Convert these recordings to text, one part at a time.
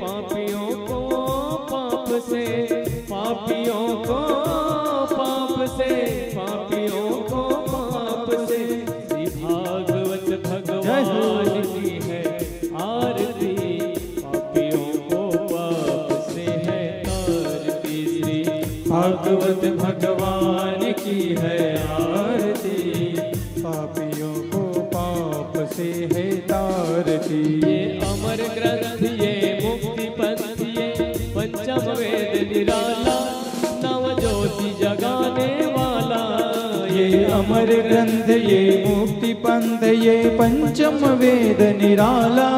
पापियों को पाप से, पापियों को पाप से, पापियों को पाप से। श्री भागवत भगवान की है आरती, पापियों को पाप से है तारती। श्री भागवत भगवान की है आरती, पापियों को पाप से है तारती। ये अमर ग्रंथ ये मुक्ति पंथ ये पंचम वेद निराला, नव ज्योति जगाने वाला। ये अमर ग्रंथ ये मुक्ति पंथ ये पंचम वेद निराला,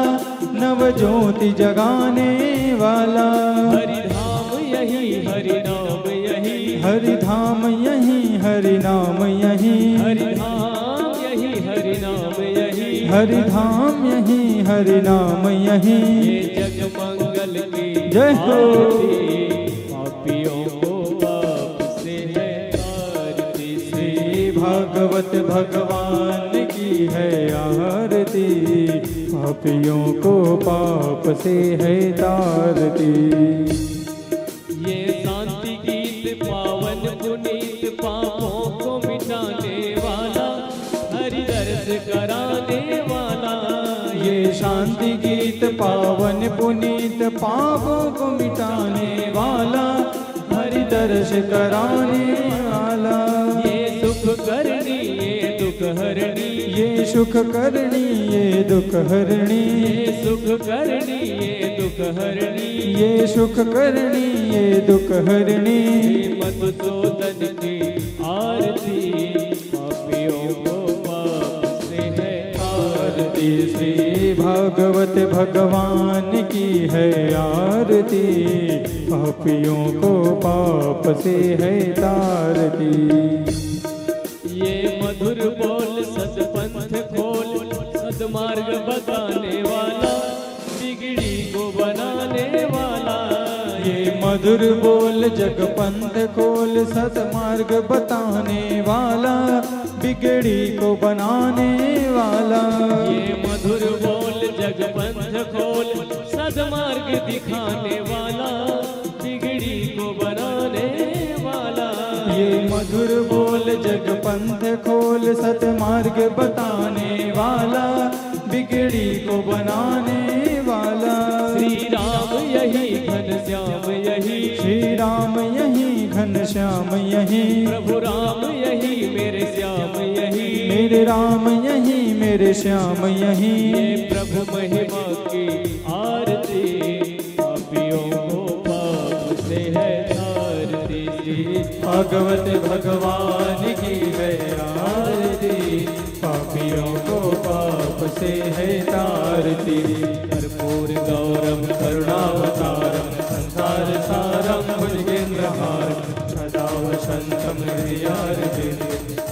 नव ज्योति जगाने वाला। हरिधाम यही हरि नाम यही, हरिधाम यही हरि नाम यही, हरिधाम यही हरि नाम यही, हरिधाम यही हरि नाम यही। ये जग मंगल की जय हो। आरती, पापियों को पाप से है तारती। श्री भागवत भगवान की है आरती, पापियों को पाप से है तारती। ये शांति गीत पावन पुनीत पापों को मिटाने वाला, हरि दर्श कराने वाला। ये शांति गीत पावन पुनीत पापों को मिटाने वाला, हरि दर्श कराने वाला। ये सुख करनी ये दुख हरणी, ये सुख करनी ये दुख हरणी, ये सुख करनी ये दुख हरणी, ये सुख करनी ये दुख हरणी। मधुसूदन की आरती, पापियों को पाप से है आरती। श्री भागवत भगवान की है आरती, पापियों को पाप से है तारती। ये मधुर बोल सतपंथ खोल, सदमार्ग बताने वाला, बिगड़ी को बनाने वाला। ये मधुर बोल जग पंथ खोल, सतमार्ग बताने वाला, बिगड़ी को बनाने वाला। ये मधुर बोल जग पंथ खोल, सदमार्ग दिखाने वाला, बिगड़ी को बनाने वाला। ये मधुर बोल जग पंथ खोल, सतमार्ग बताने वाला, बिगड़ी को बनाने वाला। श्री राम यही घनश्याम यही, श्री राम यही घनश्याम यही, प्रभु राम यही मेरे श्याम यही, मेरे राम यही मेरे श्याम यही। ये प्रभु महिमा की आरती, पापियों को पाप से है तारती। भागवत भगवान की है आरती, पापियों को पाप से है तारती। कर्पूर गौरम करुणावतारम संसार सारम भुजगेन्द्रहारम, सदा वसंतम हृदयारविंदे,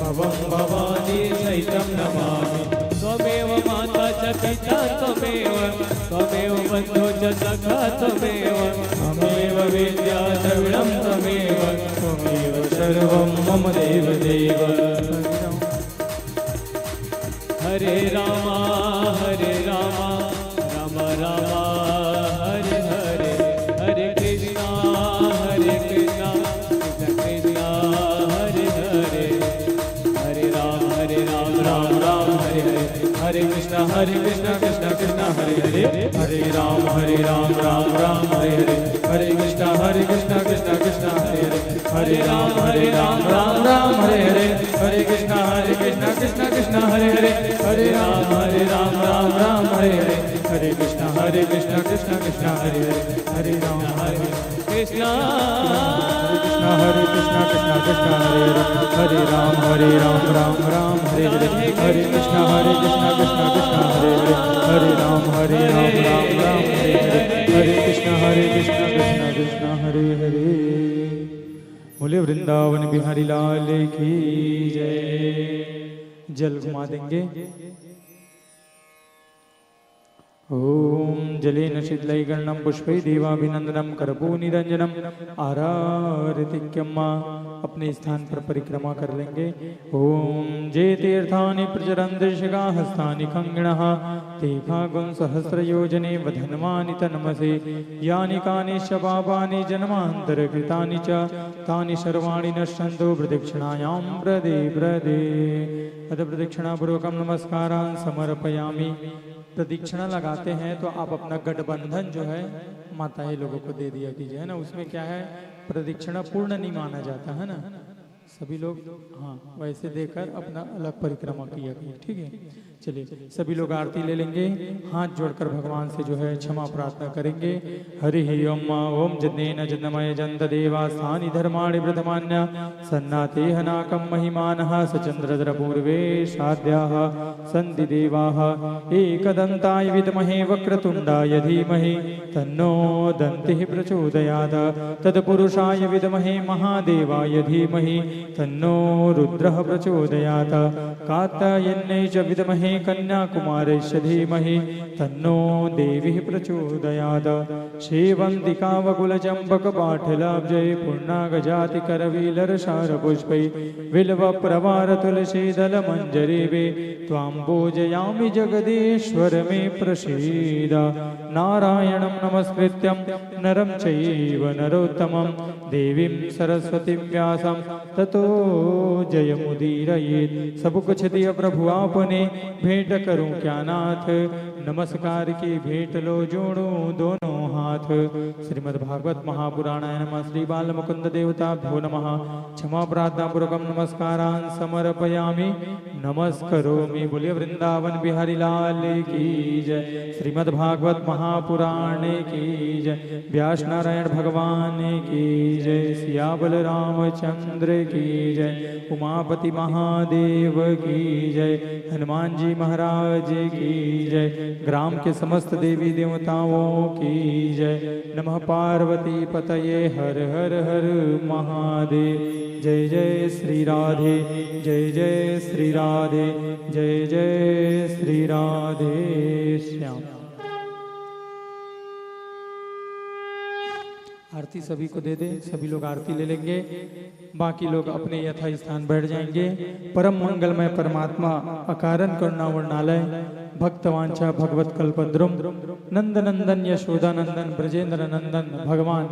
भवं भवानी सहितं नमामि। त्वमेव माता च पिता त्वमेव, त्वमेव बन्धु च सखा त्वमेव, त्वमेव विद्या द्रविणं त्वमेव, त्वमेव सर्वं मम देव देव। हरे रामा राम रामा हरे हरे, हरे कृष्णा कृष्ण कृष्ण हरे हरे, हरे राम राम राम हरे हरे, हरे कृष्णा कृष्ण कृष्ण हरे हरे, हरे राम राम राम हरे हरे, हरे कृष्णा कृष्ण कृष्ण हरे हरे, हरे राम राम हरे हरे, हरे कृष्णा कृष्ण कृष्ण हरे हरे, हरे राम राम हरे हरे, हरे कृष्णा कृष्ण कृष्ण हरे हरे, हरे राम कृष्णा हरे कृष्णा कृष्ण कृष्ण हरे हरे, हरे राम राम हरे हरे, हरे कृष्णा कृष्ण कृष्ण हरे हरे, हरे राम राम हरे हरे, हरे कृष्णा कृष्ण कृष्ण हरे हरे। बोले वृंदावन बिहारी लाल की जय। जल घुमा देंगे। ओम जलेन शीतलैकर्णं पुष्पै देवाभिनंदनं करपूनिरंजनम आरारतिक्यम्मा। अपने स्थान पर परिक्रमा कर लेंगे। ओम जे तीर्थानि प्रचरन्ति शिखा हस्तानि खंगिणः तेखा गुण सहस्र योजने वधन्वानि तन्मसे यानि कानि च पापानि जन्मान्तरकृतानि च तानि सर्वाणि नश्यन्तु प्रदक्षिणायां प्रदे प्रदे। अथ प्रदक्षिणापूर्वकं नमस्कारान् समर्पयामि। प्रदक्षिणा लगाते हैं तो आप अपना गठबंधन जो है माताएं लोगों को दे दिया कीजिए, है ना। उसमें क्या है, प्रदक्षिणा पूर्ण नहीं माना जाता है ना। सभी लोग हाँ वैसे देकर अपना अलग परिक्रमा किया कीजिए, ठीक है। चलिए सभी लोग आरती ले लेंगे, हाथ जोड़कर भगवान से जो है क्षमा प्रार्थना करेंगे। हरि ओम ओम जनेन जन्मय जंत देवा स्थानि धर्माणि प्रथमान्य सन्नाते हनाकं महिमानः सचंद्रधर पूर्वे साध्याः सन्ति देवाः एकदन्ताय विद्महे वक्रतुण्डाय धीमहि तन्नो दन्तिः प्रचोदयात् तत्पुरुषाय विद्महे महादेवाय धीमहि तन्नो रुद्रः प्रचोदयात् कात्यायन्यै च विद्महे कन्याकुमारस्य धीमहि तन्नो देवी प्रचोदयात् सेवन्तिकावकुलचम्पकपाठलाब्जै पूर्णागजातिकरवीलरसारपुष्पै बिल्वप्रवारतुलसीदलमञ्जरीवे त्वां पूजयामि जगदीश्वर मे प्रसीद। नारायणं नमस्कृत्यं नरं चैव नरोत्तमं देवीं सरस्वतीं व्यासं ततो जयमुदीरयेत्। सब कुछ दिया प्रभु आपने, भेंट करूं क्या नाथ, नमस्कार की भेंट लो जोड़ूं दोनों हाथ। श्रीमद्भागवत महापुराणाय नमः। श्री बाल मुकुंद देवताभ्यो नमः। क्षमा प्रार्थना पूर्वकं नमस्कारान् समर्पयामि नमस्करोमि। बोलिए वृंदावन बिहारी लाल की जय। श्रीमद्भागवत महापुराण की जय। व्यास नारायण भगवान की जय। सियाबल रामचंद्र की जय। उमापति महादेव की जय। हनुमान जी महाराज की जय। ग्राम के समस्त देवी देवताओं की जय। नमः पार्वती पतये हर हर हर महादेव। जय जय श्री राधे, जय जय श्री राधे, जय जय श्री राधे श्याम। आरती सभी को दे दे, सभी लोग आरती ले लेंगे, बाकी लोग अपने यथा स्थान बैठ जाएंगे। परम मंगलमय परमात्मा अकारण करुणा वर्णालय भक्तवांछा भगवत कल्पद्रुम नंद नंदन यशोदा नंदन ब्रजेंद्र नंदन भगवान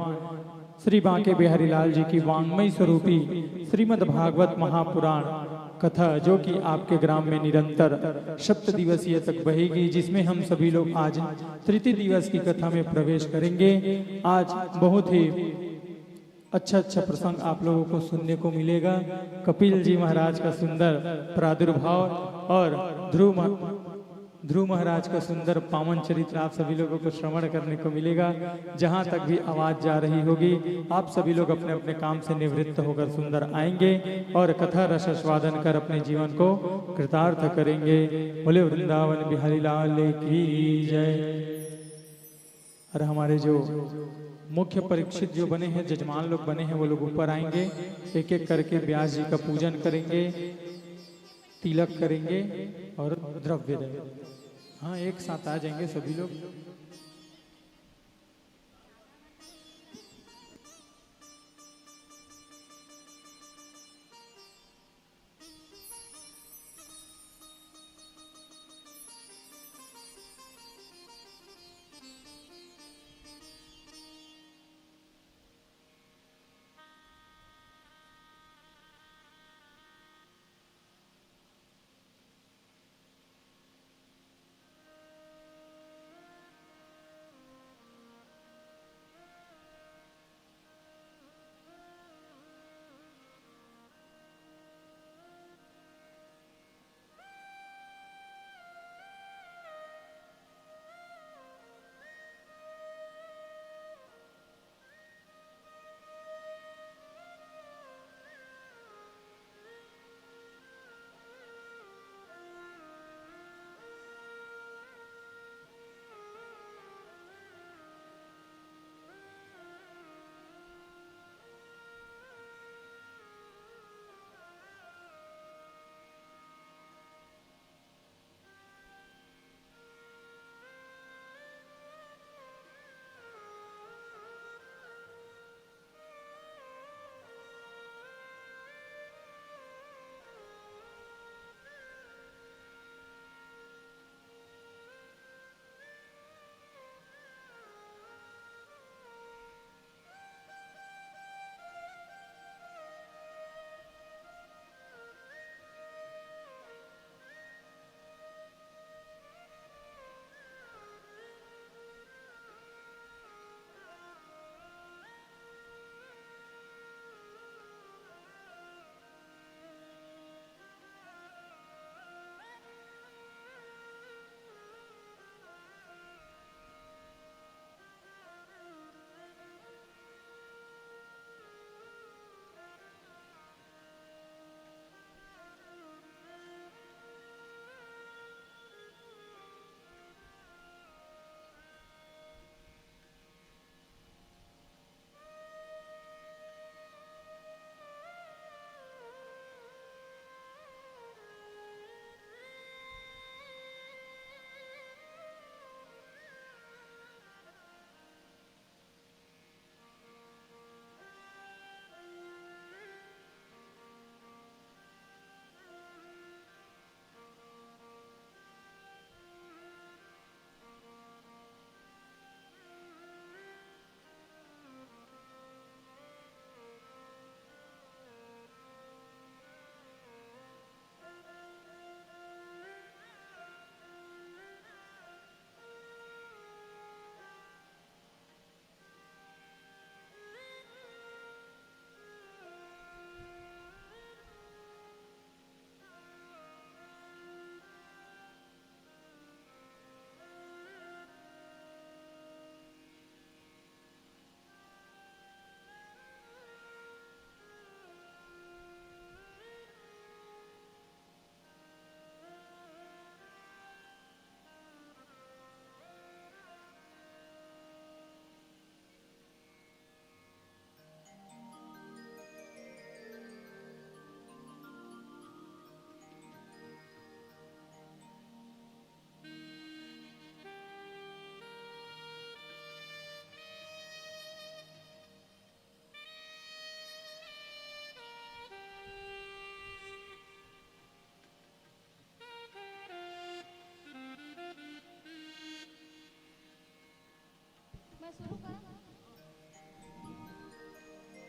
श्री बांके बिहारी लाल जी की वांग्मय स्वरूपी श्रीमद् भागवत महापुराण कथा जो कि आपके ग्राम में निरंतर सप्त दिवसीय तक बहेगी, जिसमें हम सभी लोग आज तृतीय दिवस की कथा में प्रवेश करेंगे। आज बहुत ही अच्छा प्रसंग आप लोगों को सुनने को मिलेगा। कपिल जी महाराज का सुंदर प्रादुर्भाव और ध्रुव महाराज का सुंदर पावन चरित्र आप सभी लोगों को श्रवण करने को मिलेगा। जहां तक भी आवाज जा रही होगी आप सभी लोग अपने अपने काम से निवृत्त होकर सुंदर आएंगे और कथा रस स्वादन कर अपने जीवन को कृतार्थ करेंगे। बोले वृंदावन बिहारी लाल की जय। और हमारे जो मुख्य परीक्षित जो बने हैं, जजमान लोग बने हैं, वो लोग ऊपर आएंगे, एक एक करके व्यास जी का पूजन करेंगे, तिलक करेंगे और द्रव्य देंगे। हाँ एक साथ आ जाएंगे सभी लोग।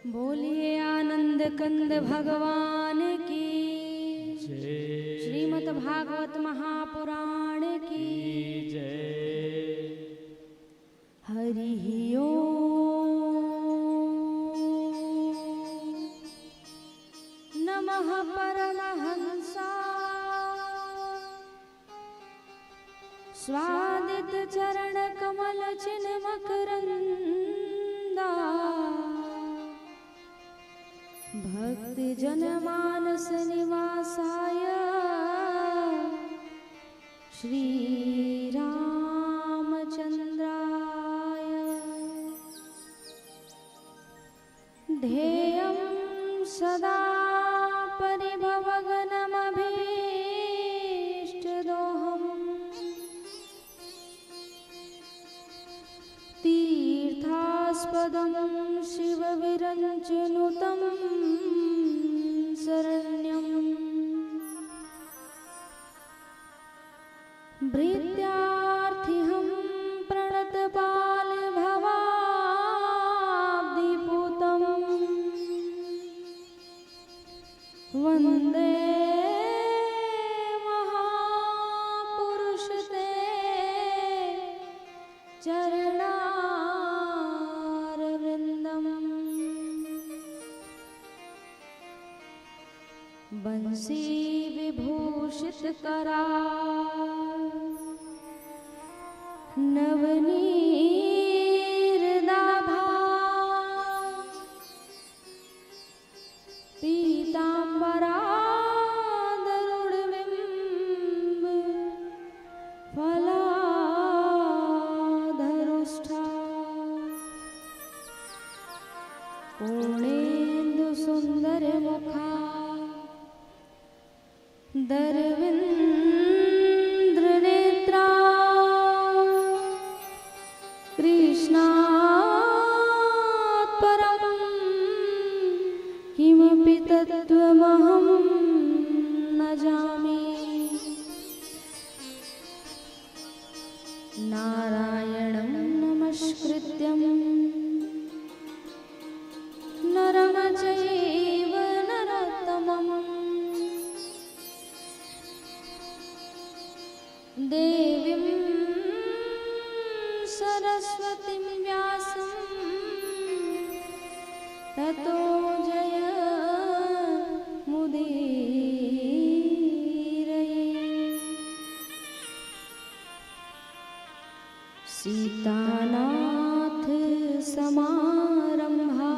बोलिए आनंद कंद भगवान की, श्रीमद् भागवत महापुराण की जय। हरि ओम नमः परमहंसा स्वादित चरण कमल चिन्ह मकरंदा भक्ति जनमानस निवासाय श्री रामचंद्राय ध्येयं सदा परिभवगनमभीष्टदोहम् तीर्थास्पदं शिवविरञ्चनुतं शरण्यम् भृत्यार्थिहं प्रणतबालभवाब्धिपूतं वन्दे महापुरुषते चरणारविन्दम् बंसी विभूषित करा नवनीरदाभा पीताम्बरादरुणबिम्ब फलाधरुष्ठा पूर्णेन्दु सुंदर मुखा दरविन्द्रनेत्रा कृष्णात् परं किमपि तत्त्वमहं न जाने नारायणं नमस्कृत्यं नरं चैव नरोत्तमम् देवीं सरस्वतीं व्यासं ततो जयमुदीरये सीतानाथ समारंभा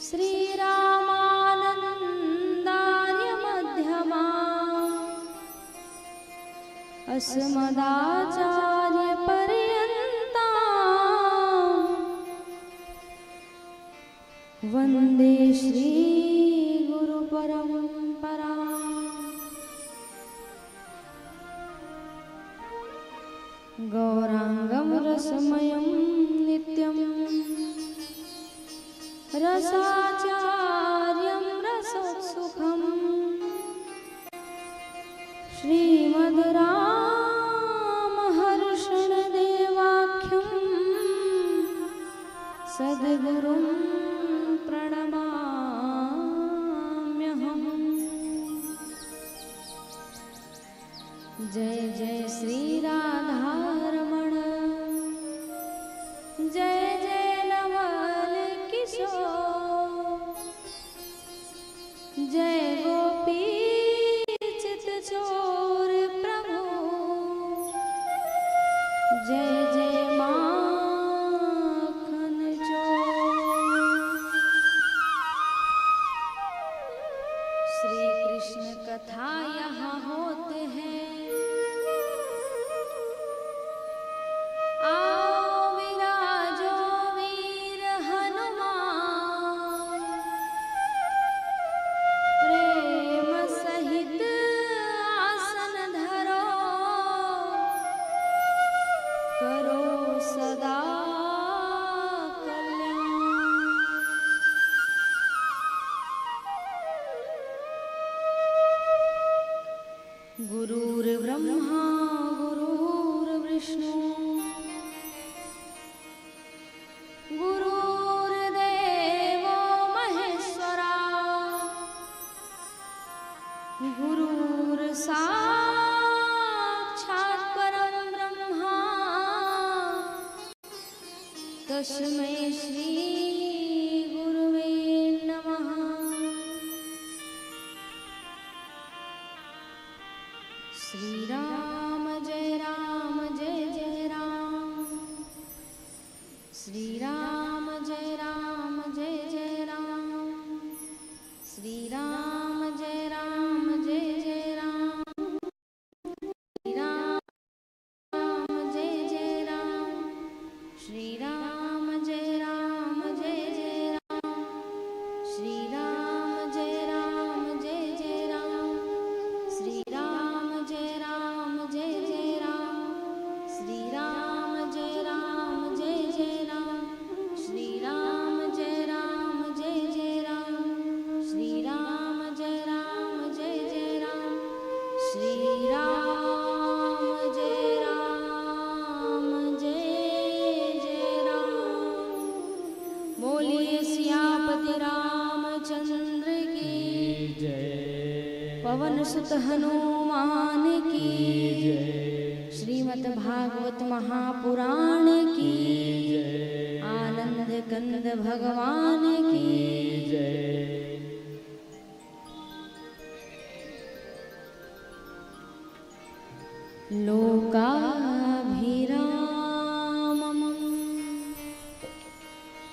श्रीरामानन्दार्य मध्यमा अस्मदाचार्य पर्यन्ता वन्दे श्री गुरु परम्परा। गौरांगं रसमयं नित्यं रसाचार्यं रसोत्सुकम् श्रीमद्रामहर्षणदेवाख्यं सद्गुरुं प्रणमाम्यहम्। जय जय श्री राधारमण जय जय नवल किशोर जय गोपी चित चोर प्रभु जय जय माखन चोर। श्री कृष्ण कथा यहाँ होते हैं आओ विराजो वीर हनुमान प्रेम सहित आसन धरो करो सदा कल्याण। गुरुर्ब्रह्मा गुरुर्विष्णु तस्मै श्री गुरुवे नमः। श्री राम जय जय राम। श्री राम जय जय राम। श्री राम जय जय राम। श्री राम जय जय राम। श्री राम जय जय राम। श्री राम जय जय राम। श्री राम जय जय राम। श्री राम जय जय राम। श्री राम जय जय राम। श्री राम जय जय राम। श्री राम जय जय राम। बोलिए सियापति रामचंद्र की जय। पवन सुत हनुमान की जय। श्रीमद् भागवत महापुराण की जय। आनंद कंद भगवान की जय। लोकाभिरामम्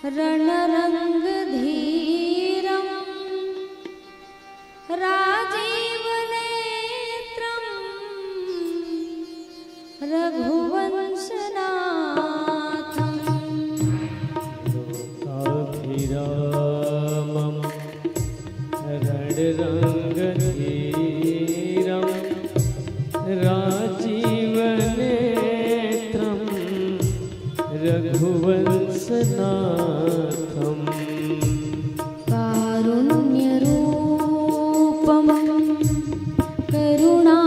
रणरङ्गधीरं राजीवनेत्रं रघुवंशनाथं। लोकाभिरामं रणरङ्गधीरं राजीवनेत्रं रघुवंशनाथं। कारुण्यरूपं करुणाकरन्दं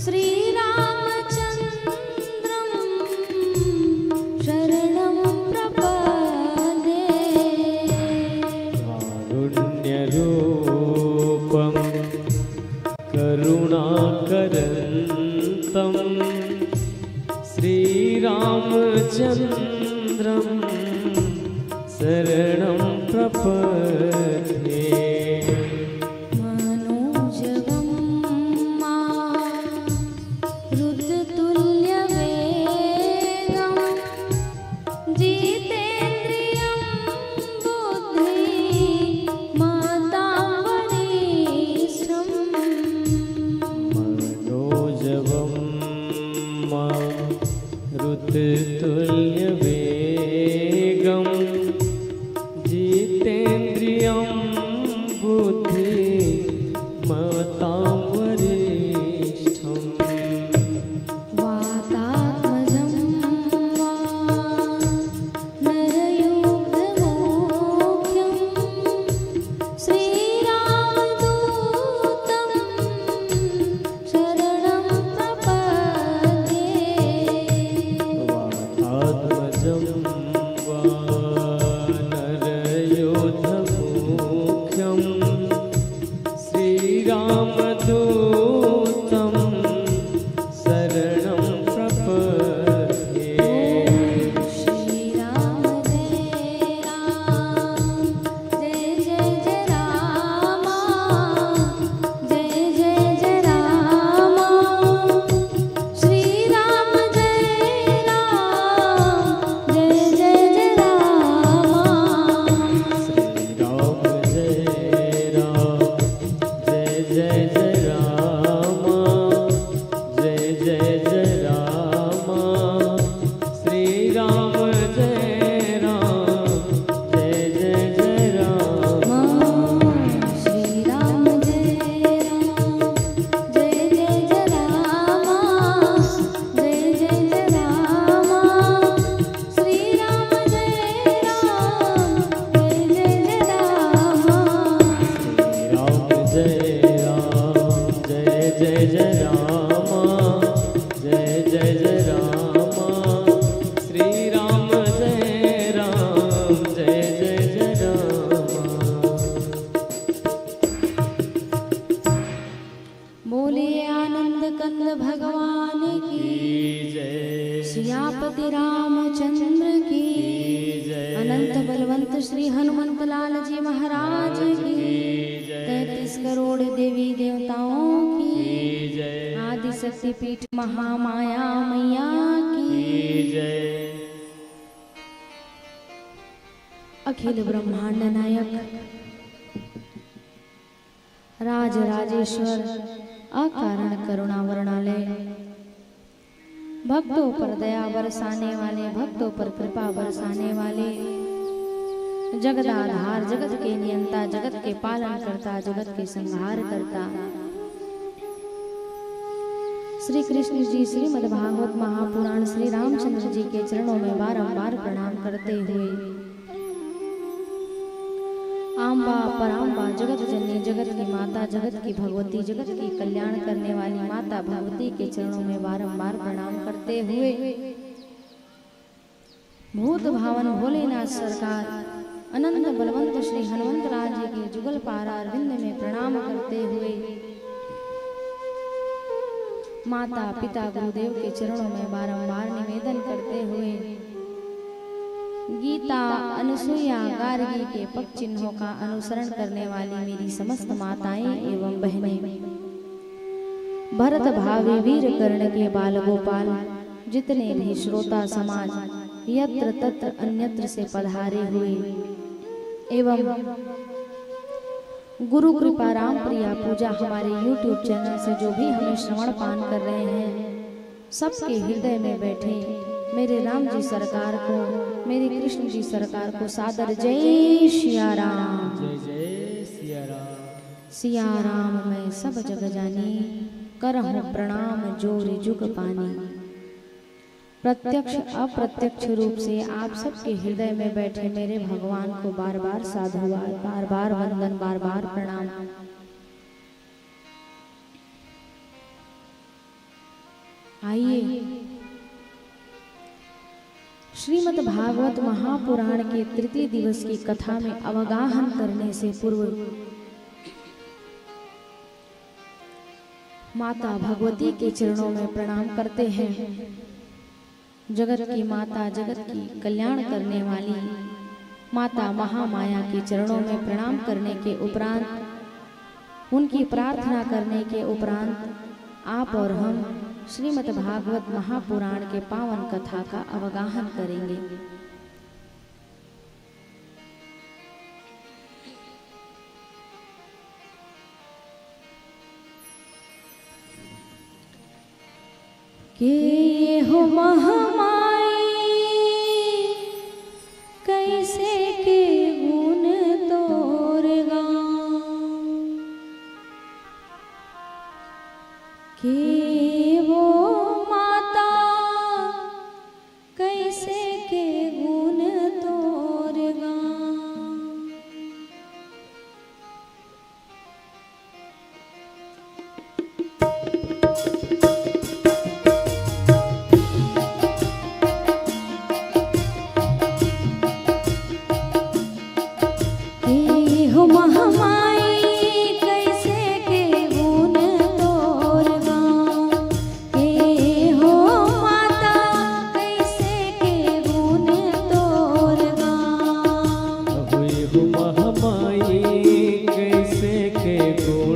श्रीरामचन्द्रं शरणं प्रपद्ये। कारुण्यरूपं करुणाकरन्तं श्रीरामचन्द्रं शरणं प्रपद्ये। मनोजवं मारुततुल्यवेगं जितेन्द्रियं बुद्धिमतां मनोजवं मारुततुल्यवेगं जितेन्द्रियं बुद्धिमतां वरिष्ठम्। वातात्मजं नरयुगमोख्यं श्रीरामदूतं शरणं प्रपद्ये। वातात्मजं सियापति रामचंद्र की जय। अनंत बलवंत श्री हनुमंत लाल जी महाराज की 33 करोड़ देवी देवताओं की जय। आदि शक्ति पीठ महामाया मैया की जय। अखिल ब्रह्मांड नायक राज राजेश्वर अकारण करुणा वर्णालय भक्तों पर दया बरसाने वाले, भक्तों पर कृपा बरसाने वाले, जगदाधार, जगत के नियंता, जगत के पालन करता, जगत के संहार करता श्री कृष्ण जी श्रीमद् भागवत महापुराण श्री रामचंद्र जी के चरणों में बारंबार प्रणाम करते हुए आम्बा पराम्बा जगत जननी, जगत की माता, जगत की भगवती, जगत की कल्याण करने वाली माता भगवती के चरणों में बारंबार प्रणाम करते हुए भूत भावन भोलेनाथ सरकार अनंत बलवंत श्री हनुमंत लाल जी के जुगल पारा अरविंद में प्रणाम करते हुए माता पिता गुरुदेव के चरणों में बारंबार निवेदन करते हुए गीता अनुसुईया गार्गी के पग चिन्हों का अनुसरण करने वाली मेरी समस्त माताएं एवं बहनें, भरत भावी वीर कर्ण के बाल गोपाल, जितने भी श्रोता समाज यत्र तत्र अन्यत्र से पधारे हुए एवं गुरु कृपा राम प्रिया पूजा हमारे YouTube चैनल से जो भी हमें श्रवण पान कर रहे हैं, सबके हृदय में बैठे मेरे राम जी सरकार को, मेरे कृष्ण जी सरकार को सादर जय सिया राम। जय जय सिया राम। सिया राम मैं सब जग जानी, करहु प्रणाम जोर जुग पानी। प्रत्यक्ष अप्रत्यक्ष रूप से आप सबके हृदय में बैठे मेरे भगवान को बार बार साधुवाद, बार बार वंदन, बार बार प्रणाम। आइए श्रीमद् भागवत महापुराण के तृतीय दिवस की कथा में अवगाहन करने से पूर्व माता भगवती के चरणों में प्रणाम करते हैं। जगत की माता, जगत की कल्याण करने वाली माता महामाया के चरणों में प्रणाम करने के उपरांत, उनकी प्रार्थना करने के उपरांत आप और हम श्रीमद् भागवत महापुराण के पावन कथा का अवगाहन करेंगे। के ये हो महामाई कैसे के गुण तोरगा, के वो माता कैसे के गुण तोरगा। के हो महामाई कैसे के गुण तोरगा, के हो माता कैसे के गुण तोरगा। हुई हो महामाई कैसे के गुण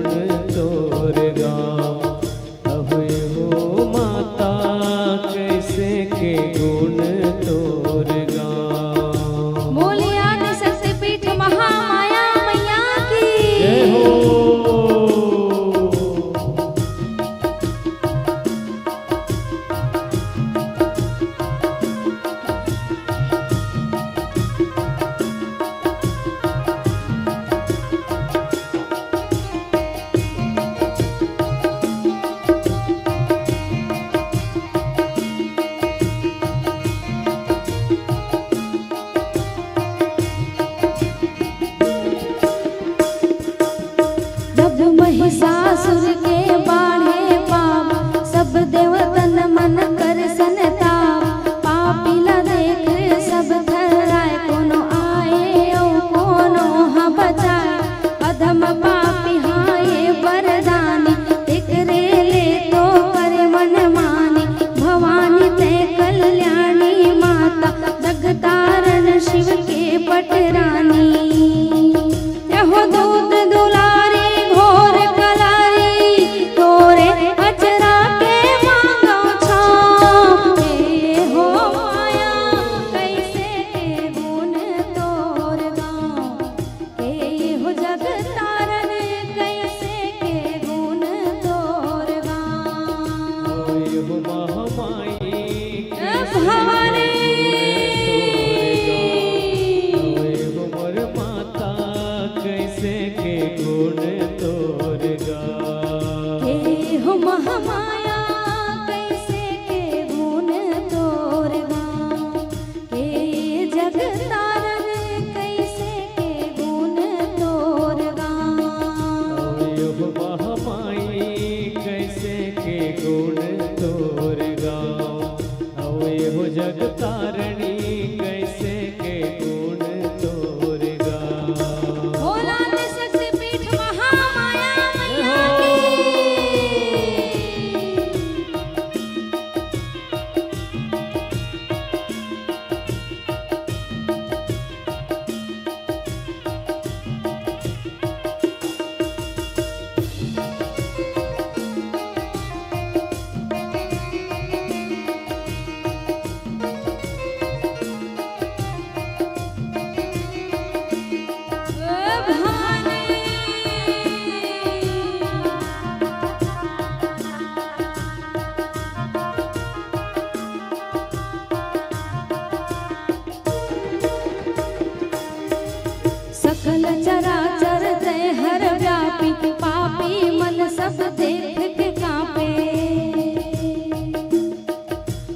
तोरगा, हुई हो माता कैसे के गुण तोरगा। बोले आदि शक्ति पीठ महामाया मैया की जय हो। पटरानी, यहो दूत दुलारी घोर कलारी, तोरे अचरा के मांगो छाँव। हे हो माया कैसे के गुण तोर गाँव, हे हो जग तारन कैसे के गुण तोर गाँव। ये हो महामाई भवानी माता कैसे के गुण तोर गाँव। हे हो महामाया कैसे के गुण तोर गाँव, हे जग तारन कैसे के गुण तोर गाँव। ये हो महामाई कैसे के गुण तोर गाँव। ये हो जग तारणी कैसे के गुण तोर गाँव। भोला शक्ति पीठ महामाया मैया की। सकल चराचर तय हर व्यापी, पापी मन सब देख के कांपे।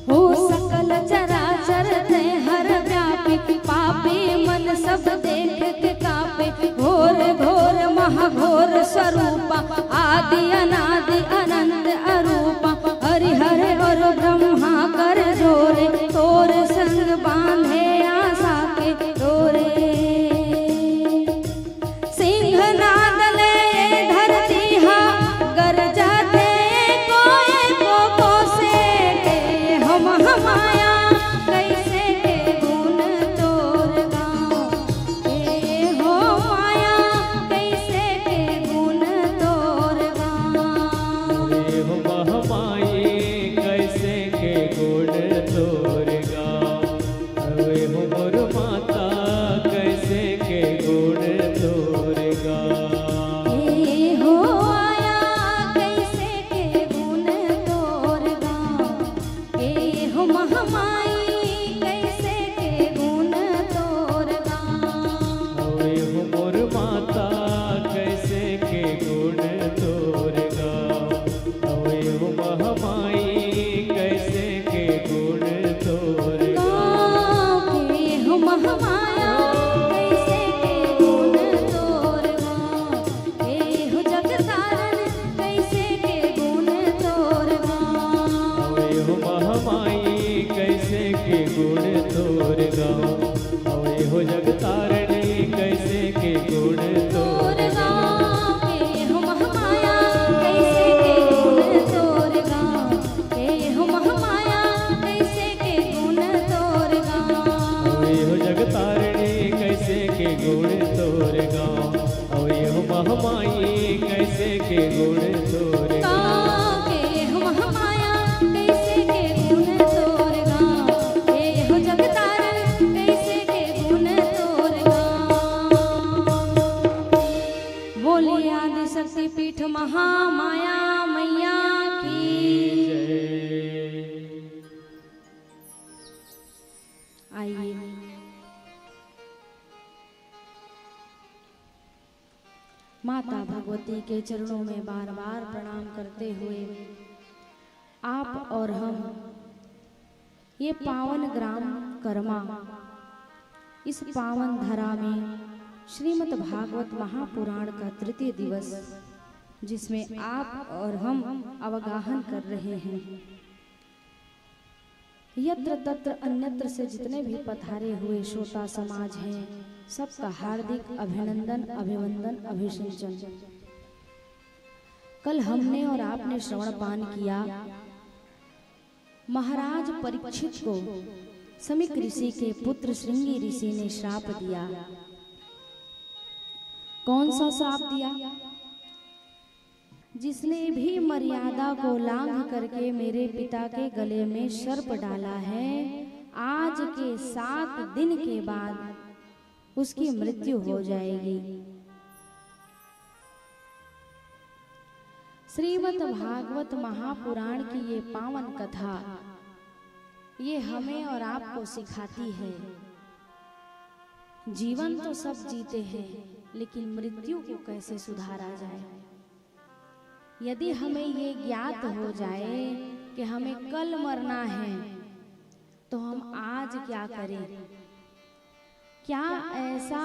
हो सकल चराचर तय हर व्यापी, पापी मन सब देख के कांपे। घोर घोर महाघोर स्वरूपा, आदि अनादि अनंत अरूपा। हरिहर और ब्रह्मा कर जोरे, तोर संग बांधे आशा के डोरे। सिंहनाद ले धरती हा, गरजा दे कोई को से। हम माया कैसे के गुण तोर गाँव, हे हो माया कैसे के गुण तोर गाँव। ये हो महामाई कैसे के गुण तोर गाँव। ये हो मोर माता कैसे के गुण तोर गाँव। हे हो आया कैसे के गुण तोर गाँव, हे हो महामाई कैसे के गुण तोर गाँव। ये हो मोर माता कैसे के गुण तोर गाँव। ये हो महामाई कैसे के गुण तोर गाँव। हे हो महामाया कैसे के गुण तोर गाँव, हे हो जग तारन कैसे के गुण तोर गाँव। ये हो महामाई कैसे के गुण तोर गाँव। ये हो जग तारणी कैसे के गुण तोर तोर गाँव, हे हो महामाया कैसे के गुण तोर गाँव, हे हो महामाया कैसे के गुण तोर गाँव। ये हो जग तारणी कैसे के गुण तोर गाँव। ये हो महामाई कैसे के गुण तोर गाँव। हे हो महामाया कैसे के गुण तोर गाँव, हे हो जग तारन कैसे के गुण तोर गाँव। बोलिए आदि शक्ति पीठ महामाया मैया की। आइए माता भगवती के चरणों में बार बार प्रणाम करते हुए आप और हम ये पावन ग्राम कर्मा, इस पावन धरा में श्रीमद् भागवत महापुराण का तृतीय दिवस, जिसमें आप और हम अवगाहन कर रहे हैं। यत्र तत्र अन्यत्र से जितने भी पधारे हुए श्रोता समाज हैं, सबका हार्दिक अभिनंदन, अभिवंदन, अभिषिंचन। कल हमने और आपने श्रवण पान किया महाराज परीक्षित को समिक ऋषि के पुत्र श्रृंगी ऋषि ने श्राप दिया। कौन सा श्राप दिया? जिसने भी मर्यादा को लांघ करके मेरे पिता के गले में सर्प डाला है, आज के 7 दिन के बाद उसकी मृत्यु हो जाएगी। श्रीमद् भागवत महापुराण की ये पावन कथा ये हमें और आपको सिखाती है, जीवन तो सब जीते हैं लेकिन मृत्यु को कैसे सुधारा जाए। यदि हमें ये ज्ञात हो जाए कि हमें कल मरना है तो हम आज क्या करें, क्या ऐसा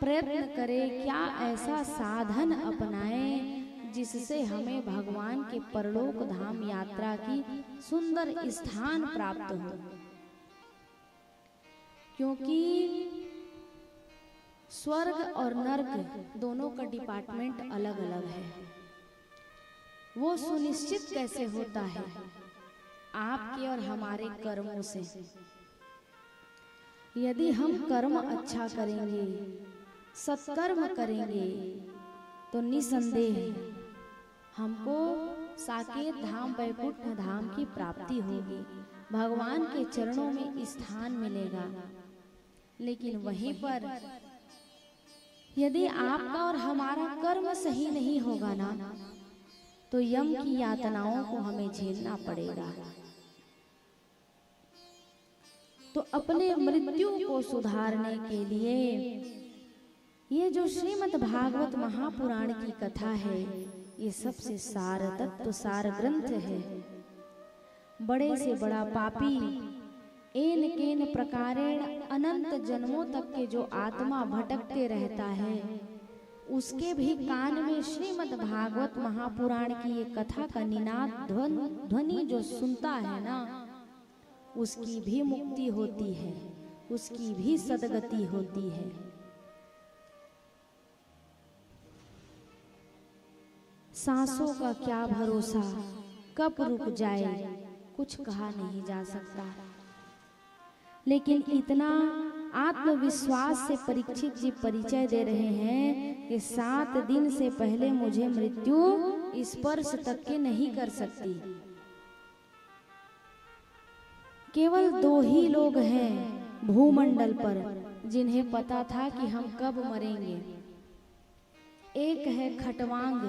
प्रयत्न करें, क्या ऐसा साधन अपनाएं जिससे हमें भगवान के परलोक धाम यात्रा की सुंदर स्थान प्राप्त हो। क्योंकि स्वर्ग और नर्क दोनों का डिपार्टमेंट अलग अलग है। वो सुनिश्चित कैसे होता है? आपके और हमारे कर्मों से। यदि हम कर्म अच्छा करेंगे, सत्कर्म करेंगे, तो निसंदेह हमको साकेत धाम वैकुंठ धाम की प्राप्ति होगी, भगवान के चरणों में स्थान मिलेगा। लेकिन वहीं पर यदि आपका और हमारा कर्म सही नहीं होगा ना, तो यम की यातनाओं को हमें झेलना पड़ेगा। तो अपने मृत्यु को सुधारने के लिए ये जो श्रीमद् भागवत महापुराण की कथा है, ये सबसे सार तत्व सार ग्रंथ है। बड़े से बड़ा पापी एन केन प्रकारेण अनंत जन्मों तक के जो आत्मा भटकते रहता है, उसके भी कान में श्रीमद् भागवत महापुराण की ये कथा का निनाद ध्वनि जो सुनता है ना, उसकी भी मुक्ति होती है, उसकी भी सदगति होती है। सांसों का क्या भरोसा, कब रुक जाए कुछ कहा नहीं जा सकता। लेकिन इतना आत्मविश्वास से परीक्षित जी परिचय दे रहे हैं कि 7 दिन से पहले मुझे मृत्यु स्पर्श तक के नहीं कर सकती। केवल 2 ही लोग हैं भूमंडल पर जिन्हें पता था कि हम कब मरेंगे। एक है खटवांग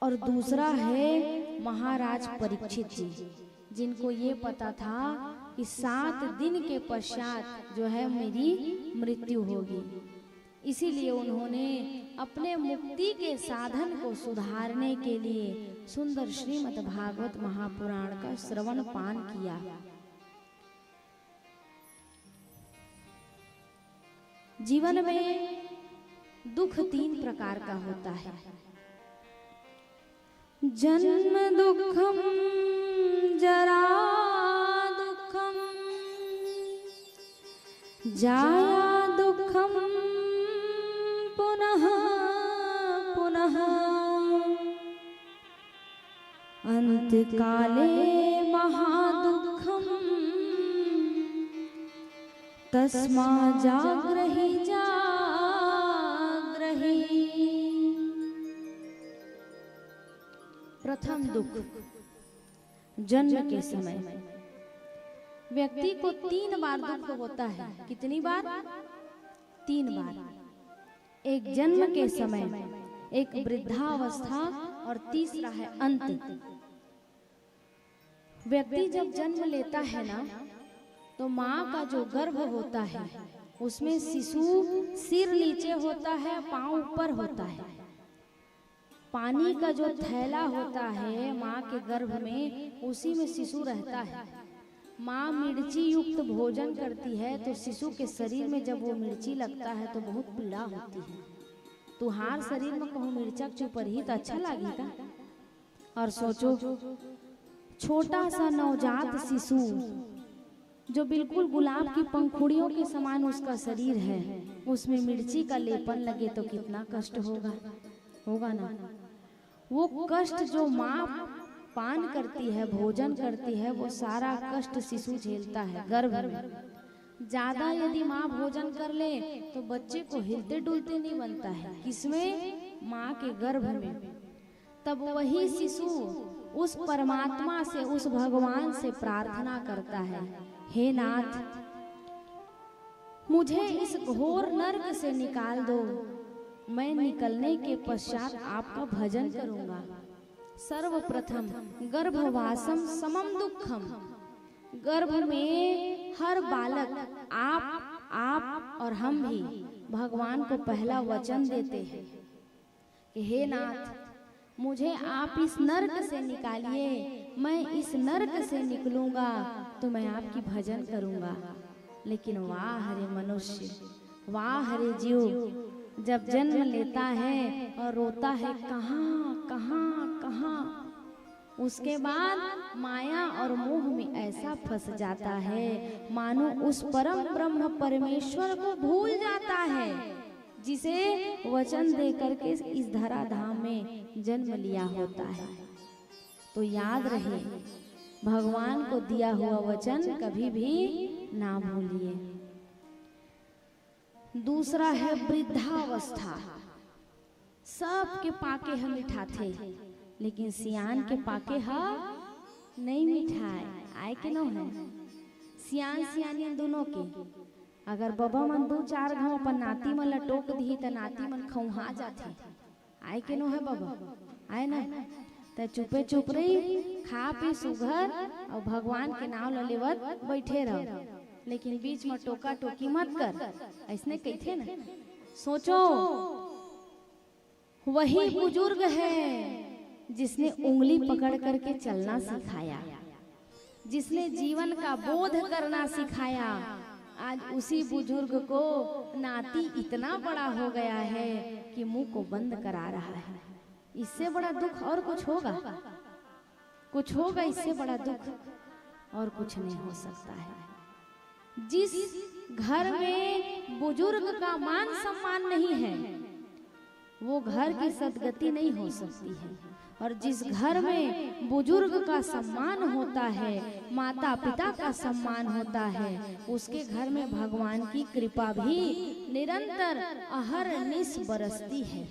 और दूसरा है महाराज परीक्षित जी, जिनको ये पता था कि 7 दिन के पश्चात जो है मेरी मृत्यु होगी। इसीलिए उन्होंने अपने मुक्ति के साधन को सुधारने के लिए सुंदर श्रीमद् भागवत महापुराण का श्रवण पान किया। जीवन में दुख 3 प्रकार का होता है। जन्म दुखम, जरा दुखम, जाया दुखम, पुनः पुनः अंत काले महादुखम, तस्मा जाग्रहि जाग्रहि। प्रथम दुख जन्म के समय व्यक्ति को 3 बार दुख होता है। कितनी बार? 3 बार। एक जन्म के समय, एक वृद्धावस्था और तीसरा है अंत। व्यक्ति जब जन्म लेता है ना, तो माँ का जो गर्भ होता है उसमें शिशु सिर नीचे होता है, पांव ऊपर होता है। पानी का जो थैला होता है माँ के गर्भ में, उसी में शिशु रहता है। माँ मिर्ची युक्त भोजन करती है तो शिशु के शरीर में जब वो मिर्ची लगता है तो बहुत पीड़ा होती है। तुहार शरीर में कहूँ मिर्चक चुपर ही तो अच्छा लगेगा। और सोचो छोटा सा नवजात शिशु जो बिल्कुल गुलाब की पंखुड़ियों के समान उसका शरीर है, उसमें मिर्ची का लेपन लगे तो कितना कष्ट होगा, होगा ना। वो कष्ट जो माँ पान करती है, भोजन करती है, वो सारा कष्ट शिशु झेलता है गर्भ में। ज्यादा यदि माँ भोजन कर ले तो बच्चे को हिलते डुलते नहीं बनता है, किसमें? माँ के गर्भ में। तब वही शिशु उस परमात्मा से, उस भगवान से प्रार्थना करता है, हे नाथ, मुझे इस घोर नर्क से निकाल दो। मैं निकलने के पश्चात आपका भजन करूंगा। सर्वप्रथम गर्भवासम समम दुखम, गर्भ में हर बालक, आप और हम भी भगवान को पहला वचन देते हैं कि हे नाथ, मुझे आप इस नर्क से निकालिए। मैं इस नर्क से निकलूंगा तो मैं आपकी भजन करूंगा। लेकिन वाह रे मनुष्य, वाह रे जीव, जब जन्म लेता है और रोता है कहाँ कहाँ कहाँ, उसके बाद माया और मोह में ऐसा फंस जाता है मानो उस परम ब्रह्म परमेश्वर को भूल जाता है, जिसे वचन दे करके इस धराधाम में जन्म लिया होता है। तो याद रहे, भगवान को दिया हुआ वचन कभी भी ना भूलिए। दूसरा है वृद्धावस्था। सबके पाके हम मिठाथे, लेकिन सियान के पाके नहीं मिठाए आए के न है। सियान सियानियन दोनों के अगर बाबा मन 2-4 घाव अपन नाती मन ला टोक दी तो नाती मन खौहा जाथे, आए के नो है बाबा, आए ना तो चुपे चुप रही, खा पी सुघर और भगवान के नाम ला लेवत बैठे रहो। लेकिन बीच में टोका टोकी मत कर, ऐसने कहते ना। सोचो, वही बुजुर्ग है जिसने उंगली पकड़ करके चलना सिखाया, जिसने जीवन का बोध करना सिखाया। आज उसी बुजुर्ग को नाती इतना बड़ा हो गया है कि मुंह को बंद करा रहा है। इससे बड़ा दुख और कुछ होगा? कुछ होगा इससे बड़ा दुख? और कुछ नहीं हो सकता है। जिस घर में बुजुर्ग का मान सम्मान नहीं है, वो घर की सदगति नहीं हो सकती है। और जिस घर में बुजुर्ग का सम्मान होता है, माता पिता का सम्मान होता है, उसके घर में भगवान की कृपा भी निरंतर अहरनिश बरसती है।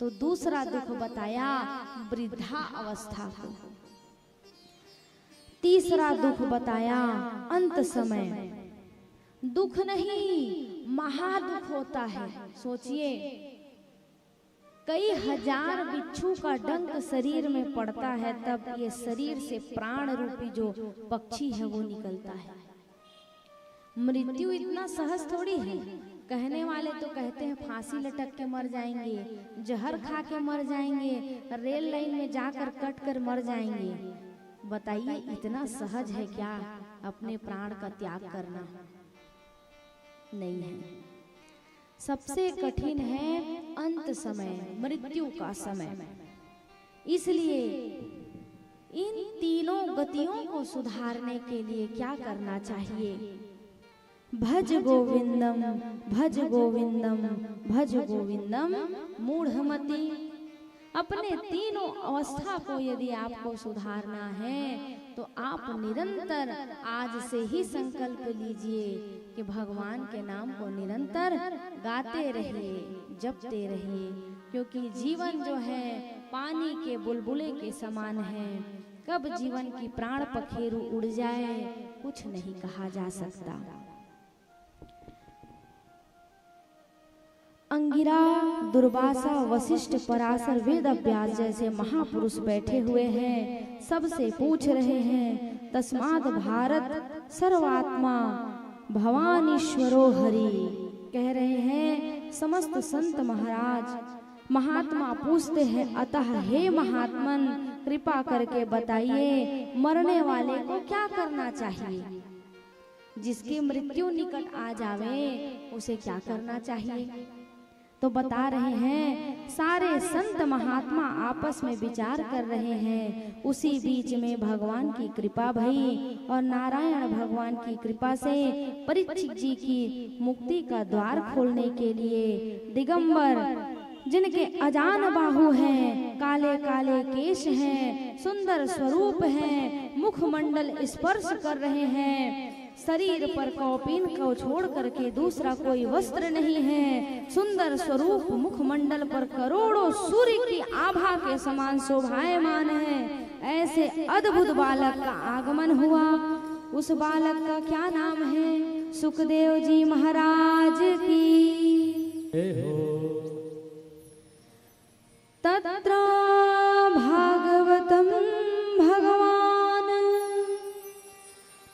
तो दूसरा दुख बताया वृद्धा अवस्था को। तीसरा दुख बताया अंत समय। दुख नहीं, महादुख होता है। सोचिए, कई हजार बिच्छू का डंक शरीर में पड़ता है, तब ये शरीर से प्राण रूपी जो पक्षी है वो निकलता है। मृत्यु इतना सहज थोड़ी है। कहने वाले तो कहते हैं फांसी लटक के मर जाएंगे, जहर खा के मर जाएंगे, रेल लाइन में जाकर कट कर मर जाएंगे। बताइए, इतना सहज है क्या अपने प्राण का त्याग करना? नहीं है। सबसे कठिन है अंत समय, मृत्यु का समय। इसलिए इन तीनों गतियों को सुधारने के लिए क्या करना चाहिए? भज गोविंदम, भज गोविंदम, भज गोविंदम मूढ़मति। अपने तीनों अवस्था को यदि आपको सुधारना है तो आप निरंतर आज से ही संकल्प लीजिए कि भगवान के नाम को निरंतर गाते रहिए, जपते रहिए। क्योंकि जीवन जो है पानी के बुलबुले के समान है। कब जीवन की प्राण पखेरु उड़ जाए कुछ नहीं कहा जा सकता। अंगिरा, दुर्वासा, वशिष्ठ, पराशर, वेद व्यास जैसे महापुरुष बैठे हुए हैं, सबसे पूछ रहे हैं। तस्माद भारत सर्वात्मा भवानीश्वरो हरि, कह रहे हैं समस्त संत महाराज महात्मा पूछते हैं, अतः हे महात्मन कृपा करके बताइए मरने वाले को क्या करना चाहिए? जिसकी मृत्यु निकट आ जावे उसे क्या करना चाहिए? तो बता रहे हैं, सारे संत महात्मा आपस में विचार कर रहे हैं। उसी बीच में भगवान की कृपा भई और नारायण भगवान की कृपा से परीक्षित जी की मुक्ति का द्वार खोलने के लिए दिगंबर जिनके अजान बाहु हैं, काले काले केश हैं, सुंदर स्वरूप हैं, मुखमंडल स्पर्श कर रहे हैं, शरीर पर कौपीन को छोड़ करके दूसरा कोई वस्त्र नहीं है, सुंदर स्वरूप मुखमंडल पर करोड़ों सूर्य की आभा के समान शोभायमान है। ऐसे अद्भुत बालक का आगमन हुआ। उस बालक का क्या नाम है? सुखदेव जी महाराज की। तत्र भागवतम भगवान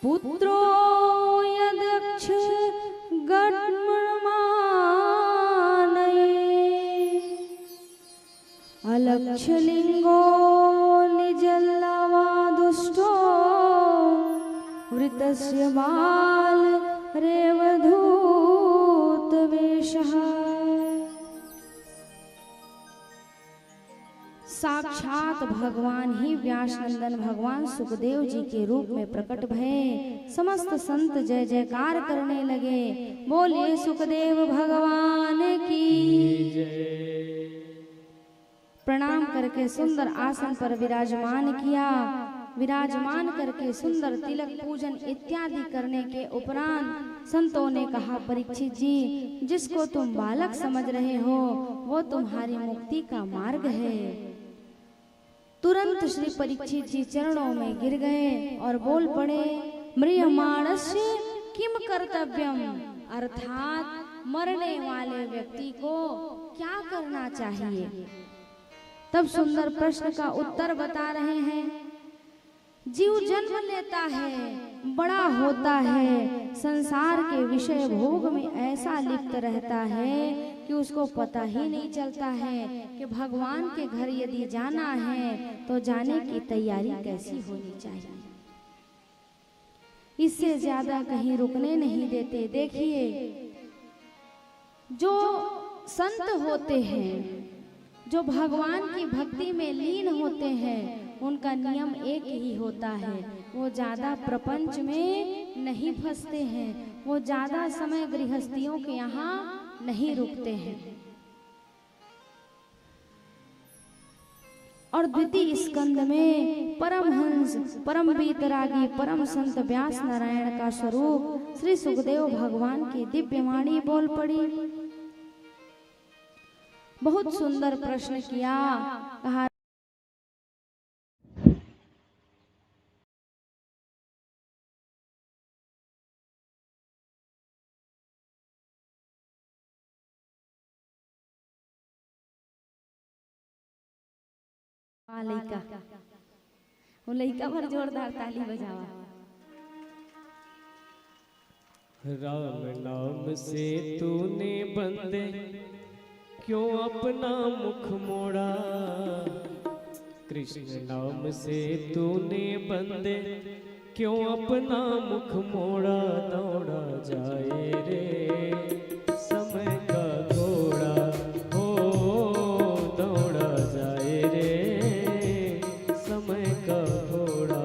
पुत्रो यदक्ष गणमानये अलक्षलिंगो निजल्लवा दुष्टो वृतस्य बाल रेवधूत वेशः। साक्षात भगवान ही व्यासनंदन भगवान सुखदेव जी के रूप में प्रकट भये। समस्त संत जय जयकार करने लगे। बोलिए सुखदेव भगवान की जय। प्रणाम करके सुंदर आसन पर विराजमान किया। विराजमान करके सुंदर तिलक पूजन इत्यादि करने के उपरांत संतों ने कहा, परीक्षित जी, जिसको तुम बालक समझ रहे हो वो तुम्हारी मुक्ति का मार्ग है। तुरंत श्री परीक्षित जी चरणों में गिर गए और बोल पड़े, म्रियमाणस्य किम कर्तव्यम, अर्थात मरने वाले व्यक्ति को क्या करना चाहिए। तब सुंदर प्रश्न का उत्तर बता रहे हैं। जीव जन्म लेता है, बड़ा होता है, संसार के विषय भोग में ऐसा लिप्त रहता है कि उसको पता ही नहीं चलता है कि भगवान के घर यदि जाना है तो जाने की तैयारी कैसी होनी चाहिए। इससे ज्यादा कहीं रुकने नहीं देते। देखिए, जो संत होते हैं, जो भगवान की भक्ति में लीन होते हैं, उनका नियम एक ही होता है, वो ज्यादा प्रपंच में नहीं फंसते हैं, वो ज्यादा समय गृहस्थियों के यहाँ नहीं रुकते हैं। और द्वितीय स्कंद में परमहंस, परम वीतरागी, परम संत व्यास नारायण का स्वरूप श्री सुखदेव भगवान की दिव्य वाणी बोल पड़ी। बहुत सुंदर प्रश्न किया। कहा, लइका, वो लइका पर जोरदार ताली बजावा। राम नाम से तूने बंदे क्यों अपना मुख मोड़ा, कृष्ण नाम से तूने बंदे क्यों अपना मुख मोड़ा। दौड़ा जाए रे समय का घोड़ा, हो दौड़ा जाए रे समय का घोड़ा।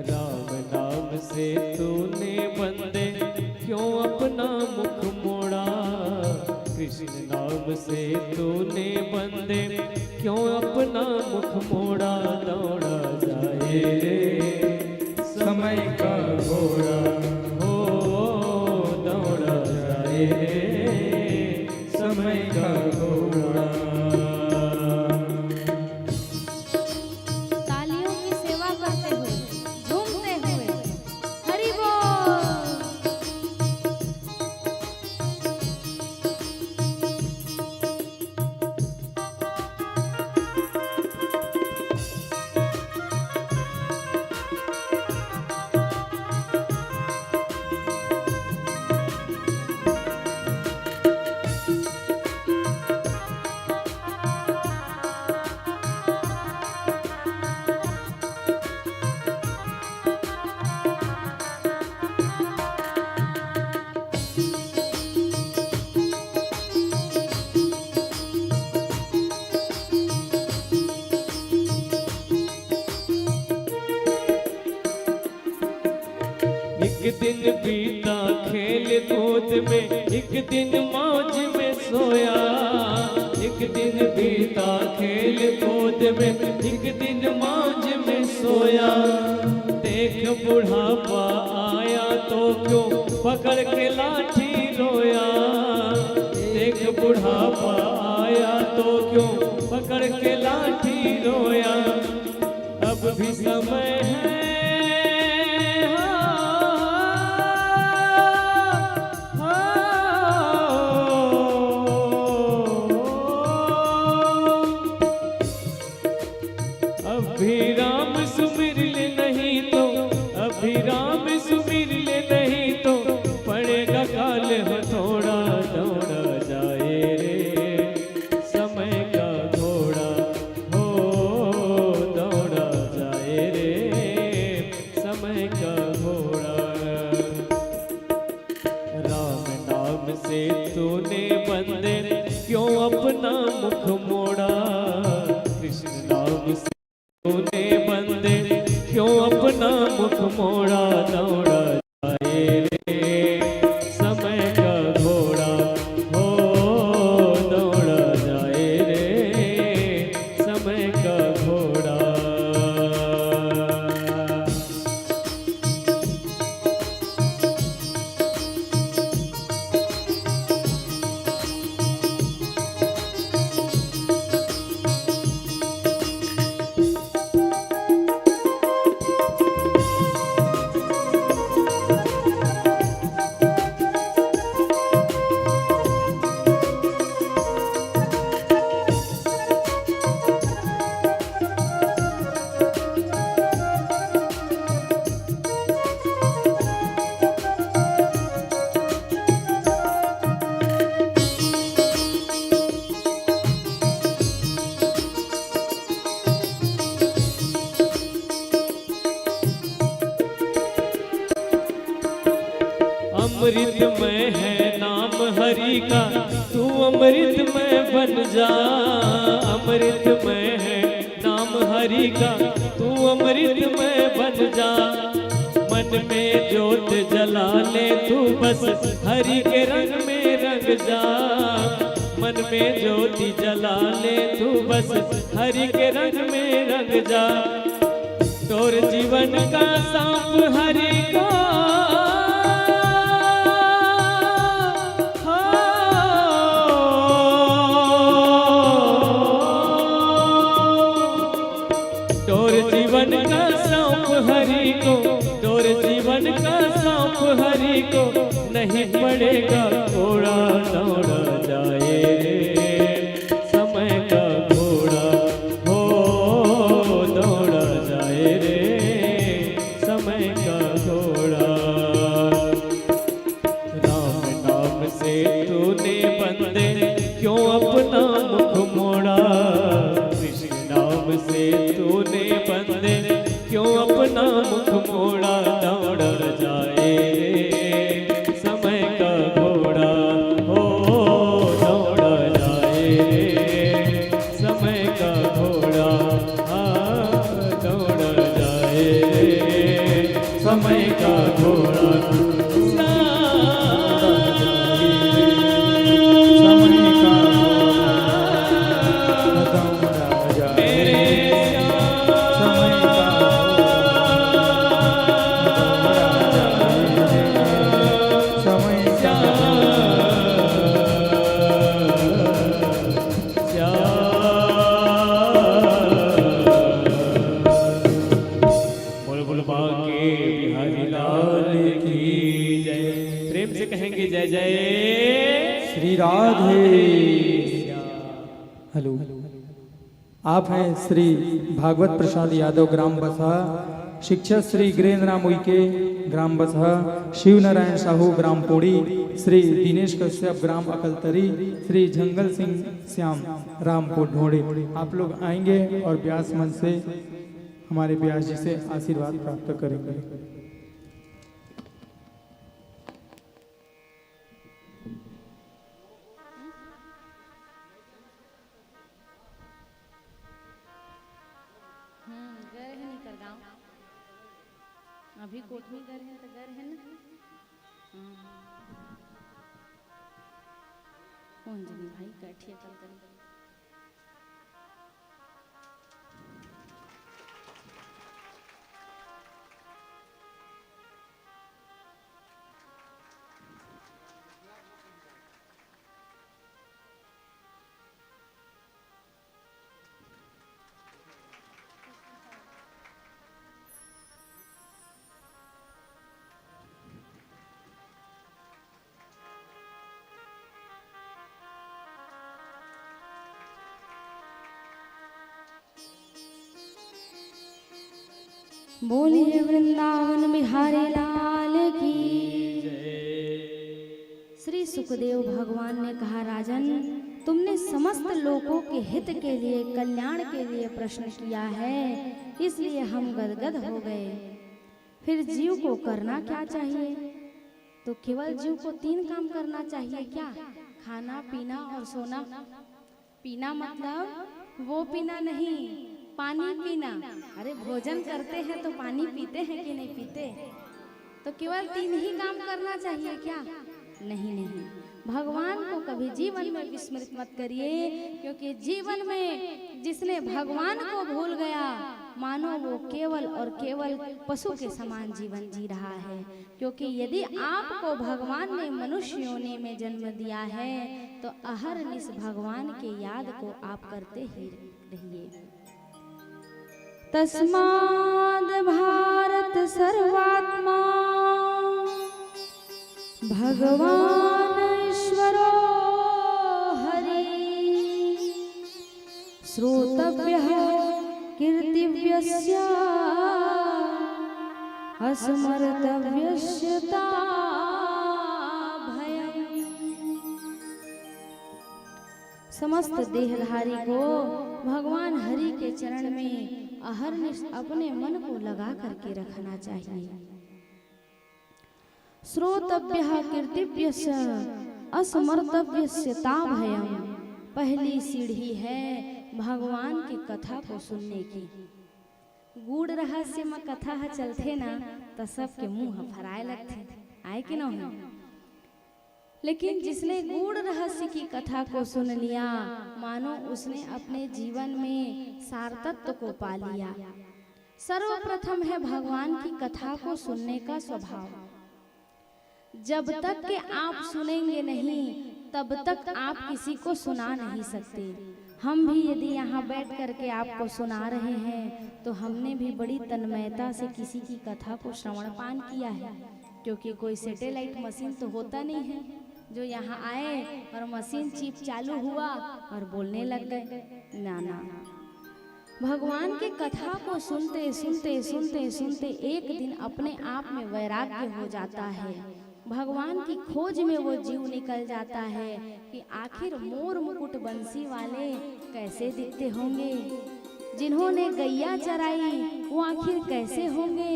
राम नाम से तूने बंदे क्यों अपना मुख मोड़ा, कृष्ण नाम से तूने बंदे क्यों अपना मुख मोड़ा। दौड़ा जाए रे समय का घोड़ा, हो दौड़ा जाए रे समय का घोड़ा। तालियों की सेवा करते हुए, झूमते हुए, हरि बोल। एक दिन बीता खेल कूद में, एक दिन मौज में सोया। एक दिन बीता खेल कूद में, एक दिन मौज में सोया। देख बुढ़ापा आया तो क्यों पकड़ के लाठी रोया। देख बुढ़ापा आया तो क्यों पकड़ के लाठी रोया। अब भी समय है, अभी राम सुमिर ले नहीं तो, अभी राम सुमिर ले नहीं तो पड़ेगा काल हथौड़ा। दौड़ा जाए रे समय का घोड़ा, हो दौड़ा जाए रे समय का घोड़ा। राम नाम से तूने बंदे क्यों अपना मुख मोड़ा। कृष्ण नाम से तूने बंदे क्यों अपना मुख मोड़ा। दौड़ा जाए रे समय का घोड़ा, हो दौड़ा जाए रे समय का घोड़ा। अमृतमय है नाम हरि का, तू अमृतमय बन जा। अमृतमय है नाम हरि का, तू अमृतमय बन जा। मन में ज्योत जला ले तू बस हरि के रंग में रंग जा। मन में ज्योति जला ले तू बस हरि के रंग में रंग जा। तोर जीवन का सांप हरि को, जीवन का सांप हरि को, तोर जीवन का सांप हरि को नहीं पड़ेगा घोड़ा। दौड़ा जाए रे समय का घोड़ा, हो दौड़ा जाए रे समय का घोड़ा। राम नाम से तूने बंदे क्यों अपना मुख मोड़ा। कृष्ण नाम से तूने बंदे क्यों अपना मुख मोड़ा। दौड़ जाए रे समय का घोड़ा, हो दौड़ जाए रे समय का घोड़ा। दौड़ जाए रे समय का घोड़ा। जय जय श्री राधे। हेलो, आप हैं श्री भागवत प्रसाद यादव, ग्राम बसहा। शिक्षक श्री गिरेंद्र राम उइके, ग्राम बसहा। शिव नारायण साहू, ग्राम पोड़ी। श्री दिनेश कश्यप, ग्राम अकलतरी। श्री जंगल सिंह श्याम, रामपुर ढोड़े। आप लोग आएंगे और व्यास मन से हमारे व्यास जी से आशीर्वाद प्राप्त करेंगे। अभी कोठनी घर है तो घर है ना। अंजनी भाई बैठिए तलतल। बोलिए वृंदावन बिहारी लाल की। श्री सुखदेव भगवान ने कहा, राजन तुमने समस्त लोगों के हित के लिए, कल्याण के लिए प्रश्न किया है, इसलिए हम गदगद हो गए। फिर जीव को करना क्या चाहिए? तो केवल जीव को 3 काम करना चाहिए। क्या? खाना, पीना और सोना। पीना मतलब वो पीना नहीं, पानी पीना। अरे भोजन करते हैं तो पानी पीते हैं कि नहीं पीते? तो केवल 3 ही काम करना चाहिए क्या? नहीं नहीं, भगवान को कभी जीवन में विस्मृत मत करिए, क्योंकि जीवन में जिसने भगवान को भूल गया, मानो वो केवल और केवल पशु के समान जीवन जी रहा है। क्योंकि यदि आपको भगवान ने मनुष्य योनि में जन्म दिया है, तो अहरनिश भगवान के याद को आप करते ही रहिए। तस्माद् भारत सर्वात्मा भगवान ईश्वरो हरि, श्रोतव्यः कीर्तिव्यस्य अस्मर्तव्यस्य भयम्। समस्त देहधारी को भगवान हरि के चरण में अहरनिश अपने मन को लगा करके रखना चाहिए। श्रोतव्यः कीर्तिव्यस्य असमर्तव्यस्य भयम्। पहली सीढ़ी है भगवान की कथा को सुनने की। गूढ़ रहस्य में कथा चलते ना तो सबके मुंह फराए लगते, आए कि ना हो। लेकिन जिसने गूढ़ रहस्य की कथा को सुन लिया, मानो उसने अपने जीवन में सारतत्व को पा लिया। सर्वप्रथम है भगवान की कथा को सुनने का स्वभाव। जब तक के आप सुनेंगे नहीं, तब तक आप किसी को सुना नहीं सकते। हम भी यदि यहाँ बैठ करके आपको सुना रहे हैं, तो हमने भी बड़ी तन्मयता से किसी की कथा को श्रवण पान किया है। क्योंकि कोई सैटेलाइट मशीन तो होता नहीं है जो यहाँ आए और मशीन चिप चालू हुआ और बोलने लग गए। ना ना, भगवान की कथा को सुनते सुनते सुनते सुनते एक दिन अपने आप में वैराग्य हो जाता है। भगवान की खोज में वो जीव निकल जाता है कि आखिर मोर मुकुट बंसी वाले कैसे दिखते होंगे, जिन्होंने गैया चराई वो आखिर कैसे होंगे,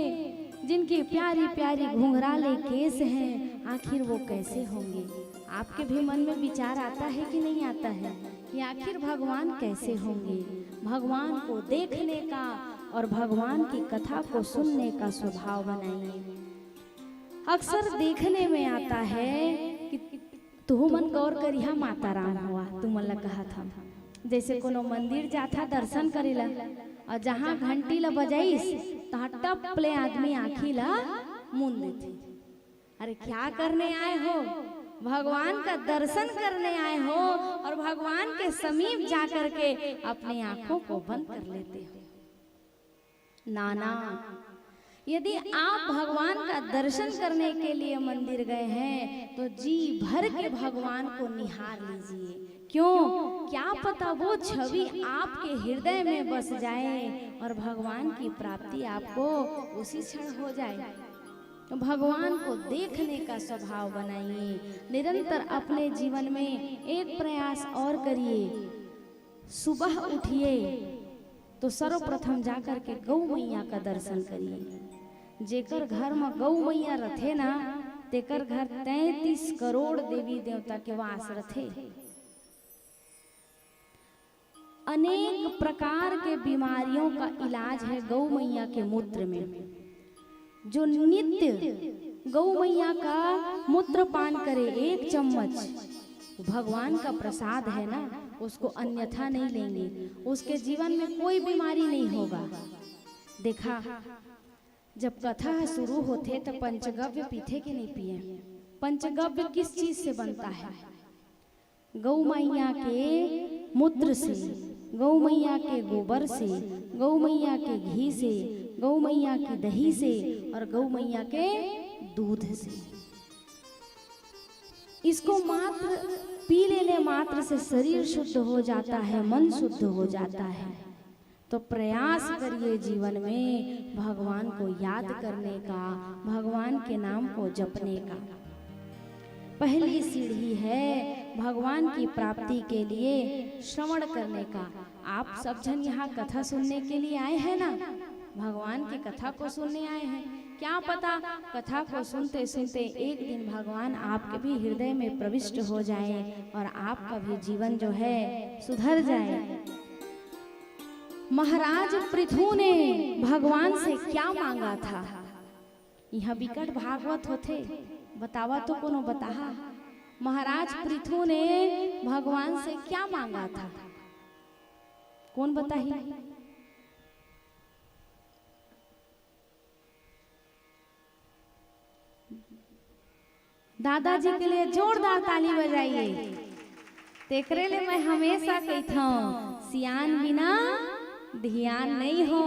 जिनके प्यारी प्यारी घुंघराले केस हैं आखिर वो कैसे होंगे। आपके भी मन में विचार आता है कि नहीं आता है कि आखिर भगवान कैसे होंगे। भगवान को देखने का और भगवान की कथा को सुनने का स्वभाव बनाइए। अक्सर देखने में आता है कि तू मन गौर करिया माता राम हुआ, तू मन कहा था। जैसे कोनो मंदिर जाता दर्शन करेला और जहाँ घंटी ला बजाइस तहाँ टप ले आदमी आँखी ला मूंद देते। अरे क्या करने आए हो? भगवान का दर्शन करने आए हो और भगवान के समीप जा करके अपनी आंखों को बंद कर लेते हो। नाना, यदि आप भगवान का दर्शन करने के लिए मंदिर गए हैं तो जी भर के भगवान को निहार लीजिए। क्यों? क्या पता वो छवि आपके हृदय में बस जाए और भगवान की प्राप्ति आपको उसी क्षण हो जाए। तो भगवान को देखने का स्वभाव बनाइए। निरंतर अपने जीवन में एक प्रयास और करिए। सुबह उठिए तो सर्वप्रथम जाकर के गौ मैया का दर्शन करिए। जेकर घर में गौ मैया रथे ना, तेकर घर 33 करोड़ देवी देवता के वास रथे। अनेक प्रकार के बीमारियों का इलाज है गौ मैया के मूत्र में। जो नित्य गौ मैया का मूत्र पान करे 1 चम्मच, भगवान का प्रसाद है ना, उसको अन्यथा नहीं लेंगे, उसके जीवन में कोई बीमारी नहीं होगा। देखा, जब कथा शुरू होते तो पंचगव्य पीते कि नहीं पिए? पंचगव्य किस चीज से बनता है? गौ मैया के मूत्र से, गौ मैया के गोबर से, गौ मैया के घी से, गौ मैया की दही से और गौ मैया के दूध से। इसको मात्र पी लेने मात्र से शरीर शुद्ध हो जाता है, मन शुद्ध हो जाता है। तो प्रयास करिए जीवन में भगवान को याद करने का, भगवान के नाम को जपने का। पहली सीढ़ी है भगवान की प्राप्ति के लिए श्रवण करने का। आप सब जन यहाँ कथा सुनने के लिए आए हैं ना, भगवान की कथा को सुनने आए हैं। क्या पता कथा को सुनते सुनते एक दिन भगवान आपके भी हृदय में प्रविष्ट हो जाए और आपका भी जीवन जो है सुधर जाए। महाराज पृथु ने भगवान से क्या मांगा था? यह विकट भागवत होते, बतावा तो कोनो बताहा। महाराज पृथु ने भगवान से क्या मांगा था? कौन बताही? दादाजी के लिए जोरदार ताली बजाइए। तेकरे ले मैं हमेशा कहता हूँ, सियान बिना ध्यान नहीं हो।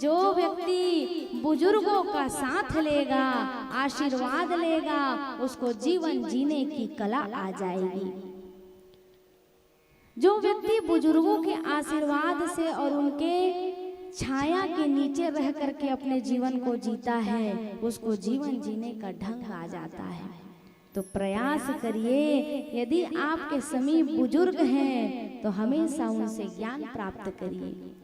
जो व्यक्ति बुजुर्गों का साथ लेगा, आशीर्वाद लेगा, उसको जीवन जीने की कला आ जाएगी। जो व्यक्ति बुजुर्गों के आशीर्वाद से और उनके छाया के नीचे रह करके अपने जीवन को जीता है, उसको जीवन जीने का ढंग आ जाता है। तो प्रयास करिए, यदि आपके समीप बुजुर्ग हैं तो हमेशा उनसे ज्ञान प्राप्त करिए।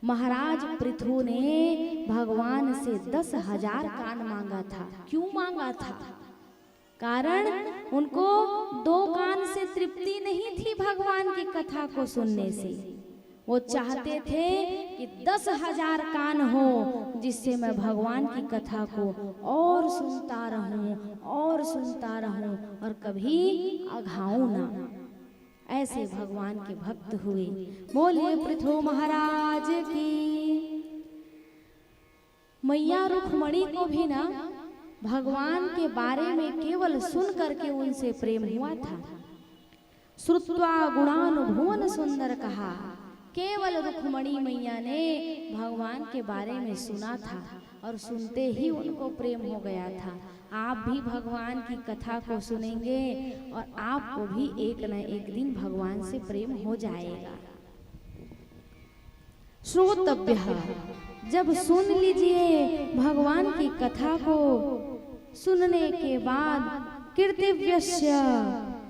महाराज पृथु ने भगवान से 10,000 कान मांगा था। क्यों मांगा था? कारण उनको 2 कान से तृप्ति नहीं थी भगवान की कथा को सुनने से। वो चाहते थे कि 10,000 कान हो, जिससे मैं भगवान की कथा को और सुनता रहूं और सुनता रहूं और कभी अघाऊं ना। ऐसे भगवान के भक्त हुए। बोलिए पृथु महाराज की। मैया रुक्मणी को भी ना भगवान के बारे में केवल सुन करके उनसे प्रेम हुआ था। श्रुत्वा गुणानुभुवन सुंदर कहा। केवल रुक्मणी मैया ने भगवान के बारे में सुना था और सुनते ही उनको प्रेम हो गया था। आप भी भगवान की कथा को सुनेंगे और आपको भी एक न एक दिन भगवान से प्रेम हो जाएगा। श्रोतव्य, जब सुन लीजिए भगवान की कथा को, सुनने के बाद कीर्तिव्यस्य,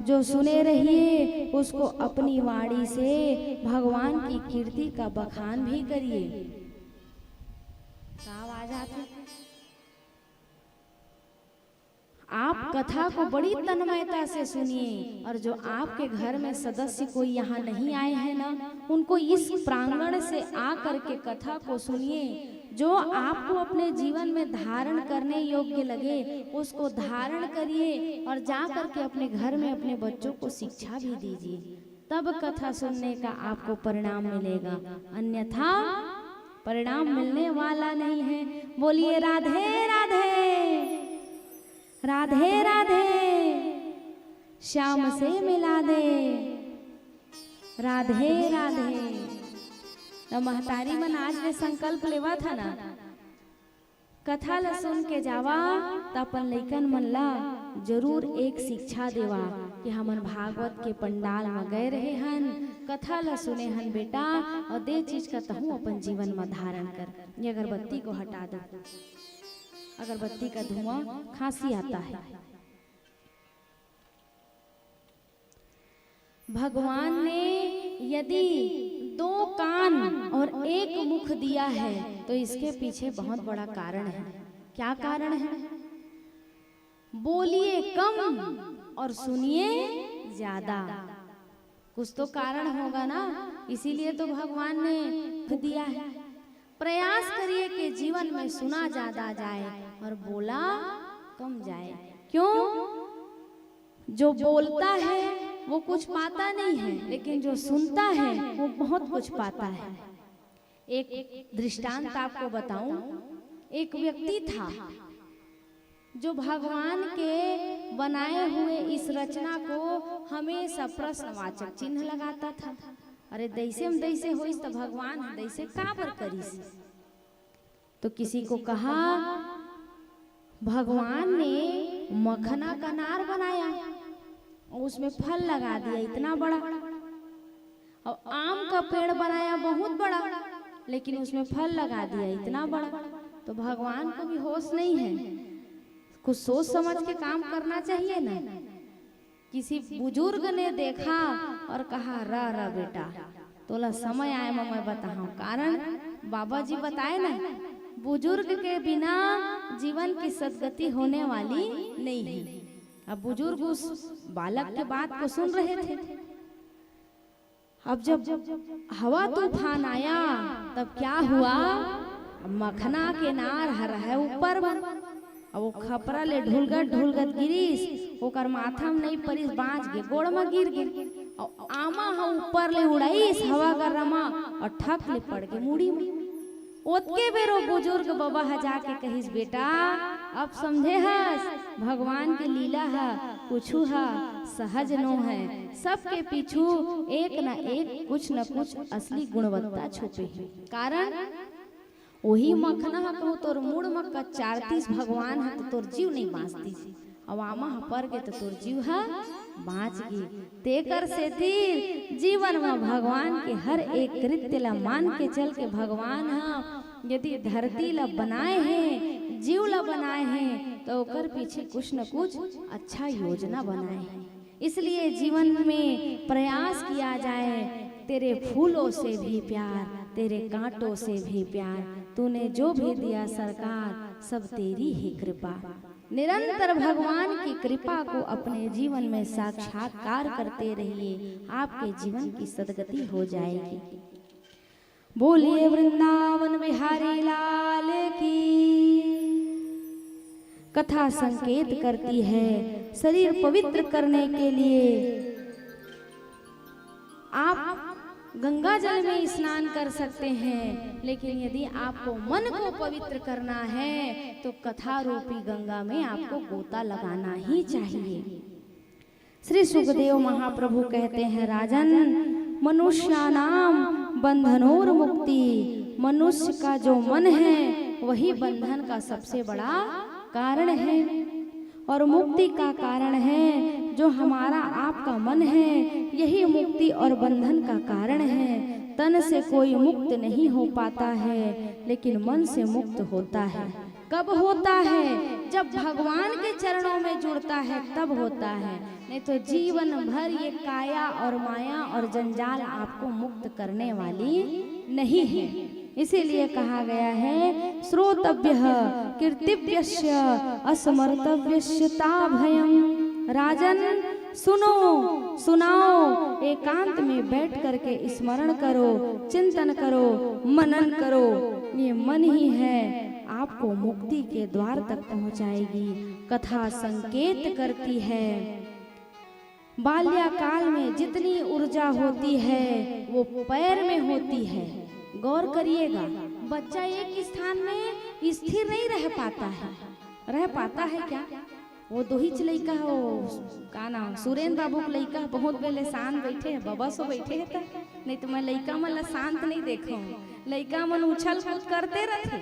जो सुने रहिए उसको अपनी वाणी से भगवान की कीर्ति का बखान भी करिए। आवाज आती? आप कथा को बड़ी तन्मयता से सुनिए और जो आपके घर में सदस्य कोई यहाँ नहीं आए हैं ना, उनको इस प्रांगण से आकर के कथा को सुनिए। जो आपको अपने जीवन में धारण करने योग्य लगे उसको धारण करिए और जा करके अपने घर में अपने बच्चों को शिक्षा भी दीजिए। तब कथा सुनने का आपको परिणाम मिलेगा, अन्यथा परिणाम मिलने वाला नहीं है। बोलिए राधे राधे, राधे राधे, श्याम से मिला दे, राधे राधे। तो महतारी मन आज ने संकल्प लेवा था ना, कथा ला सुन के जावा तो अपन लइकन मन ला जरूर एक शिक्षा देवा कि हमन भागवत के पंडाल में गए रहे हन, कथा ला सुने हन बेटा, और दे चीज का तहु अपन जीवन में धारण कर। ये अगरबत्ती को हटा दो, अगरबत्ती का धुआं खांसी आता है। भगवान ने यदि 2 कान और 1 मुख दिया है तो इसके पीछे बहुत बड़ा कारण है। क्या कारण है? बोलिए कम और सुनिए ज्यादा, कुछ तो कारण होगा ना, इसीलिए तो भगवान ने दिया है। प्रयास करिए कि जीवन में सुना ज्यादा जाए और बोला कम जाए। क्यों? जो बोलता है वो कुछ पाता नहीं है, लेकिन जो सुनता है वो बहुत कुछ पाता है। एक दृष्टांत आपको बताऊं। एक व्यक्ति था जो भगवान के बनाए हुए इस रचना को हमेशा प्रश्नवाचक चिन्ह लगाता था। अरे दैसे हम दैसे होइस तो भगवान दैसे काबर करिस। तो किसी को कहा भगवान ने मखना का नार बनाया और उसमें फल लगा दिया इतना बड़ा, और आम का पेड़ बनाया बहुत बड़ा, लेकिन उसमें फल लगा दिया इतना बड़ा। तो भगवान को भी होश नहीं है, कुछ सोच समझ के काम करना चाहिए ना। किसी बुजुर्ग ने देखा और कहा रा बेटा तोला समय आए मैं बताऊं। कारण बाबा जी बताए ना, बुजुर्ग के बिना जीवन की सदगति होने वाली नहीं है। अब बुजुर्ग उस बालक के बात को सुन रहे थे। अब जब हवा तूफान आया तब क्या हुआ, मखना के नार हर है ऊपर बन, और वो खपरा ले ढुलगत गिरीस, ओकर माथा में नहीं परिस, बाँच गे गोड़ में गिर गे, और आमा ह ऊपर ले उड़ाईस हवा गरमा और ठक ले पड़ गे मुड़ी में। ओतके बेरो बुजुर्ग बाबा ह जाके कहिस बेटा अब समझे हस भगवान के लीला है कुछू है सहज नो है, सबके पीछू एक न एक कुछ न कुछ असली गुणवत्ता छुपे है। कारण वही मखना कहूँ तोर मुड़ में कच्चारतीस भगवान है तो तोर जीव नहीं बाँचतीस, अब आमा पर गे तो तोर जीव है बाँच गे। तेकर से तीर जीवन में भगवान के हर एक कृत्य ला मान के चल के भगवान है यदि धरती ला बनाए हैं जीव ला बनाए हैं तो ओकर पीछे कुछ न कुछ अच्छा योजना बनाए हैं। इसलिए जीवन में प्रयास किया जाए, तेरे फूलों से भी प्यार, तेरे कांटों से भी प्यार, तूने जो भी दिया सरकार सब तेरी ही कृपा। निरंतर भगवान की कृपा को अपने जीवन में साक्षात्कार करते रहिए, आपके जीवन की सदगति हो जाएगी। बोलिए वृंदावन बिहारी लाल की। कथा संकेत करती है शरीर पवित्र करने के लिए आप गंगा जल में स्नान कर सकते हैं, लेकिन यदि आपको मन को पवित्र करना है तो कथा रूपी गंगा में आपको गोता लगाना ही चाहिए। श्री सुखदेव महाप्रभु कहते हैं राजन मनुष्यानाम बंधनोर मुक्ति, मनुष्य का जो मन है वही बंधन का सबसे बड़ा कारण है और मुक्ति का कारण है। जो हमारा आपका मन है यही मुक्ति और बंधन का कारण है। तन से कोई मुक्त नहीं हो पाता है, लेकिन मन से मुक्त होता है। कब होता है? जब भगवान के चरणों में जुड़ता है तब होता है, नहीं तो जीवन भर ये काया और माया और जंजाल आपको मुक्त करने वाली नहीं है। इसीलिए कहा गया है श्रोतव्य कीर्तिव्यस्य असमर्तव्यस्य ताभयम्। राजन सुनो सुनाओ, एकांत में बैठ करके स्मरण करो, चिंतन करो, मनन करो। ये मन ही है आपको मुक्ति के द्वार तक पहुंचाएगी। कथा संकेत करती है बाल्यकाल में जितनी ऊर्जा होती है वो पैर में होती है। गौर करिएगा, बच्चा एक स्थान में स्थिर नहीं रह पाता है क्या? वो दो ही लइका हो का नाम सुरेंद्र बाबू के लइका बहुत बेले शांत बैठे है, बाबा सो बैठे है नहीं तो मैं लइका मन ला शांत नहीं देखो, लइका मन उछल कूद करते रहते।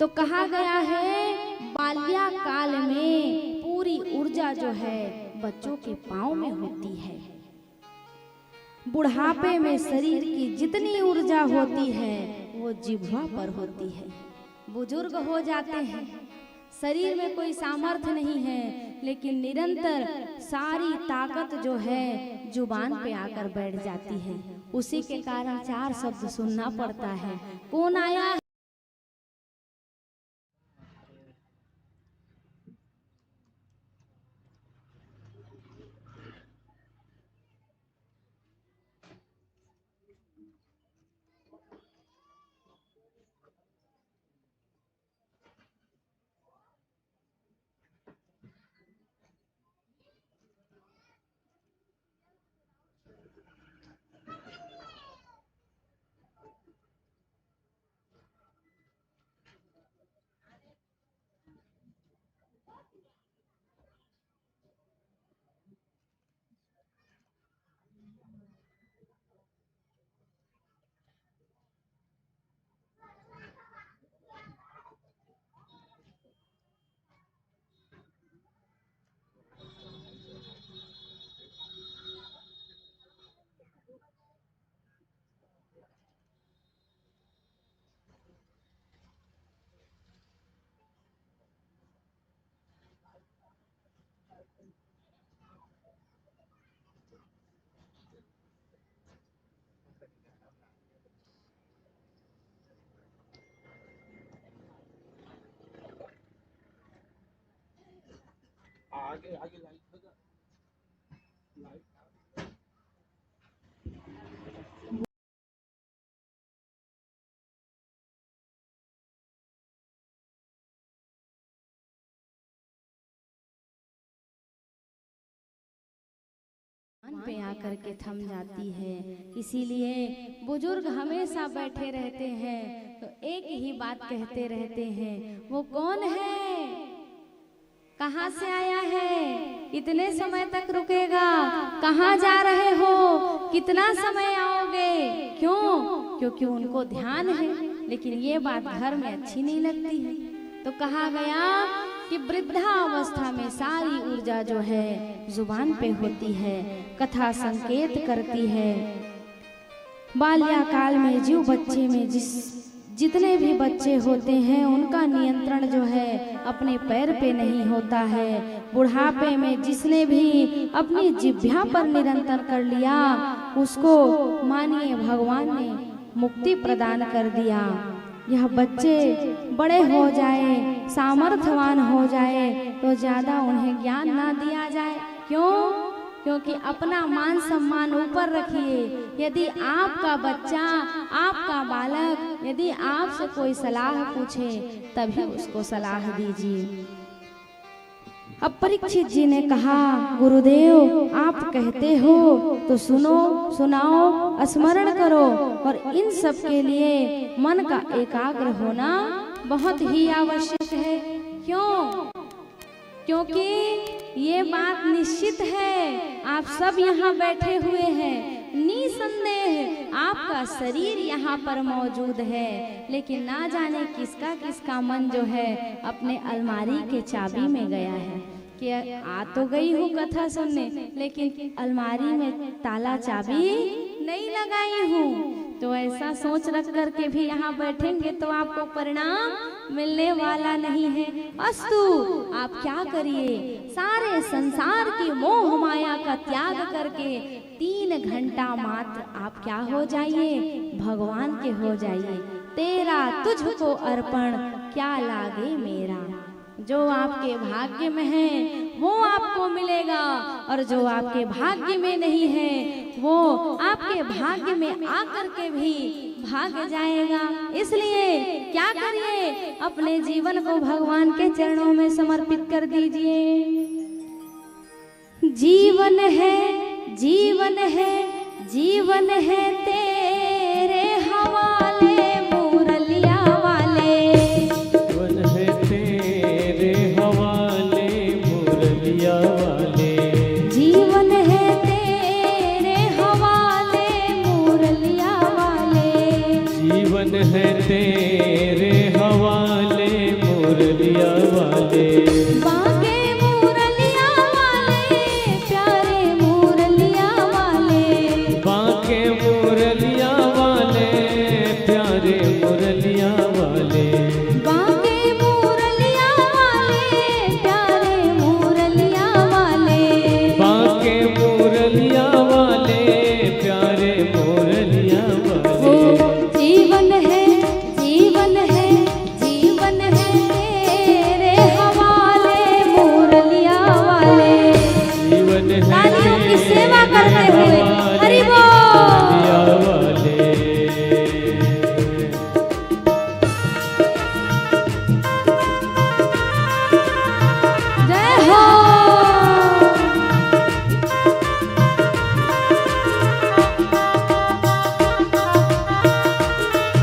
तो कहा गया है बाल्यकाल में पूरी ऊर्जा जो है बच्चों के पाँव में होती है। बुढ़ापे में शरीर की जितनी ऊर्जा होती है वो जिह्वा पर होती है। बुजुर्ग हो जाते हैं, शरीर में कोई सामर्थ्य नहीं है, लेकिन निरंतर सारी ताकत जो है जुबान पे आकर बैठ जाती है। उसी के कारण चार शब्द सुनना पड़ता है। कौन आया? पे आकर के थम जाती है। इसीलिए बुजुर्ग हमेशा बैठे रहते हैं तो एक ही बात कहते रहते हैं, वो कौन है, कहाँ से आया है, इतने समय तक रुकेगा, कहाँ जा रहे हो, कितना समय आओगे, क्यों? क्योंकि उनको ध्यान है, लेकिन ये बात घर में अच्छी नहीं लगती है। तो कहा गया कि वृद्धावस्था में सारी ऊर्जा जो है जुबान पे होती है, कथा संकेत करती है। बाल्याकाल में जीव बच्चे में जितने भी बच्चे होते हैं उनका नियंत्रण जो है अपने पैर पे नहीं होता है। बुढ़ापे में जिसने भी अपनी जिह्वा पर नियंत्रण कर लिया उसको मानिए भगवान ने मुक्ति प्रदान कर दिया। यह बच्चे बड़े हो जाए, सामर्थ्यवान हो जाए तो ज्यादा उन्हें ज्ञान ना दिया जाए। क्यों? क्योंकि अपना मान सम्मान ऊपर रखिए। यदि आपका बच्चा, आपका बालक यदि आपसे कोई सलाह पूछे तभी उसको सलाह दीजिए। अब परीक्षित जी ने कहा, गुरुदेव आप कहते हो तो सुनो, सुनाओ, स्मरण करो। और इन सब के लिए मन का एकाग्र होना बहुत ही आवश्यक है। क्यों? क्योंकि ये बात निश्चित है, आप सब यहाँ बैठे हुए हैं, निसंदेह आपका शरीर यहाँ पर मौजूद है, लेकिन ना जाने किसका किसका मन जो है अपने अलमारी के चाबी में गया है कि आ तो गई हूँ कथा सुनने, लेकिन अलमारी में ताला चाबी नहीं लगाई हूँ। तो ऐसा सोच रख कर के भी यहाँ बैठेंगे तो आपको परिणाम मिलने वाला नहीं है। अस्तु, आप क्या करिए, सारे संसार की मोह माया का त्याग करके 3 घंटा मात्र आप क्या हो जाइए, भगवान के हो जाइए। तेरा तुझको अर्पण क्या लागे मेरा। जो आपके भाग्य में है वो आपको मिलेगा, और जो आपके भाग्य में नहीं है वो आपके भाग्य में आकर के भी भाग जाएगा। इसलिए क्या करिए, अपने जीवन को भगवान के चरणों में समर्पित कर दीजिए। जीवन है, जीवन है, जीवन है तेरे हवाले मुरलिया वाले। जीवन है तेरे हवाले मुरलिया वाले। जीवन है तेरे हवाले मुरलिया वाले। जीवन है तेरे हवाले मुरलिया वाले। बाके मुरलिया वाले, प्यारे मुरलिया वाले। बाके मुरलिया वाले, प्यारे मुरलिया वाले। बाके मुरलिया वाले, प्यारे मुरलिया वाले। बाके मुरलिया वाले, प्यारे मुरलिया वाले। जीवन है, जीवन है, जीवन है तेरे हवाले मुरलिया वाले। जीवन है तालियों की सेवा करते हुए हवाले हरि बोल। मुरलिया वाले। जय हो।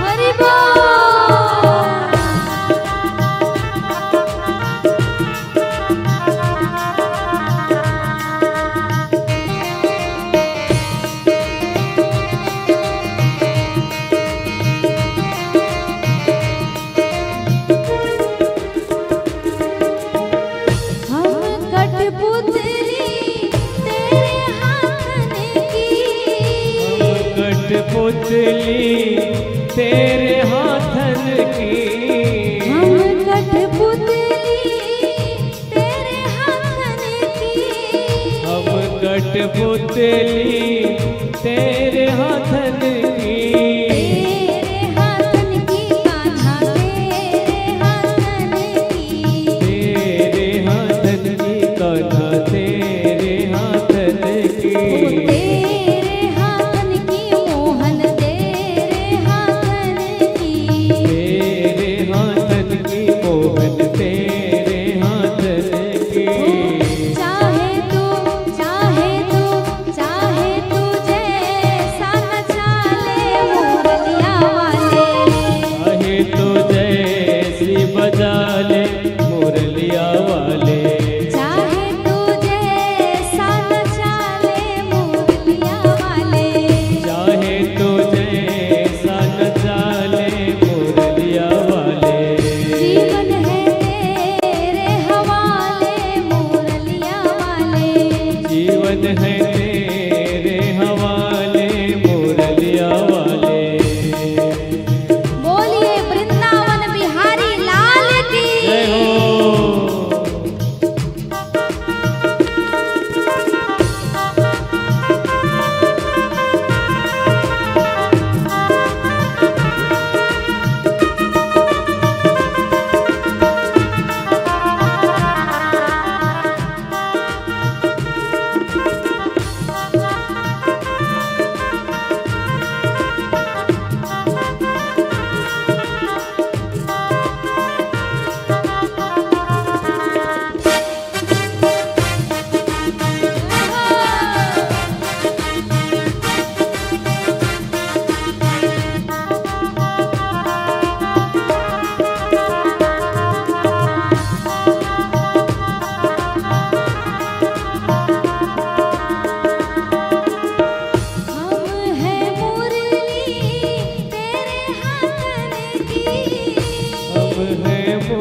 हरि बोल। हम कठपुतली तेरे हाथन की। कठपुतली तेरे हाथन की। हम कठपुतली तेरे हाथन की। हम कठपुतली तेरे हाथन की। तेरे हाथन की कान्हा तेरे हाथन की। तेरे हाथन की कान्हा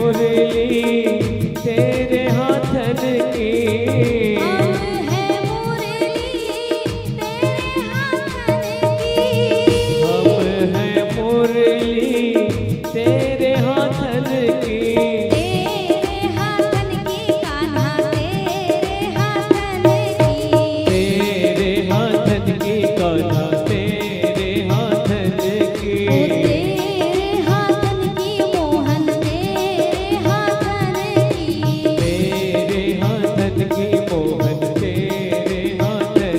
मुरली तेरे हाथन की, हम है मुरली तेरे हाथन की, हम है मुरली तेरे हाथन की, तेरे हाथन की कान्हा तेरे हाथन की, तेरे हाथन की कान्हा तेरे हाथन की, ओ तेरे हाथन की मोहन तेरे हाथन की, तेरे हाथन की मोहन तेरे हाथन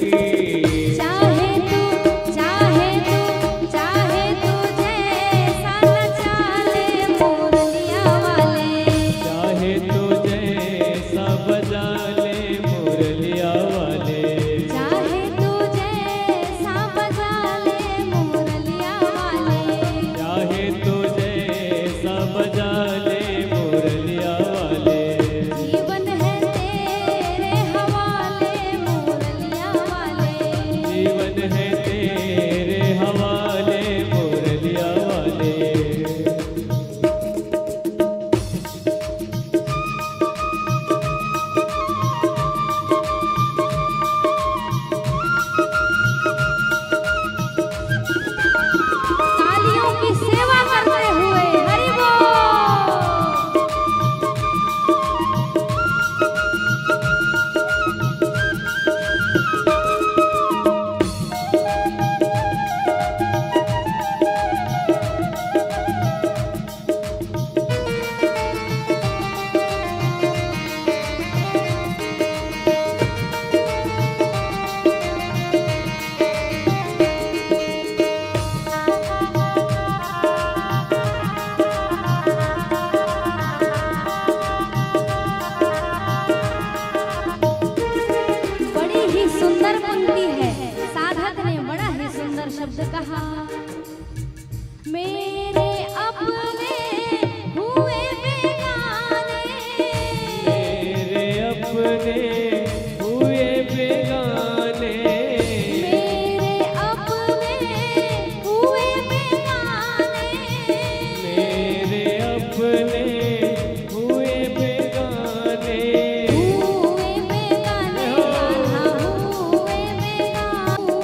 की। चाहे तू जैसा नचा ले मुरलिया वाले, चाहे तो जैसा बजा ले मुरलिया वाले, चाहे तू जैसा बजा ले मुरलिया वाले, चाहे तो जैसा बजा ले मुरलिया वाले, जीवन है तेरे हवाले मुरलिया वाले, जीवन है तेरे हवाले मुरलिया वाले। कालियों की सेवा करते हुए हरि बोल। बड़ी ही सुंदर पंक्ति है, साधक ने बड़ा ही सुंदर शब्द कहा, मेरे अपने हुए बेगाने, मेरे अपने हुए बेगाने, मेरे अपने हुए बेगाने, मेरे अपने हुए बेगाने, हुए बेगाने कान्हा हुए बेगाने,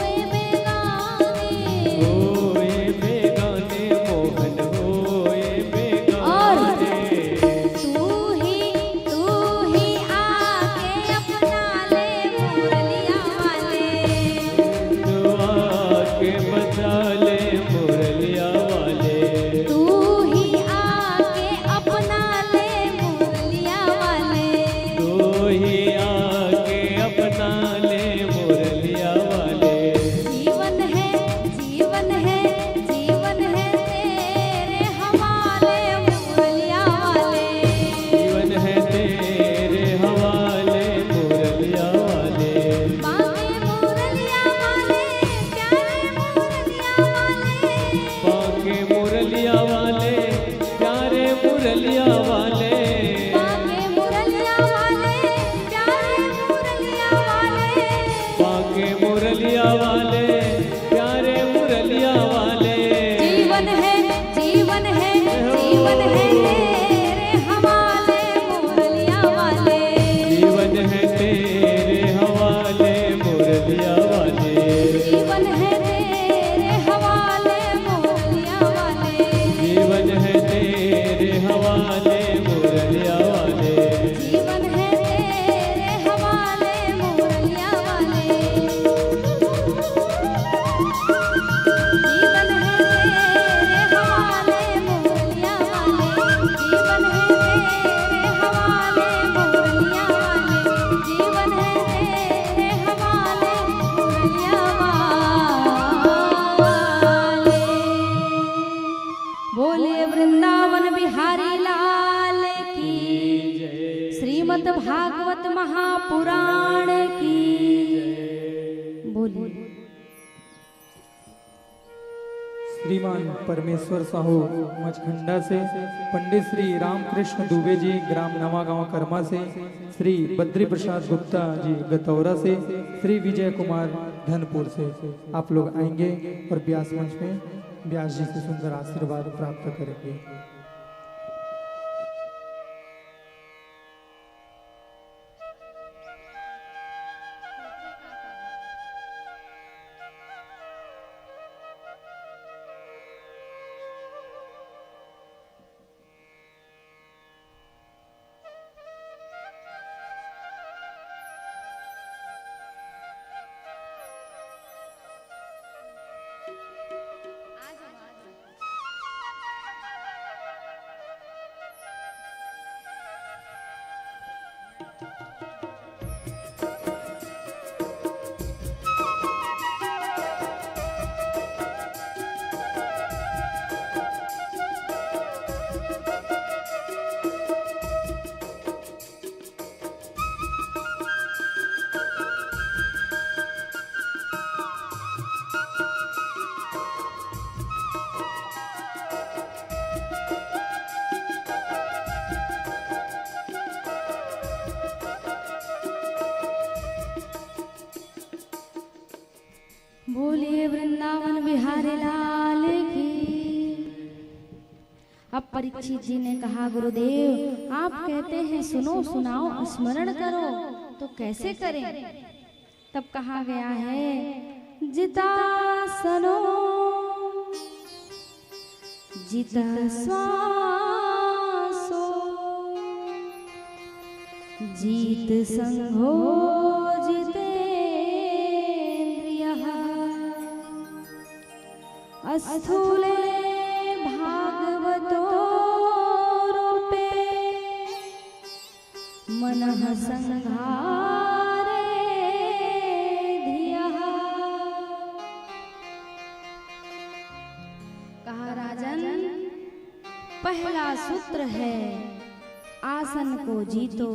होए बेगाने मोहन होए और बेगाने, तू ही आके अपना ले मुरलिया वाले, दुआ के बचा ले मुरलिया वाले, तू ही आके अपना ले मुरलिया वाले, तू ही आके अपना ले मुरलिया वाले, जीवन है तेरे हवाले मुरलिया वाले, जीवन है तेरे हवाले मुरलिया वाले, बाके मुरलिया वाले प्यारे मुरलिया वाले, बाके मुरलिया वाले प्यारे मुरलिया वाले, बाके मुरलिया वाले प्यारे मुरलिया वाले, बाके मुरलिया वाले प्यारे मुरलिया वाले, जीवन है तेरे हवाले मुरलिया वाले, जीवन है तेरे हवाले मुरलिया वाले, जीवन है तेरे हवाले मुरलिया वाले, जीवन है तेरे हवाले मुरलिया वाले, जीवन है तेरे हवाले मुरलिया वाले, जीवन है तेरे हवाले मुरलिया वाले, जीवन है तेरे हवाले मुरलिया वाले, जीवन है तेरे हवाले मुरलिया वाले। बोले वृंदावन बिहारी लाल की, श्रीमद् भागवत महापुराण की बोली। श्रीमान परमेश्वर साहू मचखंडा से, पंडित श्री रामकृष्ण दुबे जी ग्राम नवागांव कर्मा से, श्री बद्री प्रसाद गुप्ता जी गतौरा से, श्री विजय कुमार धनपुर से आप लोग आएंगे और व्यास मंच में व्यास जी से सुंदर आशीर्वाद प्राप्त करेंगे। बोलिए वृंदावन बिहारी लाल की। अब परीक्षित जी ने कहा, गुरुदेव आप कहते हैं सुनो सुनाओ स्मरण करो, तो कैसे करें? तब कहा गया है, जितासनो जित श्वासो जीत संघो स्थूले भागवतो रूपे मनः संघारे धियः। कहा राजन, पहला सूत्र है आसन को जीतो,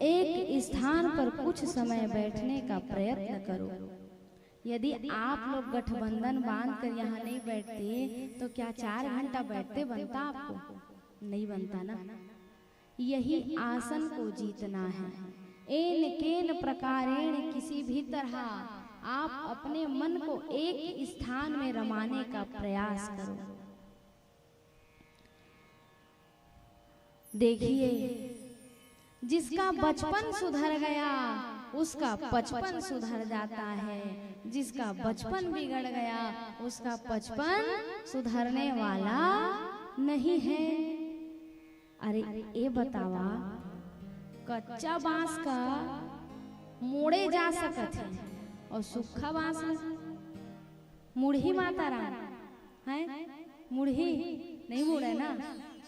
एक स्थान पर कुछ समय बैठने का प्रयत्न करो। यदि आप लोग गठबंधन बांध कर यहाँ नहीं बैठते तो क्या 4 घंटा बैठते बनता आपको? नहीं बनता ना। यही आसन को जीतना है। एन केन प्रकारेण, किसी भी तरह आप अपने मन को एक स्थान में रमाने का प्रयास करो। देखिए, जिसका बचपन सुधर गया उसका बचपन सुधर जाता है, जिसका बचपन बिगड़ गया उसका बचपन सुधरने वाला नहीं है। अरे ये बतावा, कच्चा बांस का मोड़े जा सकत है और सूखा बांस मुढ़ी माता राम है, मुढ़ी नहीं मुड़े ना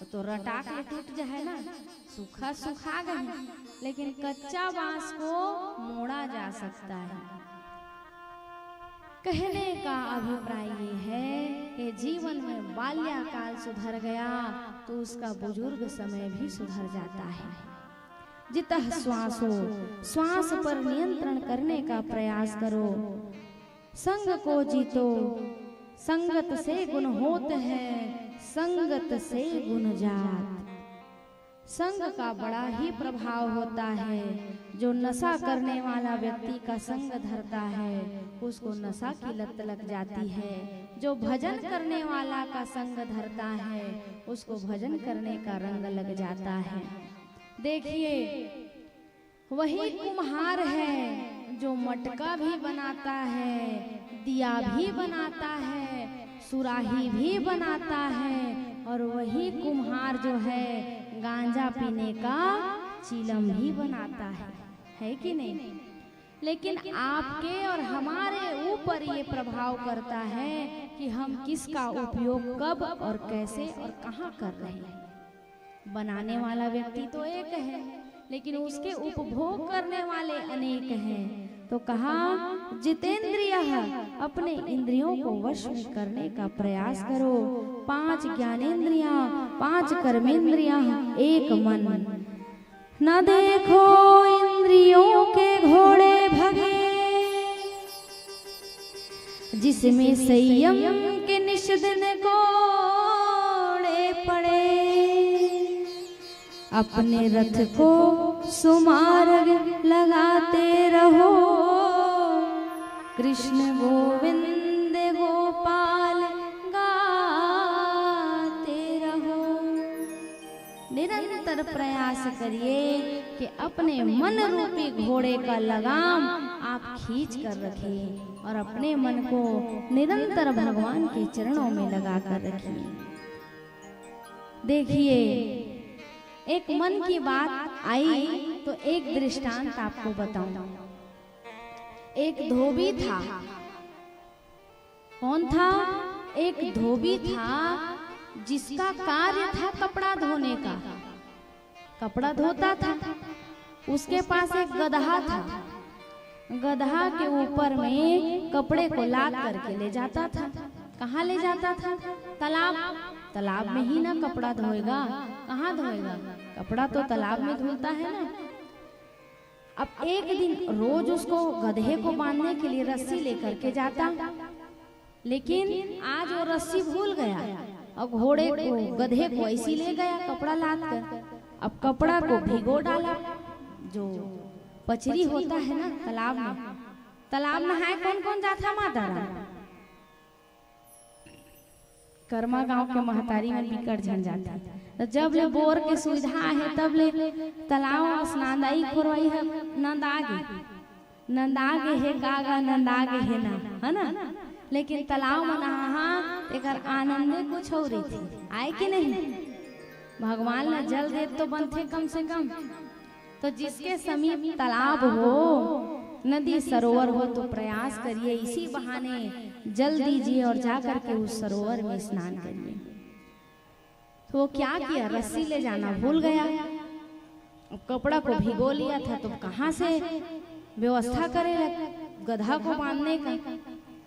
तो रटाक टूट जाए ना, सूखा सुखा गए, लेकिन कच्चा बांस को मोड़ा जा सकता है। कहने का अभिप्राय ये है कि जीवन में बाल्यकाल सुधर गया तो उसका बुजुर्ग समय भी सुधर जाता है। जितः श्वासो, श्वास पर नियंत्रण करने का प्रयास करो। संग को जीतो, संगत से गुण होते हैं, संगत से गुण जात। संग का बड़ा ही प्रभाव होता है। जो नशा करने वाला व्यक्ति का संग धरता है उसको नशा की लत लग जाती है। जो भजन करने वाला का संग धरता है उसको भजन करने का रंग लग जाता है। देखिए, वही कुम्हार है जो मटका भी बनाता है, दिया भी बनाता है, सुराही भी बनाता है, और वही कुम्हार जो है गांजा पीने का चीलम भी बनाता है कि नहीं? लेकिन आपके और हमारे ऊपर ये प्रभाव करता है कि हम किसका उपयोग कब और कैसे और कहाँ कर रहे हैं। बनाने वाला व्यक्ति तो एक है, लेकिन उसके उपभोग करने वाले अनेक हैं। तो कहा, जितेंद्रियः, अपने इंद्रियों को वश में करने का प्रयास करो। 5 ज्ञानेंद्रियां, 5 कर्मेंद्रियां, 1 मन। न देखो इंद्रियों के घोड़े भगे, जिसमें संयम के निषदन घोड़े पड़े। अपने रथ को सुमार्ग लगाते रहो, कृष्ण गोविंद गोपाल गाते रहो। निरंतर प्रयास करिए कि अपने मन रूपी घोड़े का लगाम आप खींच कर रखिए और अपने मन को निरंतर भगवान के चरणों में लगा कर रखिए। देखिए, एक मन की बात आई तो एक दृष्टांत आपको बताऊं। एक धोबी था। कौन था? एक धोबी था जिसका कार्य था कपड़ा धोने का। कपड़ा धोता था। उसके पास एक गधा था। गधा के ऊपर में कपड़े को लाद करके ले जाता था। कहाँ ले जाता था? तालाब। तालाब में ही ना कपड़ा धोएगा, कहाँ धोएगा? कपड़ा तो तालाब में धुलता है ना। अब एक दिन रोज उसको गधे को बांधने के लिए रस्सी लेकर के जाता, लेकिन आज वो रस्सी भूल गया और घोड़े को गधे को ऐसी ले गया कपड़ा लाद कर। अब कपड़ा को भिगो डाला। जो पचरी होता है ना तालाब में, तालाब नहाए कौन कौन जाता? माता राम। कर्मा गांव के महतारी में बिकट झन जाता। तो जब ले बोर के सुविधा है तब ले तालाब स्नानदाई खोरवाई है। नंदागे है कागा, नंदागे है ना, है ना। लेकिन तालाब में नहा एकर आनंदे कुछ हो रही थी। आए कि नहीं? भगवान ने जल दे तो बनते कम से कम। तो जिसके समीप तालाब हो, नदी सरोवर हो, तो प्रयास करिए इसी बहाने जल दीजिए और जाकर के उस सरोवर में स्नान करिए। तो वो क्या किया? रस्सी ले जाना भूल गया। कपड़ा को भिगो लिया था, तो कहाँ से व्यवस्था करे गधा को बांधने का?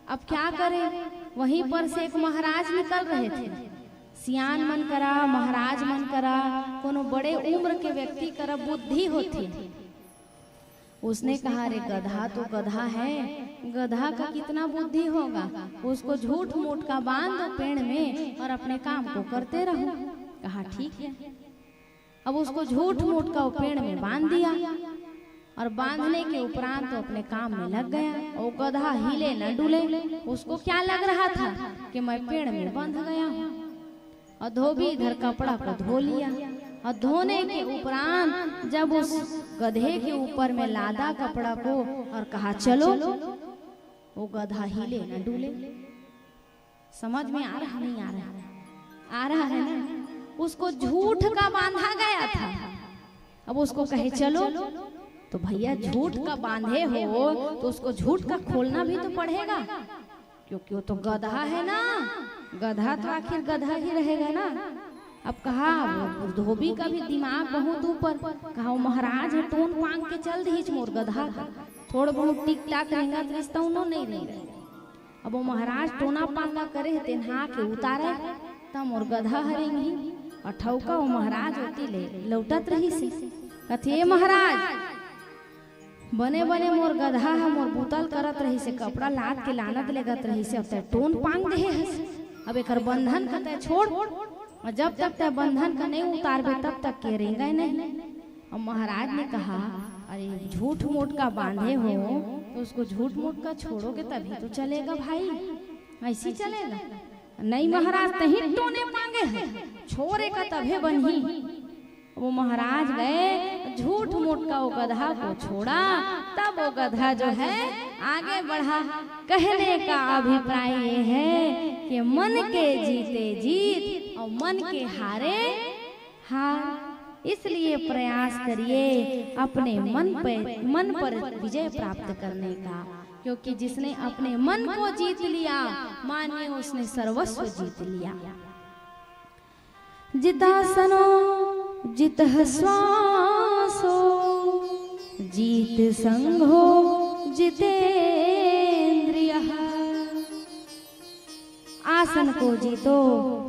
अब क्या करे? वहीं पर से एक महाराज निकल रहे थे। सियान मन करा, महाराज मन करा, कोनो बड़े उम्र के व्यक्ति करा बुद्धि होती। उसने कहा, रे गधा तो गधा है, गधा का कितना बुद्धि होगा, उसको झूठ मूठ का बांध दो पेड़ में और अपने काम को करते रहो। कहा ठीक है। अब उसको झूठ मूठ का पेड़ में बांध दिया और बांधने के उपरांत तो अपने काम में लग गया। और गधा हिले न डुले। उसको क्या लग रहा था कि मैं पेड़ में बंध गया हूँ। और धोबी इधर कपड़ा को धो लिया और धोने के उपरांत जब उस गधे के ऊपर में लादा कपड़ा को और कहा चलो, वो गधा हिले न डुले। समझ में आ रहा नहीं? आ रहा है ना। उसको झूठ का बांधा गया था। अब उसको कहे चलो, तो भैया झूठ का बांधे हो तो उसको झूठ का खोलना भी तो पड़ेगा, क्योंकि वो तो गधा है ना। गधा तो आखिर गधा ही रहेगा ना। अब कहा धोबी का भी दिमाग बहुत ऊपर। कहा महाराज है टोन पांग के चल दी मोर गधा का, थोड़ा बहुत टिक टाक रहेगा तो रिश्ता उन्हों नहीं रहेगा। अब वो महाराज टोना पांगा करे ते नहा के उतारे तब मोर गधा हरेंगी। और ठौका वो महाराज होती ले लौटत रही से कथे महाराज बने बने मोर गधा है, मोर बुतल करत रही से, कपड़ा लाद के लानत लेगत रही से, अब तक टोन पांग दे है। अब एक बंधन का छोड़, और जब तक ते बंधन का नहीं उतारबे तब तक के रहेगा नहीं। और महाराज ने कहा अरे झूठ मूठ का बांधे हो तो उसको झूठ मूठ का छोड़ोगे तभी तो चलेगा भाई, ऐसी चलेगा नहीं। महाराज तही टोने मांगे है, छोरे का तभे बनी। वो महाराज गए झूठ मूठ का वो गधा को छोड़ा, तब वो गधा जो है आगे बढ़ा। कहने का अभिप्राय ये है कि मन के जीते जीत और मन के हारे हार। इसलिए प्रयास करिए अपने मन पर विजय प्राप्त करने का, क्योंकि जिसने अपने मन को जीत लिया मानिए उसने सर्वस्व जीत लिया। जितासनो जितः श्वासो जीत संघो जितेन्द्रियः। आसन को जीतो,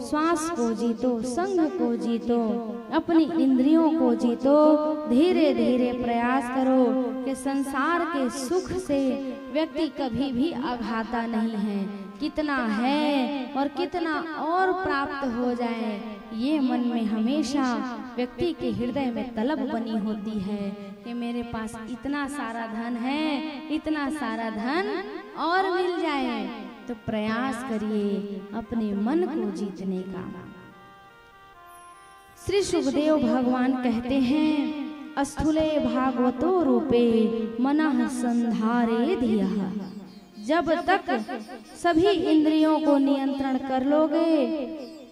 श्वास को जीतो, संघ को जीतो, अपनी इंद्रियों को जीतो। धीरे धीरे प्रयास करो कि संसार के सुख से व्यक्ति कभी भी अघाता नहीं है। कितना है और कितना और प्राप्त हो जाए, ये मन में हमेशा व्यक्ति के हृदय में तलब बनी होती है कि मेरे पास इतना सारा धन है, इतना सारा धन और मिल जाए। तो प्रयास करिए अपने मन को जीतने का। श्री सुखदेव भगवान कहते हैं अस्थूले भागवतो रूपे मनः संधारे धियः। जब तक सभी इंद्रियों को नियंत्रण कर लोगे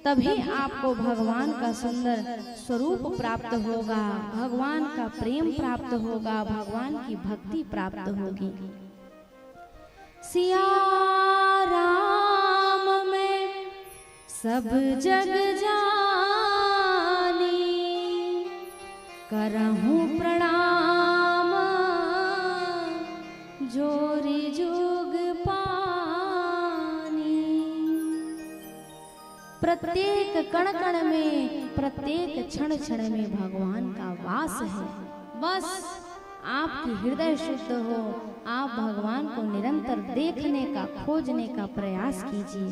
तभी आपको भगवान का सुंदर स्वरूप प्राप्त होगा, भगवान का प्रेम प्राप्त होगा, भगवान की भक्ति प्राप्त होगी। सिया राम में सब जग जानी, करहूं प्रणाम प्रत्येक कण कण में, प्रत्येक क्षण क्षण में भगवान का वास है। बस आपकी हृदय शुद्ध हो, आप भगवान को निरंतर देखने का, खोजने का प्रयास कीजिए।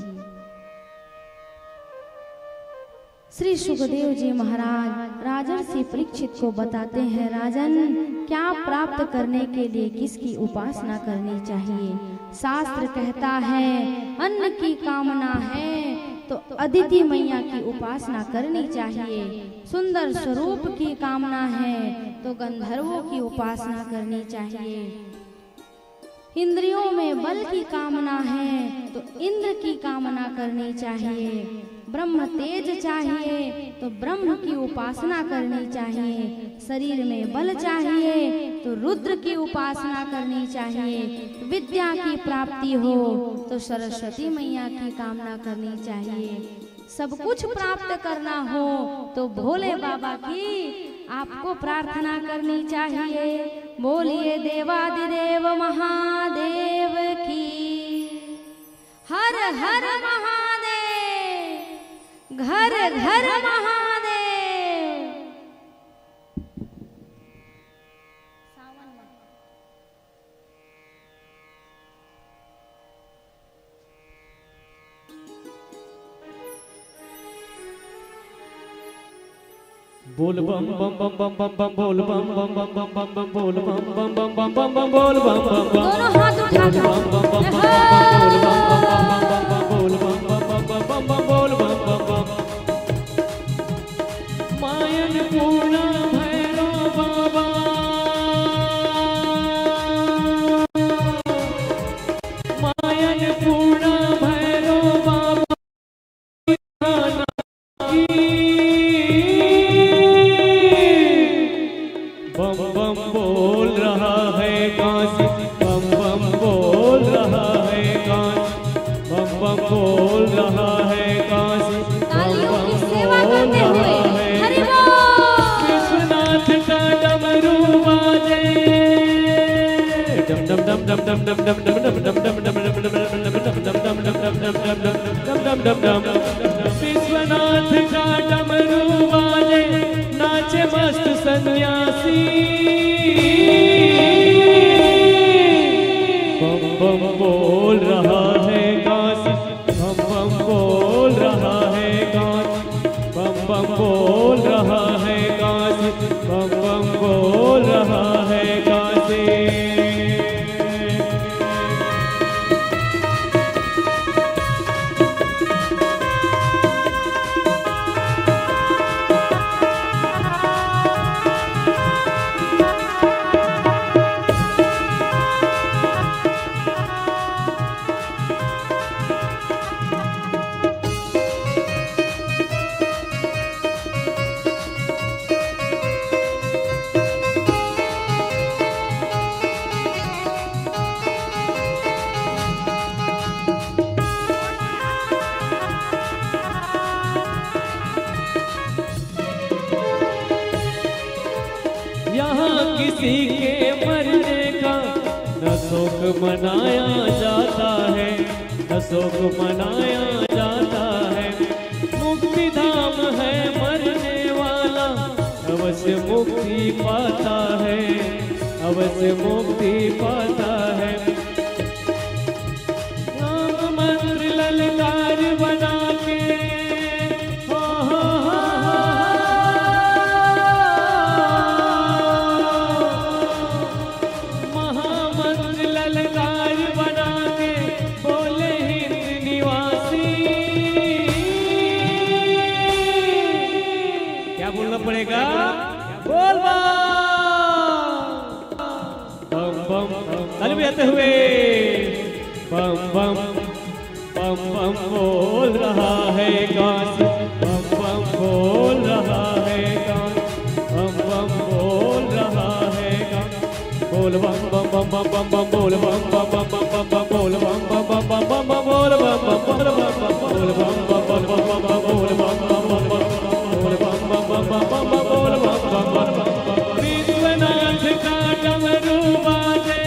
श्री सुखदेव जी महाराज राजर्षि परीक्षित को बताते हैं, राजन, क्या प्राप्त करने के लिए किसकी उपासना करनी चाहिए? शास्त्र कहता है अन्न की कामना है तो अदिति मैया की उपासना करनी चाहिए, सुंदर स्वरूप की कामना है तो गंधर्वों की उपासना करनी चाहिए, इंद्रियों में बल की कामना है तो इंद्र की कामना करनी चाहिए, ब्रह्म तेज चाहिए तो ब्रह्म की उपासना करनी चाहिए, शरीर में बल चाहिए तो रुद्र की उपासना करनी चाहिए, विद्या की प्राप्ति हो तो सरस्वती मैया की कामना करनी चाहिए, सब कुछ प्राप्त करना हो तो भोले बाबा की आपको प्रार्थना करनी चाहिए। बोलिए देवादिदेव महादेव की, हर हर महादेव, घर घर महादेव। बोल बम बम बम बम बम बम बोल बम बम बम बम बम बम बोल बम बम बम बम बम बम बोल बम बम बम, दोनों हाथ उठा कर बम बम बम बम बोल बम बम बम बम बम बोल बम बम बम, मायन पूर्णा भैरव बाबा, मायन पूर्णा भैरव बाबा बम बम बोल रहा है काशी, बम बम बोल रहा है काशी, बम बम बोल रहा है काशी, बम बम बोल रहा है विश्वनाथ का डमरू बाजे, डम डम डम डम डम डम डम डम डम डम डम डम डम डम डम, विश्वनाथ का डमरू बाजे, नाचे मस्त सन्यासी, बम बम बोल रहा है काशी, बम बम बोल रहा है काशी, बम बम बोल रहा है काशी, बम बम बोल रहा है काशी। यहाँ किसी के मरने का न शोक मनाया जाता है, न शोक मनाया जाता है, मुक्ति धाम है मरने वाला अवश्य मुक्ति पाता है, अवश्य मुक्ति पाता है, नाम मंत्र ललकार बना के पड़ेगा, बोल बम बम ताली बजाते हुए, बम बम बम बम बोल रहा है काशी, बम बम बोल रहा है काशी, बम बम बोल रहा है काशी, बोल बम बम बम बम बम बम बोल बम बम बम बम बम बम बोल बम बम बम बम बम बम बोल बम बम बोल बम बम बोल बम बम बम बम बम बोल बम बम बम बोल बम बम बम बम बम बोल बम बम बम, विश्वनाथ का डमरू बाजे,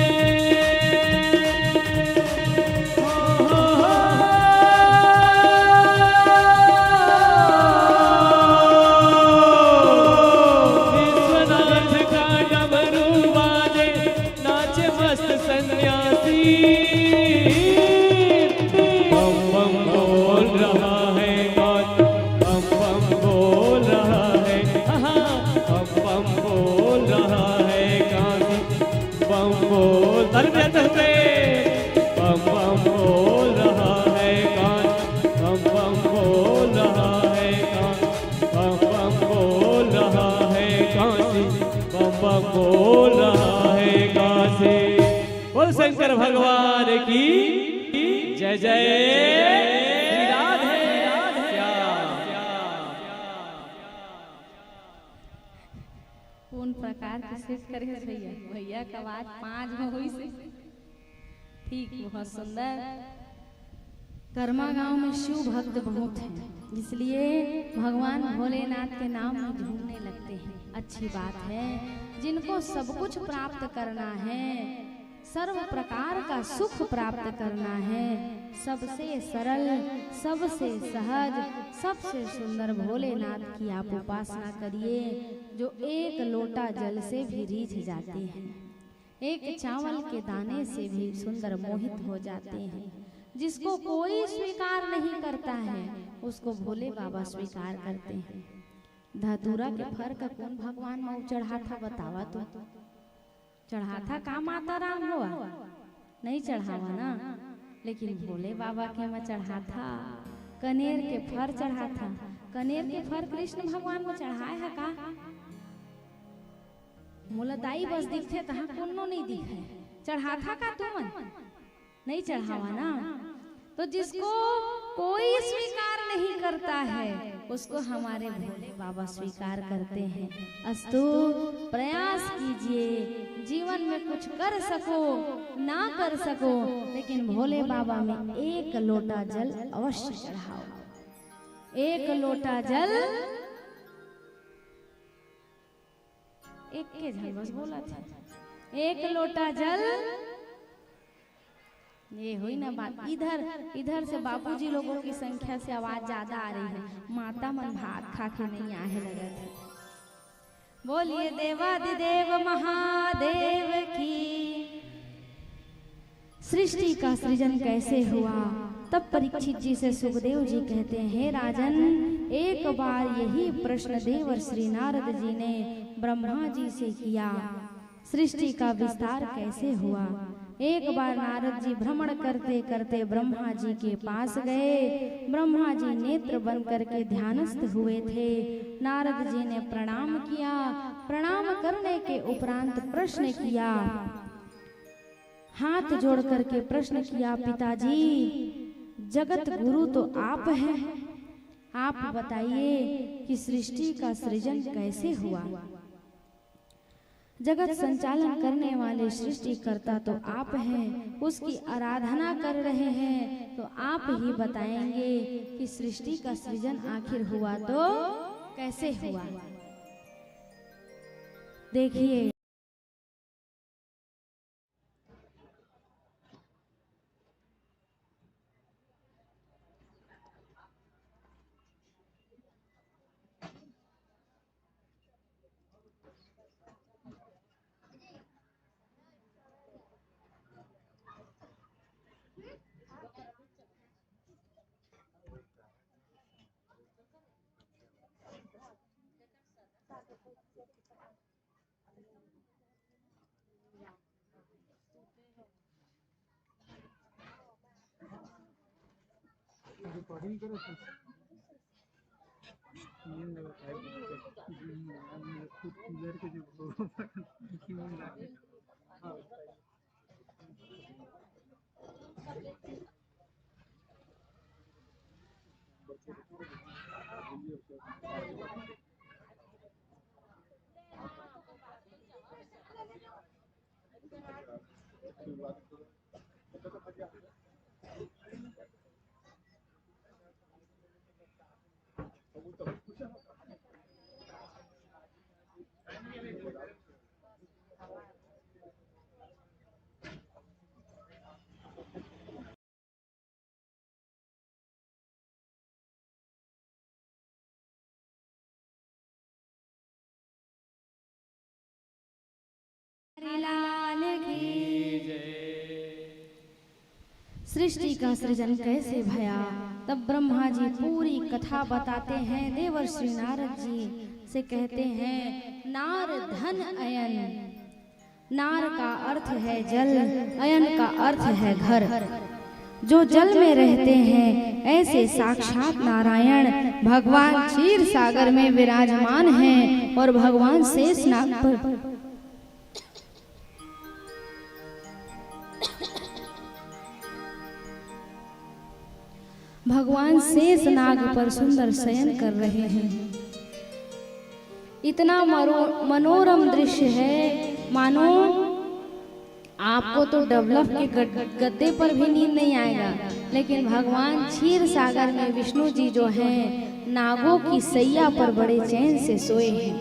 बम बोल रहा है काशी बम बोल तरबियत हुए बम बम बोल रहा है काशी बम बम बोल रहा है काशी बम बम बोल रहा है काशी बम बम बोल रहा है काशी। बोल शंकर भगवान की जय जय राधे कौन प्रकार के सेट करे भैया भैया का बात 5 में हुई से ठीक बहुत सुंदर। कर्मा गांव में शिव भक्त बहुत हैं, इसलिए भगवान भोलेनाथ के नाम में झूमने लगते हैं। अच्छी बात है, जिनको सब कुछ प्राप्त करना है, सर्व प्रकार का सुख प्राप्त करना है, सबसे सरल सबसे सहज सबसे सुंदर भोलेनाथ की आप उपासना करिए, जो एक लोटा जल से भी रीझ जाते हैं, एक चावल के दाने से भी सुंदर मोहित हो जाते हैं। जिसको कोई स्वीकार नहीं करता है उसको भोले बाबा स्वीकार करते हैं। धतूरा के फर का कौन भगवान में चढ़ा था बतावा तो चढ़ा था का माता राम हुआ नहीं चढ़ावा ना, लेकिन भोले बाबा के में चढ़ा था कनेर के फर चढ़ा था। कनेर के फर कृष्ण भगवान में चढ़ाए है का मुलताई बस दिखते तहाँ कोनो नहीं दिखे चढ़ा था का तुमन नहीं चढ़ावा ना। तो जिसको कोई स्वीकार नहीं करता है उसको हमारे भोले बाबा स्वीकार करते हैं। अस्तु प्रयास कीजिए, जीवन में कुछ कर सको ना कर सको, लेकिन भोले बाबा में एक लोटा जल अवश्य चढ़ाओ। एक लोटा जल एक के जल बस बोला था, एक लोटा जल ये हुई ना बात। इधर से बापूजी लोगों की संख्या से आवाज ज्यादा आ रही है, माता मन भात खा के नहीं आहे लगे थे। बोलिए देवादिदेव महादेव की। सृष्टि का सृजन कैसे हुआ? तब परीक्षित जी से सुखदेव जी कहते हैं, राजन एक बार यही प्रश्न देवर श्री नारद जी ने ब्रह्मा जी से किया, सृष्टि का विस्तार कैसे हुआ। एक बार नारद जी भ्रमण करते करते ब्रह्मा जी के पास गए। ब्रह्मा जी नेत्र बंद करके ध्यानस्थ हुए थे। नारद जी ने प्रणाम किया। प्रणाम करने के उपरांत प्रश्न किया, हाथ जोड़ करके प्रश्न किया, पिताजी जगत गुरु तो आप हैं, आप बताइए कि सृष्टि का सृजन कैसे हुआ। जगत संचालन करने वाले सृष्टिकर्ता तो आप हैं, उसकी आराधना कर रहे हैं, तो आप ही बताएंगे कि सृष्टि का सृजन आखिर हुआ तो कैसे हुआ। देखिए रिकॉर्डिंग करो खुद क्लियर के जो हाँ सृष्टि का सृजन कैसे भया। तब ब्रह्मा जी पूरी कथा बताते हैं। देवर्षि नारद जी से कहते हैं नार धन अयन। नार का अर्थ है जल, अयन का अर्थ है घर। जो जल में रहते हैं ऐसे साक्षात नारायण भगवान क्षीर सागर में विराजमान हैं और भगवान शेषनाग पर भगवान शेषनाग पर सुंदर शयन कर रहे हैं। इतना मनोरम दृश्य है, मानो आपको तो डेवलप के गद्दे पर भी नींद नहीं आएगा, लेकिन भगवान क्षीर सागर में विष्णु जी जो हैं नागों की सैया पर बड़े चैन से सोए हैं।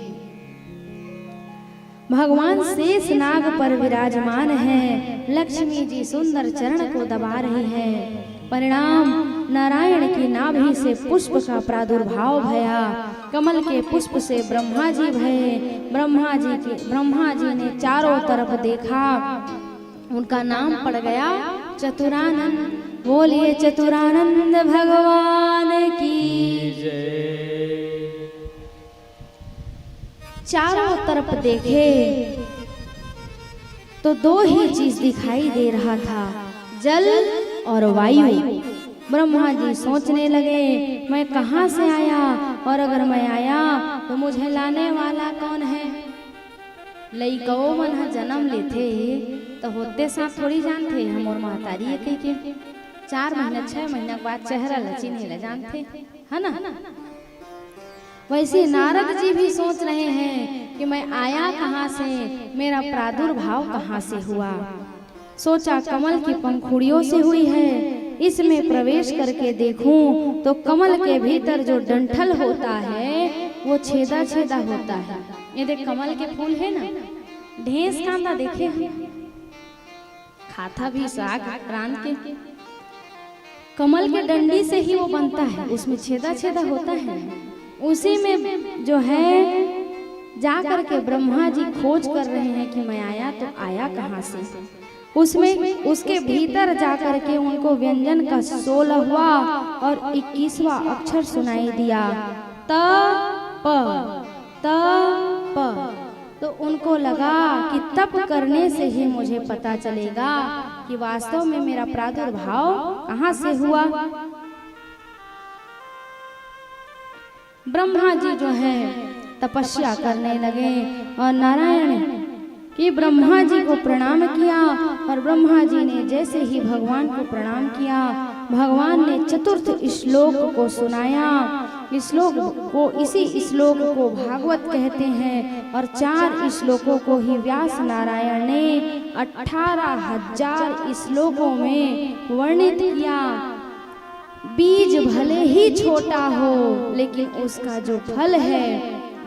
भगवान शेषनाग पर विराजमान हैं। लक्ष्मी जी सुंदर चरण को दबा रही हैं। परिणाम नारायण की नाभि से पुष्प का प्रादुर्भाव भया। कमल के पुष्प से ब्रह्मा जी भये। ब्रह्मा जी ने चारों तरफ देखा, उनका नाम पड़ गया चतुरानंद। बोलिए चतुरानंद भगवान की जय। चारों तरफ देखे तो दो ही चीज दिखाई दे रहा था, जल और वायु। ब्रह्मा जी सोचने लगे मैं कहाँ से आया, और अगर मैं आया तो मुझे लाने वाला कौन है। लइको मन जन्म लेते तो होते साथ थोड़ी जानते हम और महतारी के 4 महीना 6 महीना के बाद चेहरा लचीने ल जानते है ना। वैसे नारद जी भी सोच रहे हैं कि मैं आया कहाँ से, मेरा प्रादुर्भाव कहाँ से हुआ। सोचा कमल की पंखुड़ियों से हुई है, इसमें प्रवेश करके देखूं तो कमल के भीतर जो डंठल होता है वो छेदा छेदा होता है। ये देख कमल के फूल है ना, ढेंस कांदा देखे खाता भी साग रान के, कमल के डंडी से ही वो बनता है, उसमें छेदा छेदा होता है। उसी में जो है जाकर के ब्रह्मा जी खोज कर रहे हैं कि मैं आया तो आया कहाँ से। उसमें उसके भीतर जाकर के उनको व्यंजन का 16वां और 21वां अक्षर सुनाई दिया, त प। तो उनको लगा कि तप करने से ही मुझे पता चलेगा कि वास्तव में मेरा प्रादुर्भाव कहाँ से हुआ। ब्रह्मा जी जो है तपस्या करने लगे और नारायण कि ब्रह्मा जी को प्रणाम किया। और ब्रह्मा जी ने जैसे ही भगवान को प्रणाम किया, भगवान ने चतुर्थ श्लोक को सुनाया। इसी श्लोक को भागवत कहते हैं और 4 श्लोकों को ही व्यास नारायण ने 18,000 श्लोकों में वर्णित किया। बीज भले ही छोटा हो लेकिन उसका जो फल है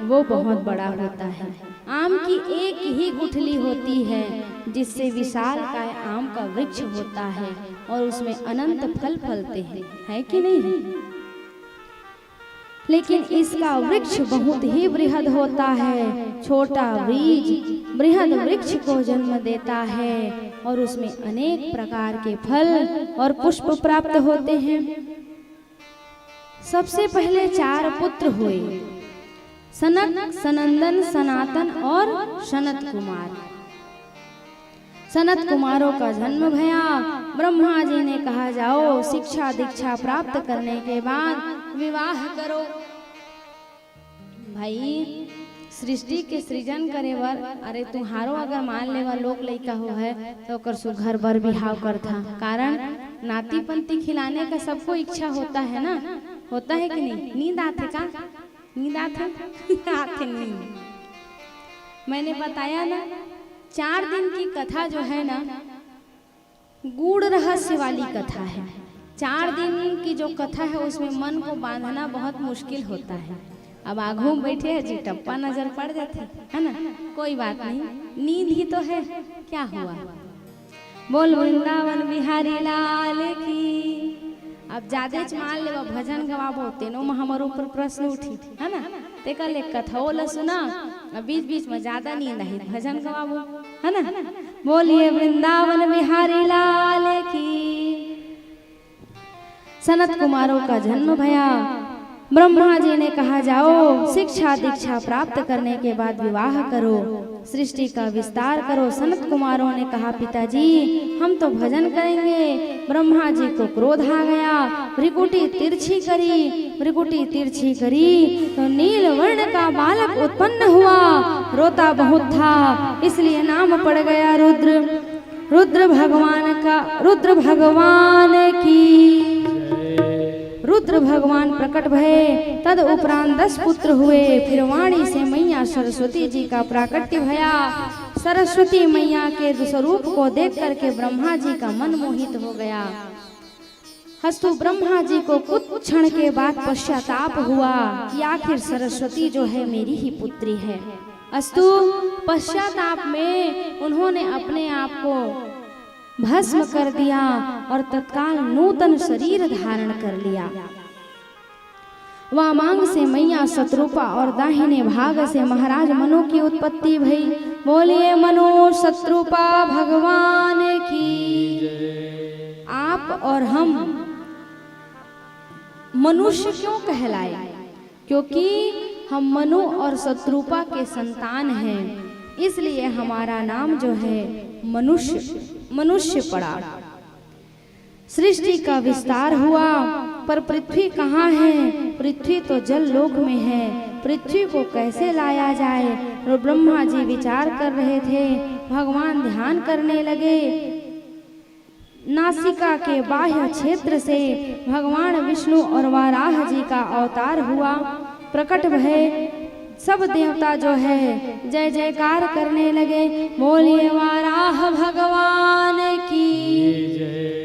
वो बहुत बड़ा होता है। आम की एक ही गुठली होती है जिससे विशालकाय आम का वृक्ष होता है और उसमें अनंत फल फलते हैं, है कि नहीं। लेकिन इसका वृक्ष बहुत ही बृहद होता है। छोटा बीज बृहद वृक्ष को जन्म देता है और उसमें अनेक प्रकार के फल और पुष्प प्राप्त होते हैं। सबसे पहले 4 पुत्र हुए, सनक, सनंदन, सनातन और सनत कुमार। सनत कुमारों का जन्म भया। ब्रह्मा जी ने कहा जाओ शिक्षा दीक्षा प्राप्त करने के बाद विवाह करो। भाई सृष्टि के सृजन करे वर, अरे तुम्हारो अगर मान लेवा लोक लइका हो है तो कर सुघर बर बिहाव करता। कारण नाती पंती खिलाने का सबको इच्छा होता है ना, होता है कि नहीं। नींद आते का, नींद आते नींद। मैंने बताया ना 4 दिन की कथा जो है ना गूढ़ रहस्य वाली कथा है। 4 दिन की जो कथा है उसमें मन को बांधना बहुत मुश्किल होता है। अब आगू में बैठे हैं जी टप्पा नजर पड़ जाते है ना, कोई बात नहीं, नींद ही तो है, क्या हुआ। बोल वृंदावन बिहारी लाल की। अब ज्यादा मान ले भजन गवाबो तेनो में हमारे ऊपर प्रश्न उठी है ना, ते कल एक कथा ओला सुना, बीच बीच में ज्यादा नींद आई भजन गवाबो है ना। बोलिए वृंदावन बिहारी लाल की। सनत कुमारों का जन्म भया। ब्रह्मा जी ने कहा जाओ शिक्षा दीक्षा प्राप्त करने के बाद विवाह करो, सृष्टि का विस्तार करो। सनत कुमारों ने कहा पिताजी हम तो भजन करेंगे। ब्रह्मा जी को क्रोध आ गया, भ्रिकुटी तिरछी करी तो नील वर्ण का बालक उत्पन्न हुआ। रोता बहुत था इसलिए नाम पड़ गया रुद्र। रुद्र भगवान प्रकट भये, तद उपरांत 10 पुत्र हुए। फिर वाणी से मैया सरस्वती जी का प्राकट्य भया। सरस्वती मैया के स्वरूप को देख करके ब्रह्मा जी का मन मोहित हो गया। अस्तु ब्रह्मा जी को कुछ क्षण के बाद पश्चाताप हुआ कि आखिर सरस्वती जो है मेरी ही पुत्री है। अस्तु पश्चाताप में उन्होंने अपने आप को भस्म कर दिया और तत्काल नूतन शरीर धारण कर लिया। वामांग से मैया शत्रुपा और दाहिने भाग से महाराज मनु की उत्पत्ति भई। बोलिए मनु शत्रुपा भगवान की। आप और हम मनुष्य क्यों कहलाए? क्योंकि हम मनु और शत्रुपा के संतान हैं, इसलिए हमारा नाम जो है मनुष्य पड़ा। सृष्टि का विस्तार हुआ, पर पृथ्वी कहाँ है? पृथ्वी तो जल लोक में है। पृथ्वी को कैसे लाया जाए? और ब्रह्मा जी विचार कर रहे थे। भगवान ध्यान करने लगे। नासिका के बाह्य क्षेत्र से भगवान विष्णु और वाराह जी का अवतार हुआ, प्रकट भये। सब देवता जो है जय जयकार करने लगे। बोलिए वाराह भगवान की जय।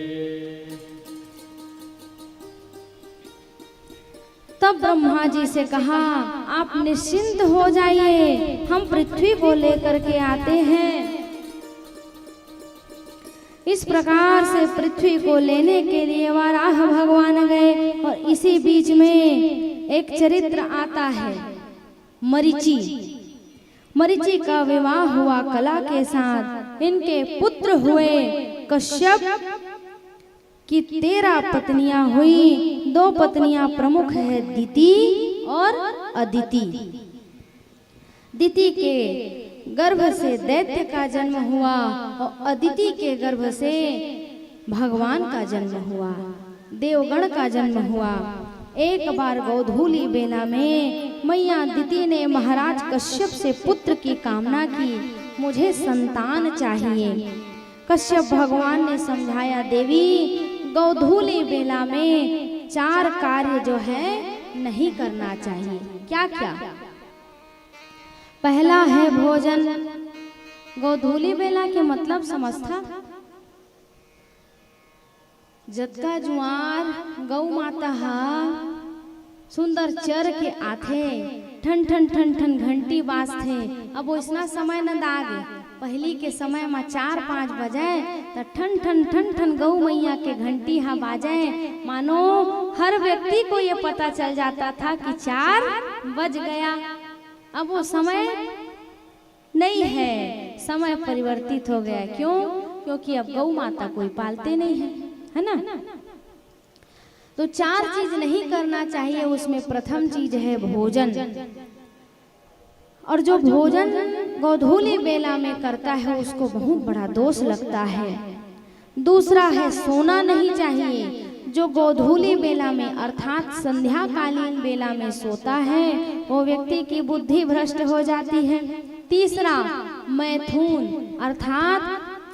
तब ब्रह्मा जी से कहा आप निश्चिंत हो जाइए, हम पृथ्वी को लेकर के आते हैं। इस प्रकार से पृथ्वी को लेने के लिए वाराह भगवान गए। और इसी बीच में एक चरित्र आता है मरीचि का विवाह हुआ कला के साथ। इनके पुत्र हुए कश्यप की 13 पत्नियां हुई। 2 पत्नियां प्रमुख है दिति और अदिति। दिति के गर्भ से दैत्य का जन्म हुआ और अदिति के गर्भ से भगवान का जन्म हुआ, देवगण का जन्म हुआ। एक बार गोधूली बेला में मैया दिति ने महाराज कश्यप से पुत्र की कामना की, मुझे संतान चाहिए। कश्यप भगवान ने समझाया देवी गोधूली बेला में 4 कार्य जो है नहीं करना चाहिए। क्या क्या? पहला है भोजन। गोधूली बेला के मतलब समझता? जतका जुआर गौ माता हा सुंदर चर के आथे, ठन ठन ठन ठन घंटी बाजथे। अब वो इतना समय न दागे, पहली के समय में 4-5 बजे तो ठन ठन ठन ठन गौ मैया के घंटी हा बाजे। मानो हर व्यक्ति को ये पता चल जाता था कि 4 बज गया। अब वो समय नहीं है, समय परिवर्तित हो गया। क्यों? क्योंकि अब गौ माता कोई पालते नहीं है ना। तो 4 चीज नहीं करना चाहिए। उसमें प्रथम चीज है भोजन। और जो भोजन गोधूली बेला में करता है उसको बहुत बड़ा दोष लगता है। दूसरा है सोना नहीं चाहिए। जो गोधूली बेला में अर्थात संध्या कालीन बेला में सोता है वो व्यक्ति की बुद्धि भ्रष्ट हो जाती है। तीसरा मैथुन अर्थात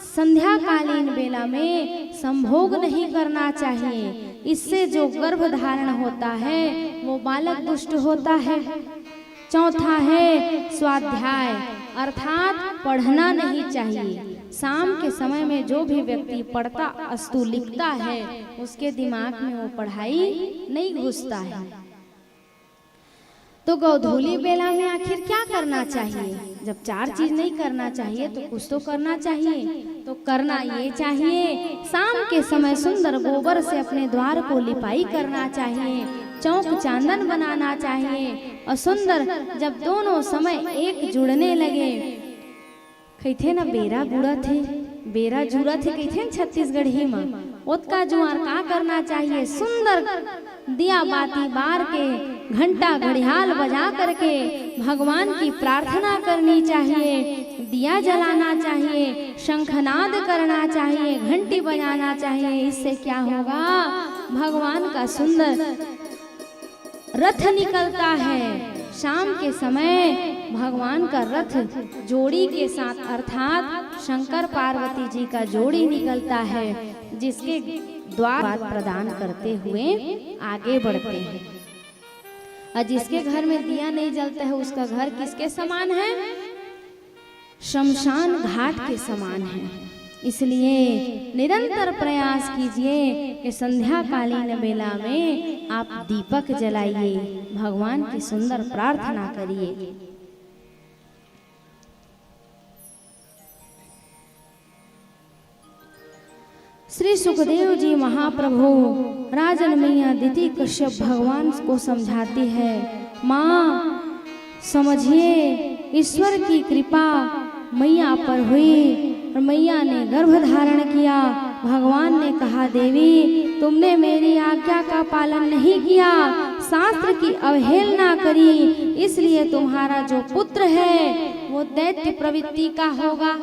संध्या कालीन बेला में संभोग नहीं करना चाहिए। इससे जो गर्भ धारण होता है वो बालक दुष्ट होता है। चौथा है स्वाध्याय अर्थात पढ़ना नहीं चाहिए। शाम के समय में जो भी व्यक्ति पढ़ता अस्तु लिखता है उसके दिमाग में वो पढ़ाई नहीं घुसता है। तो गोधूली बेला में आखिर क्या करना चाहिए? जब 4 चीज नहीं करना चाहिए तो कुछ तो करना चाहिए। तो करना ये चाहिए, शाम के समय सुंदर गोबर से अपने द्वार को लिपाई करना चाहिए, चौक चांदन बनाना चाहिए। और सुंदर जब दोनों समय एक जुड़ने लगे, कहते ना बेरा जुड़ा थे कहते छत्तीसगढ़ी में ओतका जुआर का करना चाहिए? सुंदर दिया बाती बार के घंटा घड़ियाल बजा करके भगवान की प्रार्थना करनी चाहिए, दिया जलाना चाहिए, शंखनाद करना चाहिए, घंटी बजाना चाहिए। इससे क्या होगा, भगवान का सुंदर रथ निकलता है। शाम के समय भगवान का रथ जोड़ी के साथ अर्थात शंकर पार्वती जी का जोड़ी निकलता है, जिसके द्वार प्रदान करते हुए आगे बढ़ते हैं। और जिसके घर में दिया नहीं जलता है उसका घर किसके समान है, शमशान घाट के समान है। इसलिए निरंतर प्रयास कीजिए कि संध्या कालीन बेला में आप दीपक जलाइए, भगवान की सुंदर प्रार्थना करिए। श्री सुखदेव जी महाप्रभु राजन मैया अदिति कश्यप भगवान को समझाती है, माँ समझिए ईश्वर की कृपा मैया पर हुई और मैया ने गर्भ धारण किया। भगवान ने कहा, देवी तुमने मेरी आज्ञा का पालन नहीं किया, शास्त्र की अवहेलना करी, इसलिए तुम्हारा जो पुत्र है वो दैत्य प्रवृत्ति का होगा।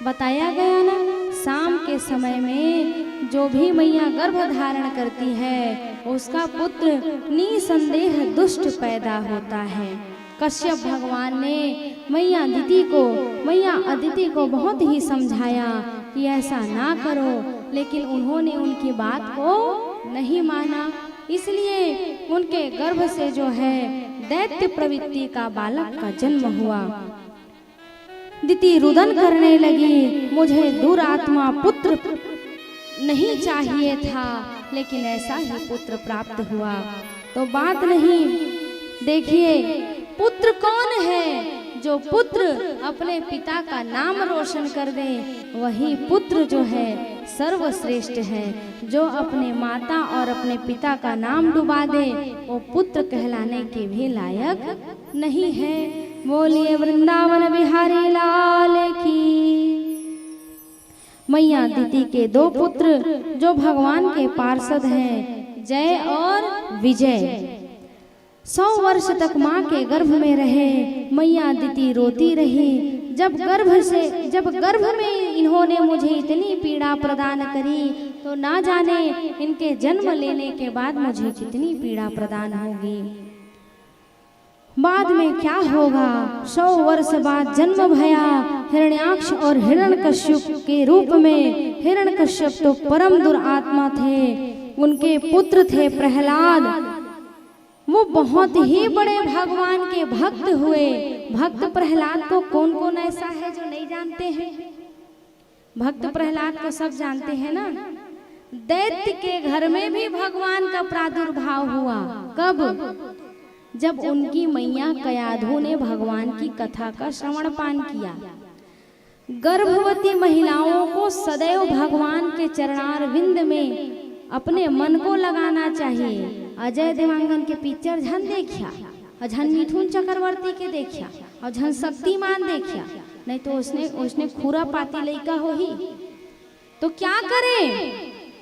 बताया गया ना, शाम के समय में जो भी मैया गर्भ धारण करती है उसका पुत्र निसंदेह दुष्ट पैदा होता है। कश्यप भगवान ने मैया अदिति को बहुत ही समझाया कि ऐसा ना करो, लेकिन उन्होंने उनकी बात को नहीं माना। इसलिए उनके गर्भ से जो है दैत्य प्रवृत्ति का बालक का जन्म हुआ। अदिति रुदन करने लगी, मुझे दुरात्मा पुत्र नहीं चाहिए था, लेकिन ऐसा ही पुत्र प्राप्त हुआ। तो बात नहीं, देखिए पुत्र कौन है, जो पुत्र अपने पिता का नाम रोशन कर दे वही पुत्र जो है सर्वश्रेष्ठ है। जो अपने माता और अपने पिता का नाम डुबा दे वो पुत्र कहलाने के भी लायक नहीं है। बोलिए वृंदावन बिहारी लाल की। मैया अदिति के दो पुत्र जो भगवान के पार्षद हैं, जय और विजय, 100 वर्ष तक माँ के गर्भ में रहे। मैया अदिति रोती रही, जब गर्भ में इन्होंने मुझे इतनी पीड़ा प्रदान करी तो ना जाने इनके जन्म लेने के बाद मुझे कितनी पीड़ा प्रदान होगी, बाद में क्या होगा। 100 वर्ष बाद जन्म भया हिरण्याक्ष और हिरण्यकश्यप के रूप में। हिरण्यकश्यप तो परम दुरात्मा थे, उनके पुत्र थे प्रहलाद, वो बहुत ही बड़े भगवान के भक्त हुए। भक्त प्रहलाद को कौन कौन ऐसा है जो नहीं जानते हैं? भक्त प्रहलाद को सब जानते हैं ना। दैत्य के घर में भी भगवान का प्रादुर्भाव हुआ। कब? जब उनकी मैया कयाधु ने भगवान की कथा का श्रवण पान किया। गर्भवती महिलाओं को सदैव भगवान के चरणारविंद में अपने मन को लगाना चाहिए। अजय देवांगन के पिक्चर झन देखिया, और झन मिथुन चक्रवर्ती के देखिया, और झन शक्तिमान देखिया, नहीं तो उसने खुरा पाती लइका हो ही। तो क्या करे?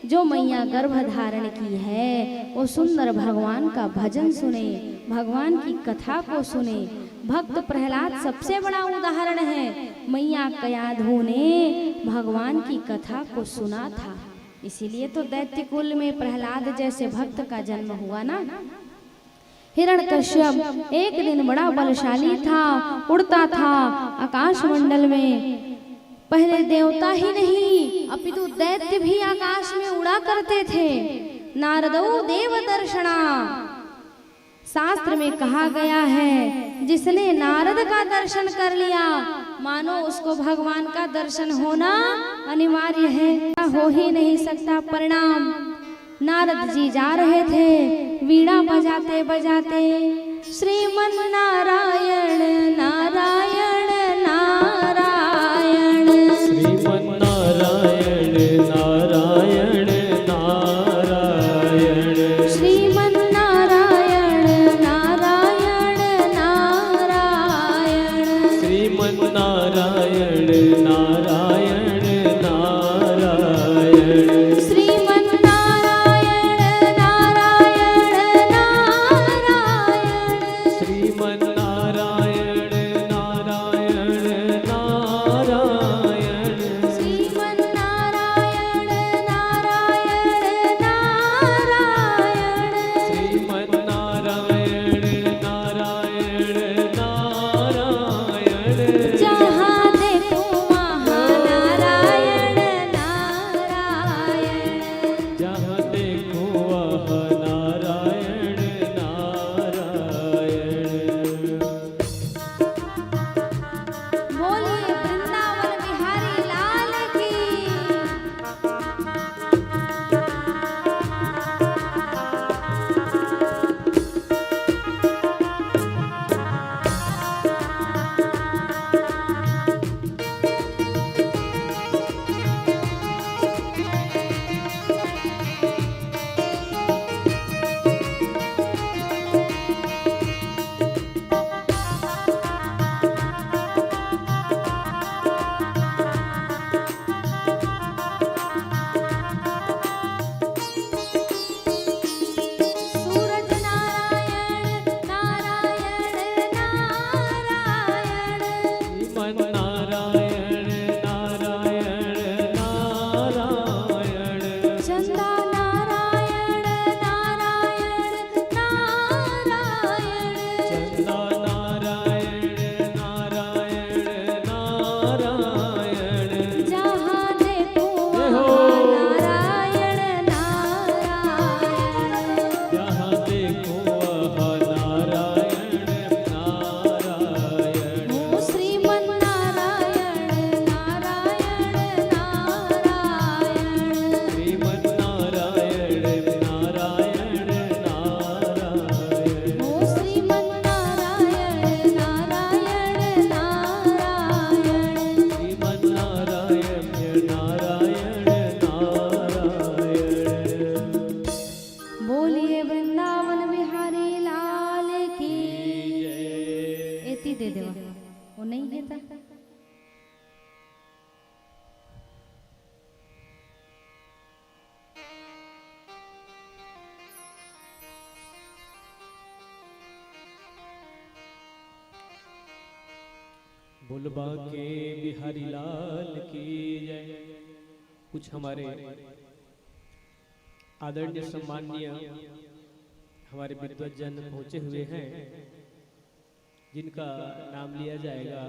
जो मैया गर्भ धारण की है वो सुंदर भगवान का भजन सुने, भगवान की कथा को सुने। भक्त प्रहलाद सबसे बड़ा उदाहरण है। मैया कयाधु ने भगवान की कथा को सुना था, इसीलिए तो दैत्य कुल में प्रहलाद जैसे भक्त का जन्म हुआ ना। हिरण्यकश्यप एक दिन बड़ा बलशाली था, उड़ता था आकाश मंडल में। पहले देवता ही नहीं अपितु दैत्य भी आकाश में उड़ा करते थे। नारदौ देव दर्शना, शास्त्र में कहा गया है जिसने नारद का दर्शन कर लिया मानो उसको भगवान का दर्शन होना अनिवार्य है, हो ही नहीं सकता। परिणाम, नारद जी जा रहे थे वीणा बजाते बजाते, श्रीमन नारायण नारायण नारायण, श्रीमन नारायण नारायण नारायण, श्रीमन नारायण नारायण नारायण, श्रीमन नारायण नारायण नारायण, श्रीमन नारायण नारायण नारायण, बोलबा के बिहारी लाल की जय। कुछ हमारे आदरणीय सम्माननीय हमारे विद्वज्जन पहुंचे हुए हैं जिनका नाम लिया जाएगा।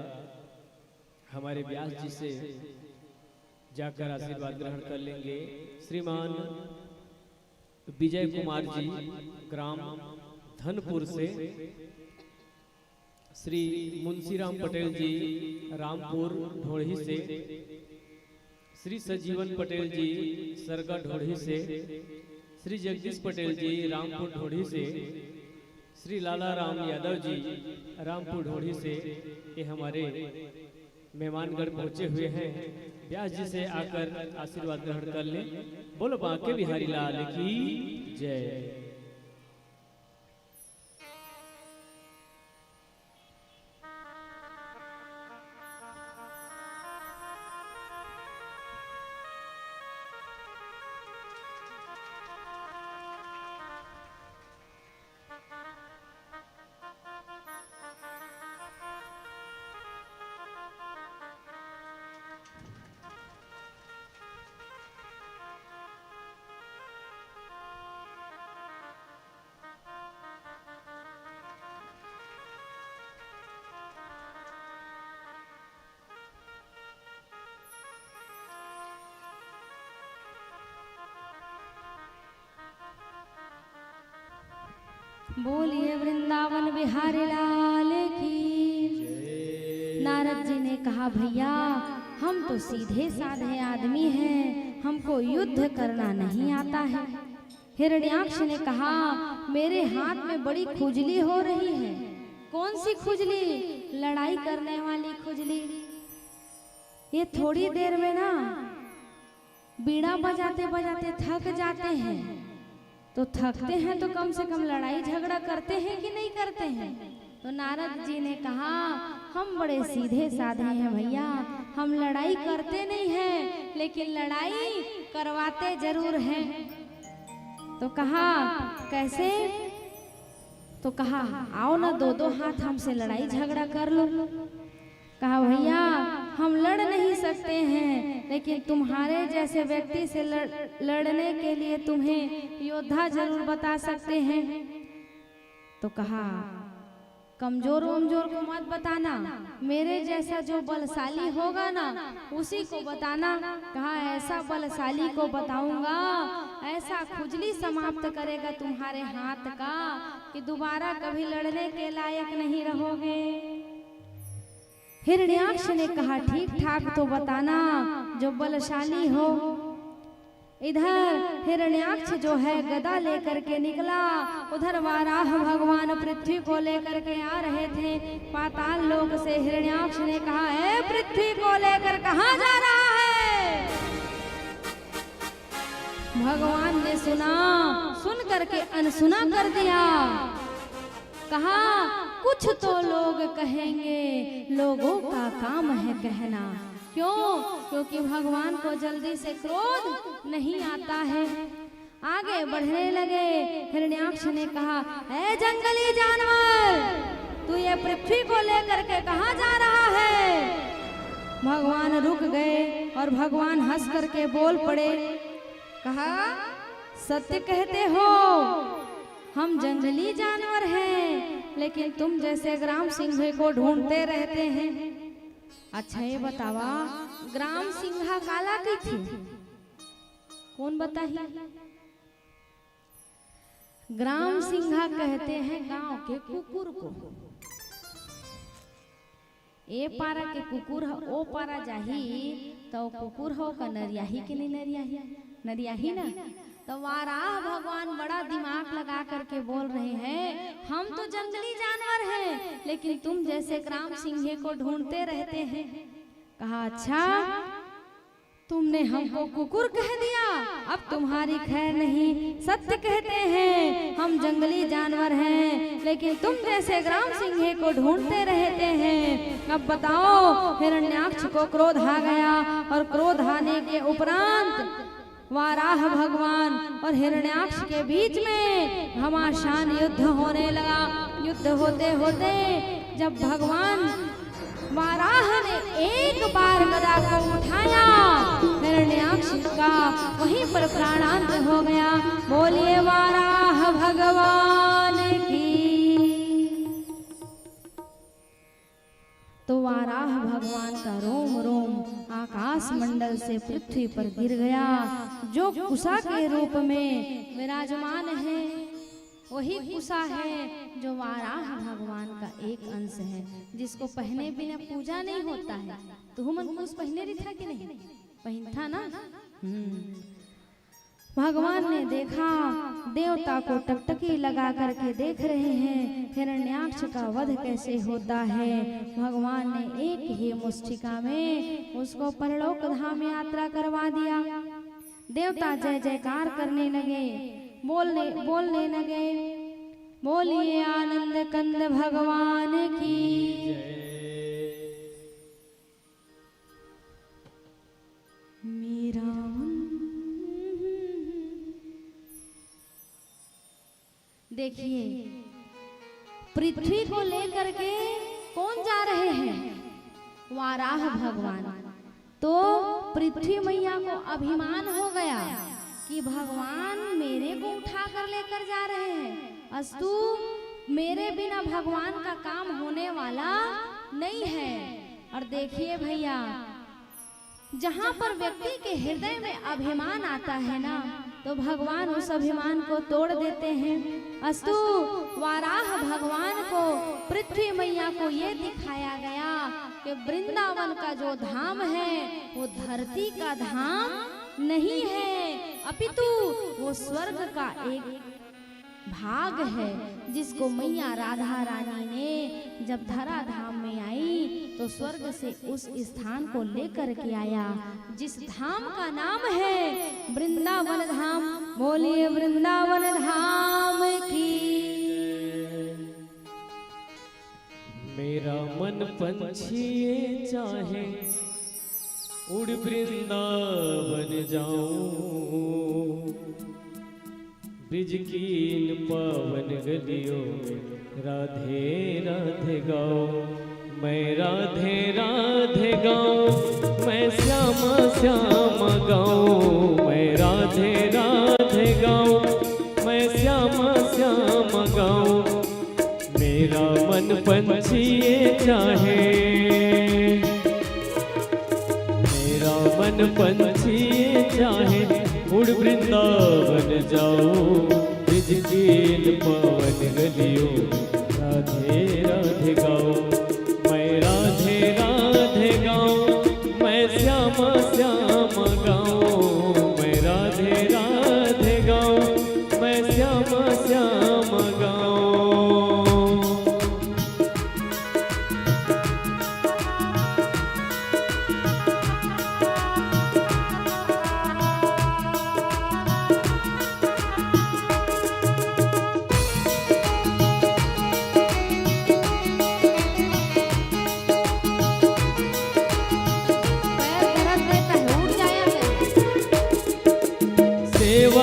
हमारे व्यास जी से जाकर आशीर्वाद ग्रहण कर लेंगे। श्रीमान विजय कुमार जी ग्राम धनपुर से, श्री मुंशीराम पटेल जी रामपुर ढोढ़ी से, श्री सजीवन पटेल जी सरगा ढोढ़ी से, श्री जगदीश पटेल जी रामपुर ढोढ़ी से, श्री लाला राम यादव जी रामपुर ढोढ़ी से, ये हमारे मेहमानगढ़ पहुंचे हुए हैं। व्यास जी से आकर आशीर्वाद ग्रहण कर लें। बोलो बांके बिहारी लाल की जय। बोलिए वृंदावन बिहारी लाल की। नारद जी ने कहा, भैया हम तो सीधे साधे आदमी हैं, हमको युद्ध करना नहीं आता है। हिरण्याक्ष ने कहा, मेरे हाथ में बड़ी खुजली हो रही है। कौन सी खुजली? लड़ाई करने वाली खुजली। ये थोड़ी देर में ना बीड़ा बजाते बजाते थक जाते हैं, तो थकते हैं तो कम से कम लड़ाई झगड़ा करते हैं कि नहीं करते हैं? तो नारद जी ने कहा, हम बड़े सीधे साधे हैं भैया, हम लड़ाई करते नहीं हैं, लेकिन लड़ाई करवाते जरूर हैं। तो कहा, कैसे? तो कहा, आओ ना दो दो हाथ हमसे लड़ाई झगड़ा कर लो। कहा, भैया हम लड़ नहीं सकते हैं, लेकिन तुम्हारे जैसे व्यक्ति से लड़ने के लिए तुम्हें योद्धा जरूर बता सकते हैं। तो कहा, कमजोर वमजोर को मत बताना, मेरे जैसा जो बलशाली होगा ना उसी को बताना। कहा, ऐसा बलशाली को बताऊंगा, ऐसा खुजली समाप्त करेगा तुम्हारे हाथ का कि दोबारा कभी लड़ने के लायक नहीं रहोगे। हिरण्याक्ष ने कहा, ठीक ठाक तो बताना जो बलशाली हो। इधर हिरण्याक्ष जो है गदा लेकर के निकला, उधर वाराह भगवान पृथ्वी को लेकर के आ रहे थे पाताल लोक से। हिरण्याक्ष ने कहा, ए पृथ्वी को लेकर कहाँ जा रहा है? भगवान ने सुना, सुन करके अनसुना कर दिया। कहा, कुछ तो लोग कहेंगे, लोगों का काम है कहना। क्यों? क्योंकि भगवान को जल्दी से क्रोध नहीं आता है। आगे बढ़ने लगे। हिरण्याक्ष ने कहा, ए जंगली जानवर, तू ये पृथ्वी को लेकर के कहाँ जा रहा है? भगवान रुक गए और भगवान हंस करके बोल पड़े। कहा, सत्य कहते हो, हम जंगली जानवर हैं, लेकिन तुम जैसे ग्राम सिंह को ढूंढते रहते हैं। अच्छा ये बतावा, ग्राम सिंहा काला की थी? कौन बताइए? ग्राम सिंहा कहते हैं गांव के कुकुर को। ए पारा के कुकुर हो, ओ पारा जाही तो कुकुर हो का नरियाही के नहीं? नरियाही, नरियाही ना। तो वाराह भगवान बड़ा दिमाग लगा करके बोल रहे हैं, हम तो जंगली जानवर हैं, लेकिन तुम जैसे ग्राम सिंह को ढूंढते रहते हैं। कहा, अच्छा तुमने हमको कुकुर कह दिया, अब तुम्हारी खैर नहीं। सत्य कहते हैं, हम जंगली जानवर हैं, लेकिन तुम जैसे ग्राम सिंह को ढूंढते रहते हैं। अब बताओ। हिरण्याक्ष को क्रोध आ गया और क्रोध आने के उपरांत वाराह भगवान और हिरण्याक्ष के बीच में घमासान युद्ध होने लगा। युद्ध होते होते जब भगवान वाराह ने एक बार गदा को उठाया, हिरण्याक्ष का वहीं पर प्राणांत हो गया। बोलिए वाराह भगवान की। तो वाराह भगवान का रोम रोम आकाश मंडल से पृथ्वी पर गिर गया। जो कुसा के रूप में विराजमान है वही कुसा है जो वाराह भगवान का एक अंश है, जिसको पहने बिना पूजा नहीं होता है। तो मन कुछ पहने रही था कि नहीं? पहन था ना। भगवान ने देखा, देवता को टकटकी लगा करके देख रहे हैं हिरण्याक्ष का वध कैसे होता है। भगवान ने एक ही मुष्टिका में उसको परलोक धाम यात्रा करवा दिया। देवता जय जयकार करने लगे, बोलने लगे, बोलिए आनंद कंद भगवान की। मेरा देखिए, पृथ्वी को लेकर के कौन जा रहे हैं? वाराह भगवान। तो पृथ्वी मैया को अभिमान हो गया कि भगवान मेरे को उठा कर लेकर जा रहे हैं। अस्तु, मेरे बिना भगवान का काम होने वाला नहीं है। और देखिए भैया, जहाँ पर व्यक्ति के हृदय में अभिमान आता है ना, तो भगवान उस अभिमान को तोड़ देते हैं। अस्तु, वाराह भगवान को पृथ्वी मैया को ये दिखाया गया कि वृंदावन का जो धाम है वो धरती का धाम नहीं है, अपितु वो स्वर्ग का एक भाग है, जिसको मैया राधा रानी ने जब धरा धाम में आई तो स्वर्ग से उस स्थान को लेकर के आया, जिस धाम का नाम है वृंदावन धाम। बोलिए वृंदावन धाम की। मेरा मन पंछी ये चाहे उड़ वृंदावन जाऊं, ब्रिज की इन पावन गलियों में राधे राधे गाऊं। मैं राधे राधे गाऊं, मैं श्यामा श्यामा गाऊं। मैं राधे राधे गाऊं, मैं श्यामा श्यामा गाऊं। मेरा मन पंछी ये चाहे, मेरा मन पंछी ये चाहे उड़ वृंदावन जाऊं, ब्रिज की इन पावन गलियों राधे राधे गाऊं। मैं राधे राधे गाऊं, मैं श्यामा श्यामा गाऊं। मैं राधे राधे गाऊं, मैं श्यामा श्यामा गाऊं।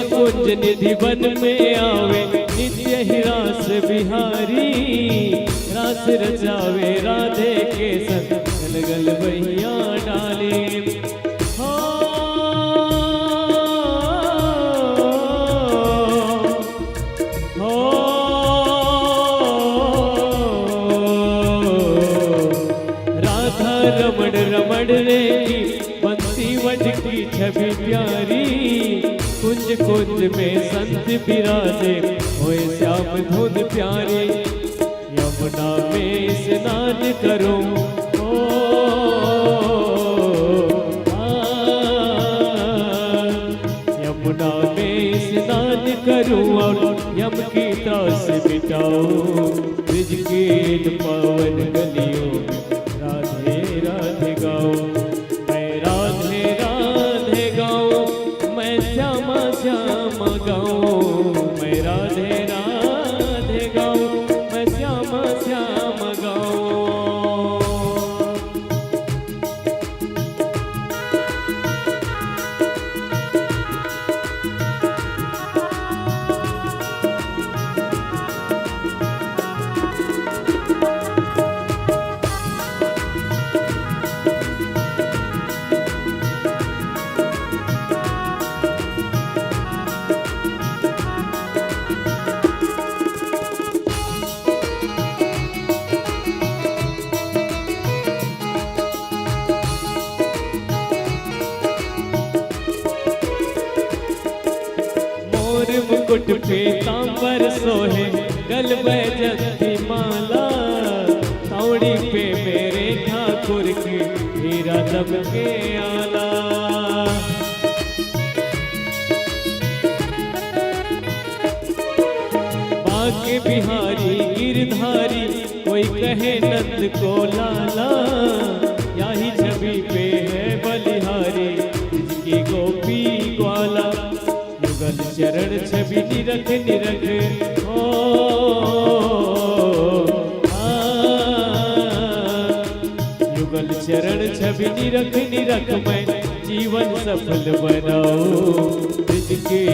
कुंज निधि वन में आवे नित्य ही रास बिहारी, रास रचावे राधे के संग गल गल बहिया डाली। हो राधा रमण रमण रे की बंसी वट की छवि प्यारी, कुंज कुंज में संत विराजे होए श्याम धुन प्यारे। यमुना में स्नान करो यमुना में स्नान करूं और यम की त्रास मिटाओ, ब्रिज की इन पावन गलियों में राधे राधे गाओ। मैं राधे राधे गाऊं, मैं श्यामा श्यामा गाऊं। मैं राधे राधे गाऊं, मैं श्यामा श्यामा गाऊं। मुकुट पे तांबर सोहे गल बैजंती माला, तावड़ी पे मेरे ठाकुर की हीरा दमके आला। बाके बिहारी गिरधारी कोई कहे नंद को लाला, यही छवि पे है बलिहारी जिसकी गोपी ग्वाला। युगल चरण छवि निरख निरख ओ युगल चरण छवि निरख निरख मैं जीवन सफल बनाऊं। ब्रिज के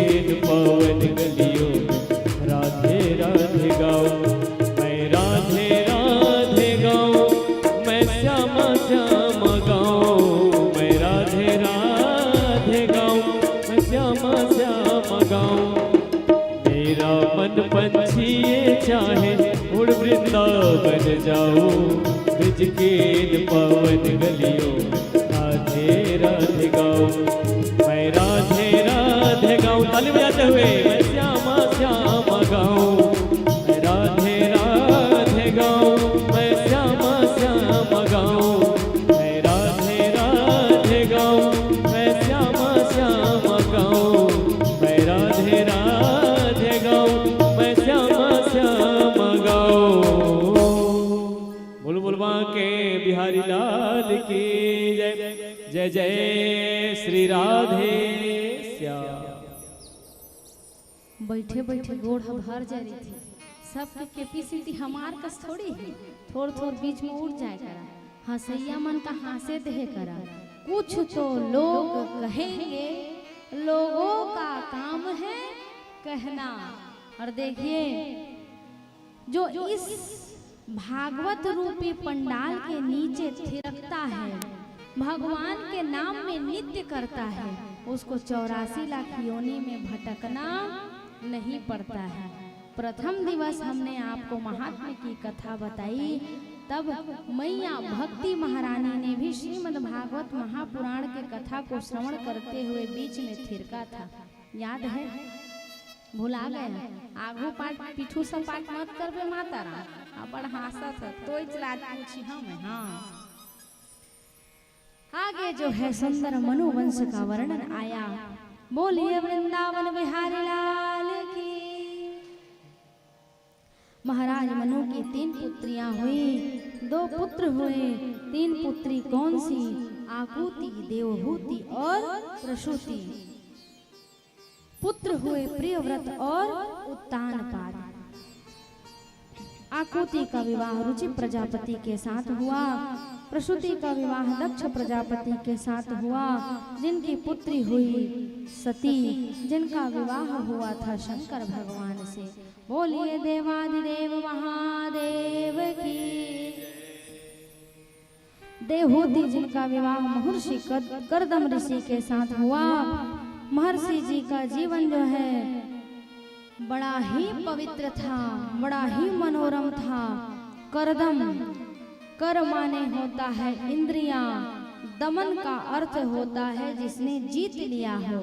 पावन गलियों में राधे राधे गाऊं, मैं राधे राधे गाऊं, मैं श्यामा श्यामा गाऊं, मैं राधे राधे गाऊं, मैं श्यामा श्यामा गाऊं। मेरा मन पंछी ये चाहे उड़ वृंदावन जाऊं, ब्रिज के पावन गलियों राधे राधे गाऊं, मैं राधे राधे गाऊं। ताली बजाते हुए मैं श्यामा श्यामा गाऊं, मैं राधे राधे गाऊं, मैं श्यामा श्यामा गाऊं, मैं राधे राधे गाऊं, मैं श्यामा श्यामा गाऊं, मैं राधे राधे गाऊं, मैं श्यामा श्यामा गाऊं। बोल बोल बांके बिहारी लाल की जय। जय जय श्री राधे श्याम। बैठे बैठे गोड़ भर जा रही थी, सबके कैपेसिटी हमार कस थोड़ी है, थोड़ थोड़ बीच में उड़ जाए करा, हंसैया मन का हंसे दे करा। कुछ तो लोग कहेंगे, लोगों का काम है कहना। और देखिए जो इस भागवत रूपी पंडाल के नीचे थिरकता है, भगवान के नाम में नित्य करता है, उसको 84 लाख योनि में भटकना नहीं पड़ता है। प्रथम दिवस हमने आपको महात्म्य की कथा बताई, तब मैया भक्ति महारानी ने भी श्रीमद् भागवत महापुराण के कथा को श्रवण करते हुए बीच में थिरका था। याद है? भुला गया? आगू पाठ पीछू सब पाठ मत करबे माता राम, अपन हासा था तो इचला पूछी हम। हाँ, आगे जो है सुंदर मनुवंश का वर्णन आया। बोलिए वृंदावन बिहारी लाल की। महाराज मनु की 3 पुत्रियां हुई, 2 पुत्र हुए। 3 पुत्री कौन सी? आकुति, देवहूति और प्रसूति। पुत्र हुए प्रियव्रत और उत्तानपाद। आकुति का विवाह रुचि प्रजापति के साथ हुआ, प्रसूति का विवाह दक्ष प्रजापति के साथ हुआ, जिनकी पुत्री हुई सती, जिनका विवाह हुआ था शंकर भगवान से। बोलिए देवाधिदेव महादेव की। देवहूति जिनका विवाह महर्षि कर्दम ऋषि के साथ हुआ। महर्षि जी का जीवन जो है बड़ा ही पवित्र था, बड़ा ही मनोरम था। कर्दम, कर माने होता है इंद्रियां, दमन का अर्थ होता है जिसने जीत लिया हो,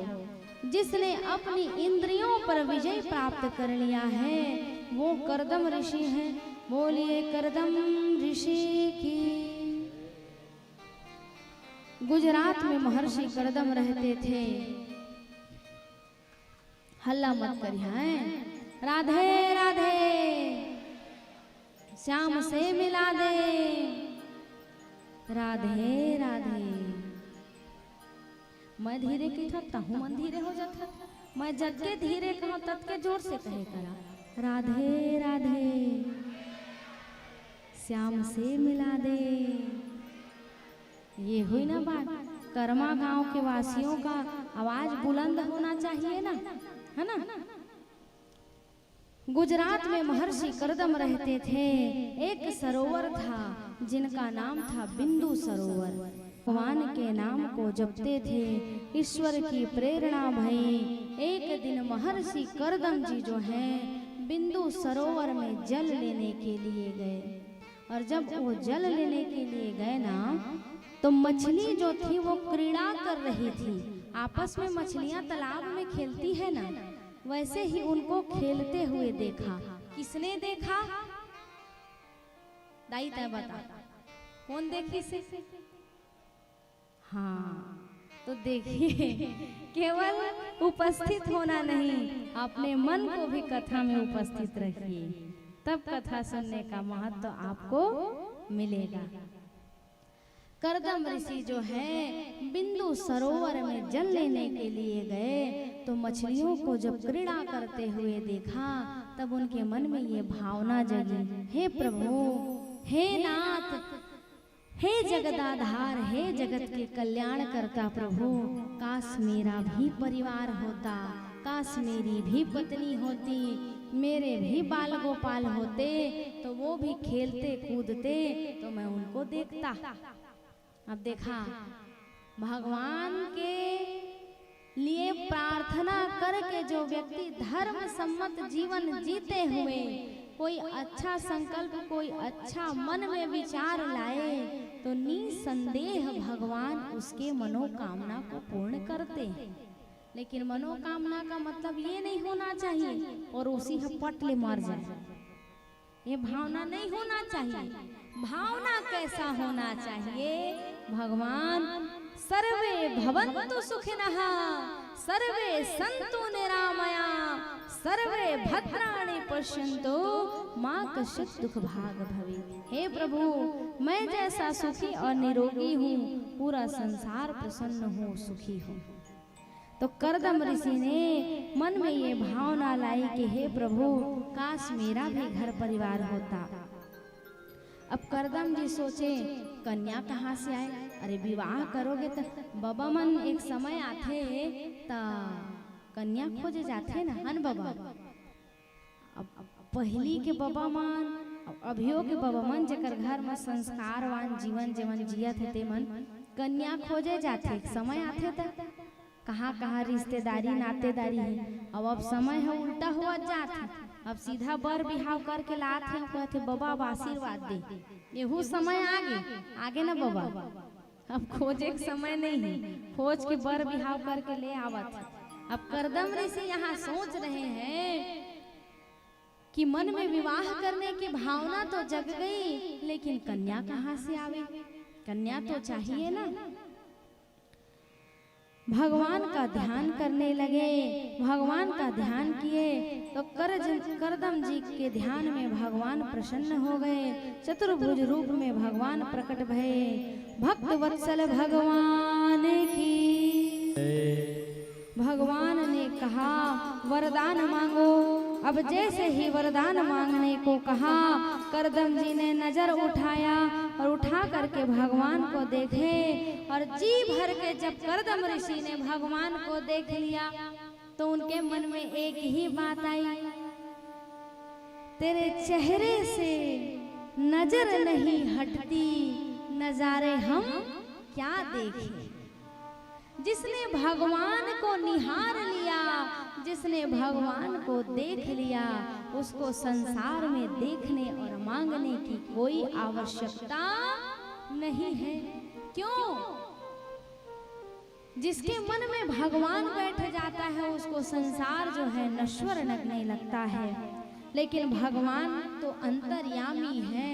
जिसने अपनी इंद्रियों पर विजय प्राप्त कर लिया है, वो कर्दम ऋषि है। बोलिए कर्दम ऋषि की। गुजरात में महर्षि कर्दम रहते थे। हल्ला मत करिए। राधे राधे, श्याम से मिला दे। राधे राधे। मैं धीरे की ठगता हूँ, मन धीरे हो जाता। मैं जग के धीरे कहूँ तब के जोर से कहे करा। राधे राधे, श्याम से मिला दे। ये हुई ना बात। कर्मा गांव के वासियों का आवाज बुलंद होना चाहिए ना, है ना। गुजरात में महर्षि कर्दम रहते थे। एक सरोवर था जिनका नाम था बिंदु सरोवर। भगवान के नाम को जपते थे, ईश्वर की प्रेरणा भई। एक दिन महर्षि कर्दम जी जो हैं बिंदु सरोवर में जल लेने के लिए गए। और जब वो जल लेने के लिए गए ना, तो मछली जो थी वो क्रीड़ा कर रही थी। आपस में मछलियां तालाब में खेलती है ना, वैसे ही उनको खेलते हुए देखा। किसने देखा? दाई तय बता, कौन देखी से? हाँ, तो देखिए, केवल उपस्थित होना नहीं, अपने मन को भी कथा में उपस्थित रखिए, तब कथा सुनने का महत्व आपको मिलेगा। कर्दम ऋषि जो है बिंदु सरोवर में जल लेने के लिए गए, तो मछलियों को जब क्रीड़ा करते हुए देखा, तब उनके मन में ये भावना जगी, हे प्रभु, हे नाथ, हे जगदाधार, हे जगत के कल्याण करता प्रभु, काश मेरा भी परिवार होता, काश मेरी भी पत्नी होती, मेरे भी बाल गोपाल होते, तो वो भी खेलते कूदते, तो मैं उनको देखता। अब देखा, भगवान के लिए प्रार्थना करके जो व्यक्ति धर्म सम्मत जीवन जीते हुए कोई अच्छा संकल्प, कोई अच्छा मन में विचार लाए, तो निसंदेह भगवान उसके मनोकामना को पूर्ण करते हैं। लेकिन मनोकामना का मतलब ये नहीं होना चाहिए और उसी हपट ले मर जाए, ये भावना नहीं होना चाहिए। भावना कैसा होना चाहिए? भगवान सर्वे भवन्तु सुखिनः, सर्वे सन्तु निरामया, सर्वे भद्राणि पश्यन्तु मा कश्चित् दुख भाग भवेत्। हे प्रभु, मैं जैसा सुखी और निरोगी हूँ, पूरा संसार प्रसन्न हो, सुखी हूँ। तो कर्दम ऋषि ने मन में ये भावना लाई कि हे प्रभु, काश मेरा भी घर परिवार होता। अब कर्दम जी सोचे, कन्या कहाँ से आए? अरे विवाह करोगे तो बाबा मन एक समय आथे ता कन्या खोजे जाते ना, हन बाबा। अब पहली के बाबा मन, अभियो के बाबा मन, जेकर घर में संस्कारवान जीवन जीवन जियत है, ते मन कन्या खोजे जाते। एक समय आते था, कहाँ कहाँ रिश्तेदारी नातेदारी है। अब समय है उल्टा हुआ जात, अब सीधा बर बिहाव करके लात है, कहते बाबा अब आशीर्वाद दे। यहू समय आगे ना बाबा, अब खोजे के समय नहीं है, खोज के बर बिहाव करके ले आवत। अब कर्दम ऋषि यहाँ सोच रहे हैं कि मन में विवाह करने की भावना तो जग गई, लेकिन कन्या कहाँ से आवे? कन्या तो चाहिए ना। भगवान का ध्यान करने लगे, भगवान का ध्यान किए, तो कर्दम जी के ध्यान में भगवान प्रसन्न हो गए। चतुर्भुज रूप में भगवान प्रकट भये। भक्त वत्सल भगवान की। भगवान ने कहा वरदान मांगो। अब जैसे ही वरदान मांगने को कहा, कर्दम जी ने नजर उठाया और उठा करके भगवान को देखे, और जी भर के जब कर्दम ऋषि ने भगवान को देख लिया, तो उनके मन में एक ही बात आई, तेरे चेहरे से नजर नहीं हटती, नजारे हम क्या देखें। जिसने भगवान को निहार लिया, जिसने भगवान को देख लिया, उसको संसार में देखने और मांगने की कोई आवश्यकता नहीं है। क्यों? जिसके मन में भगवान बैठ जाता है, उसको संसार जो है नश्वर लगने लगता है। लेकिन भगवान तो अंतर्यामी है,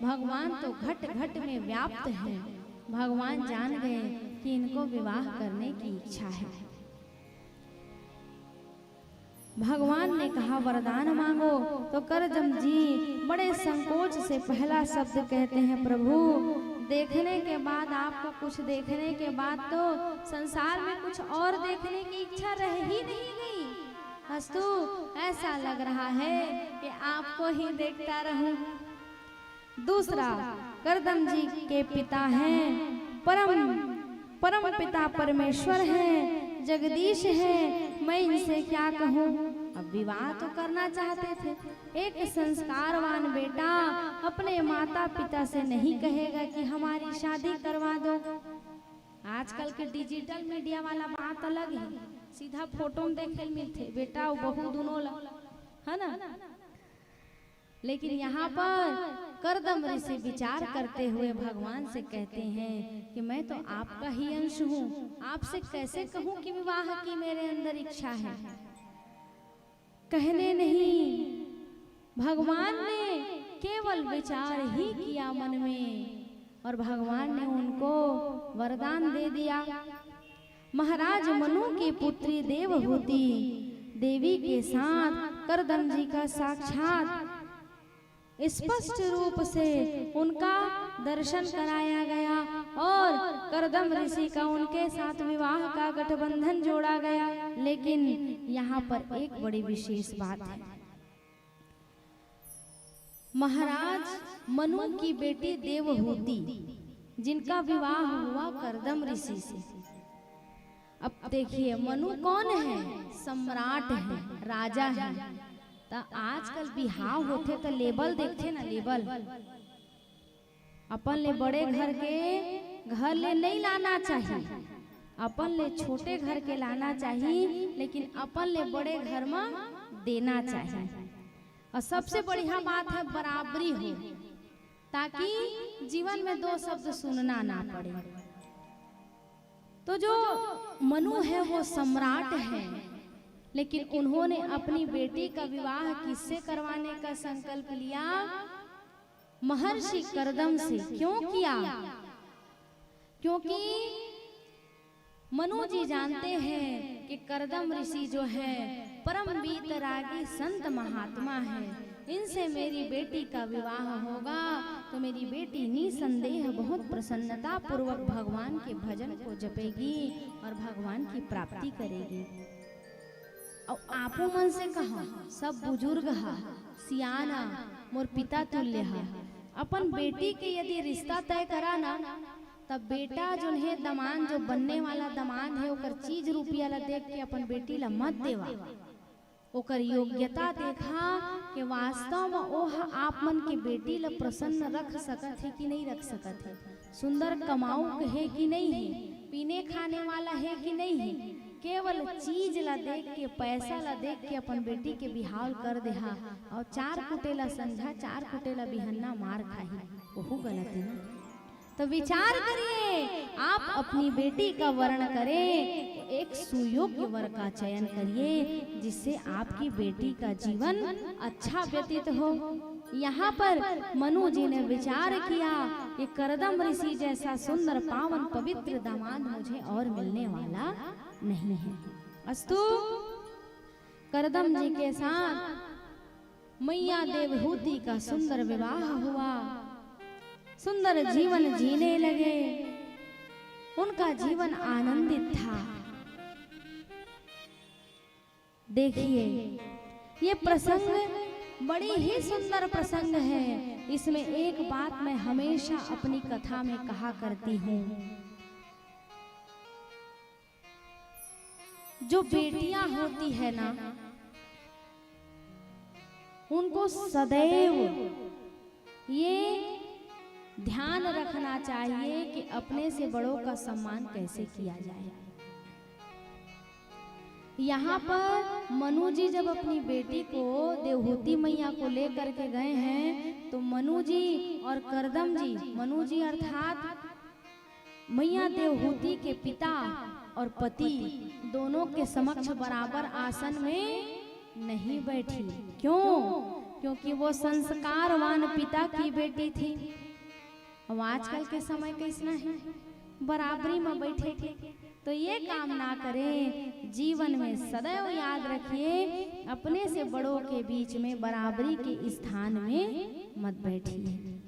भगवान तो घट घट में व्याप्त है। भगवान जान गए कि इनको विवाह करने की इच्छा है। भगवान ने कहा वरदान मांगो। तो कर्दम जी बड़े संकोच से पहला शब्द कहते हैं, प्रभु देखने के बाद, आपको कुछ देखने के बाद तो संसार में कुछ और देखने की इच्छा रह ही नहीं गई। अस्तु ऐसा लग रहा है कि आपको ही देखता रहूं। दूसरा, कर्दम जी के पिता हैं, परम पिता परमेश्वर हैं, जगदीश हैं, मैं इनसे क्या कहूँ। अब विवाह तो करना चाहते थे। एक संस्कारवान बेटा अपने माता पिता से नहीं कहेगा कि हमारी शादी करवा दो। आजकल के डिजिटल मीडिया वाला बात अलग है, सीधा फोटो में देखे मिलते बेटा और बहू दोनों है ना। लेकिन यहाँ पर कर्दम ऋषि विचार करते हुए भगवान से कहते हैं कि मैं तो आपका ही अंश हूँ, आपसे कैसे कहूँ कि विवाह की मेरे अंदर इच्छा है। कहने नहीं, भगवान ने केवल विचार ही किया मन में और भगवान ने उनको वरदान दे दिया। महाराज मनु की पुत्री देवहूति देवी के साथ करदम जी का साक्षात स्पष्ट रूप से उनका दर्शन कराया गया और करदम ऋषि का उनके साथ विवाह का गठबंधन जोड़ा गया। लेकिन यहाँ पर एक बड़ी विशेष बात है, महाराज मनु की बेटी देवहूति जिनका विवाह हुआ करदम ऋषि से। अब देखिए मनु कौन है? सम्राट है, राजा है। तो आजकल बिहाव होते तो लेबल देखते ना, लेबल अपन ले बड़े घर के घर ले नहीं लाना चाहिए, अपन ले छोटे घर के लाना चाहिए, लेकिन अपन ले बड़े घर में देना चाहिए। और सबसे बढ़िया बात है बराबरी हो, ताकि जीवन में दो शब्द सुनना ना पड़े। तो जो मनु है वो सम्राट है, लेकिन उन्होंने अपनी बेटी का विवाह किससे करवाने का संकल्प लिया? महर्षि करदम से। क्यों किया? क्योंकि मनु जी जानते हैं कि करदम ऋषि जो है परम वीतरागी संत महात्मा है, इनसे मेरी बेटी का विवाह होगा तो मेरी बेटी निसंदेह बहुत प्रसन्नता पूर्वक भगवान के भजन को जपेगी और भगवान की प्राप्ति करेगी। और आपो मन से कहा सब बुजुर्ग हा सियाना मोर पिता तुल्य हा, अपन बेटी के यदि रिश्ता तय करा ना, तब बेटा जो है दमान जो बनने वाला दमान है ओकर चीज रुपया ला देख के अपन बेटी ला मत देवा, ओकर योग्यता देखा कि वास्तव में ओह आप मन के बेटी ला प्रसन्न रख सकत है कि नहीं रख सकत है, सुंदर कमाऊ है कि नहीं है, पीने खाने वाला है कि नहीं है। केवल चीज ला देख के, पैसा ला देख के अपन बेटी के बिहाव कर देहा और चार कुटेला संझा चार कुटेला बिहन्ना मार खाही, वो गलत है ना। तो विचार करिए, आप अपनी बेटी का वर्ण करें, एक सुयोग्य वर का चयन करिए जिससे आपकी बेटी का जीवन अच्छा व्यतीत हो। यहाँ पर मनु जी ने विचार किया कि करदम ऋषि जैसा सुंदर पावन पवित्र दामाद मुझे और मिलने वाला नहीं है। अस्तु करदम जी के साथ मैया देवहूति का सुंदर विवाह हुआ, सुंदर जीवन जीने लगे, उनका जीवन आनंदित था। देखिए ये प्रसंग बड़ी ही सुंदर प्रसंग है। इसमें एक बात मैं हमेशा अपनी कथा में कहा करती हूँ, जो बेटियां होती है ना, उनको सदैव ये ध्यान रखना चाहिए कि अपने से बड़ों का सम्मान कैसे किया जाए। यहाँ पर मनु जी जब अपनी बेटी को देवहूति मैया को लेकर के गए हैं, तो मनु जी और करदम जी, मनु जी अर्थात मैया देवहूति के पिता और पति दोनों के समक्ष बराबर आसन में नहीं बैठी। क्यों? क्योंकि वो संस्कारवान पिता की बेटी थी। अब आजकल के समय कैसना है, बराबरी में बैठे थे। तो ये काम ना करें, जीवन में सदैव याद रखिए, अपने से बड़ों के बीच में बराबरी के स्थान में मत बैठिए।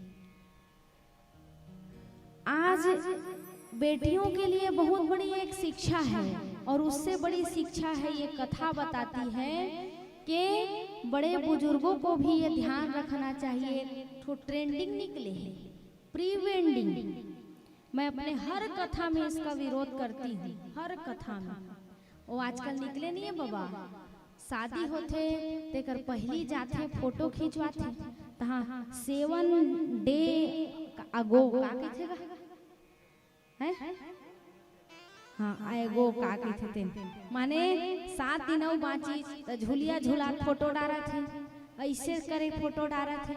आज बेटियों के लिए बहुत बड़ी एक शिक्षा है, और उससे बड़ी शिक्षा है ये कथा बताती है कि बड़े बुजुर्गों को भी ये ध्यान रखना चाहिए। तो ट्रेंडिंग निकले है प्री वेडिंग, मैं अपने हर कथा में इसका विरोध करती हूँ, हर कथा में। वो आजकल निकले नहीं है बाबा, शादी होते तेकर पहली जाते फोटो खींचवाते, तहाँ 7 डे अगो का कहते है, हाँ एगो का कहते माने 7 दिन बाची तो झुलिया झुला फोटो डारा थे, ऐसे करे फोटो डारा थे।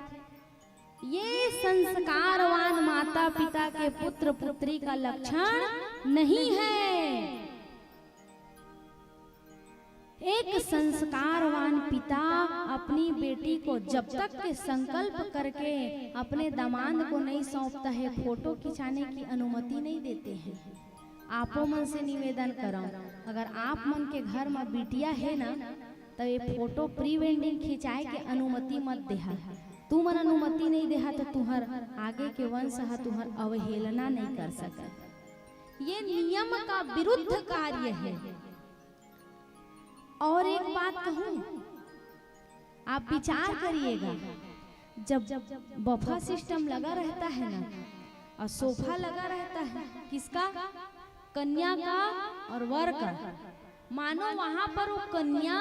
ये संस्कारवान माता पिता के पुत्र पुत्री का लक्षण नहीं है। एक संस्कारवान पिता अपनी बेटी को जब तक के संकल्प करके अपने दामाद को नहीं सौंपता है, फोटो खिंचाने की अनुमति नहीं देते हैं। आपो मन से निवेदन करो, अगर आप मन के घर में बिटिया है ना, तो ये फोटो प्री वेडिंग खिंचाए के अनुमति मत देहा। तू मन अनुमति नहीं देहा तो तुहर आगे के वंश हा तुहर अवहेलना नहीं कर सके। ये नियम का विरुद्ध कार्य है। और एक बात कहूं, आप विचार करिएगा, जब बफा सिस्टम लगा रहता है ना और सोफा लगा रहता है, किसका? कन्या का और वर का। मानो वहां पर वो कन्या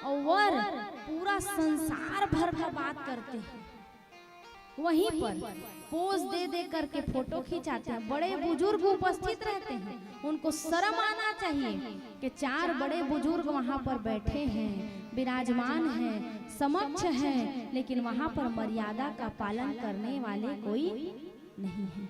और वर पूरा संसार भर का बात करते हैं, वहीं पर पोज दे दे करके फोटो खिंचाते हैं। बड़े बुजुर्ग उपस्थित रहते हैं, उनको शर्म आना चाहिए कि 4 बड़े बुजुर्ग वहां पर बैठे हैं, विराजमान हैं, समक्ष हैं, लेकिन वहां पर मर्यादा का पालन करने वाले कोई नहीं है।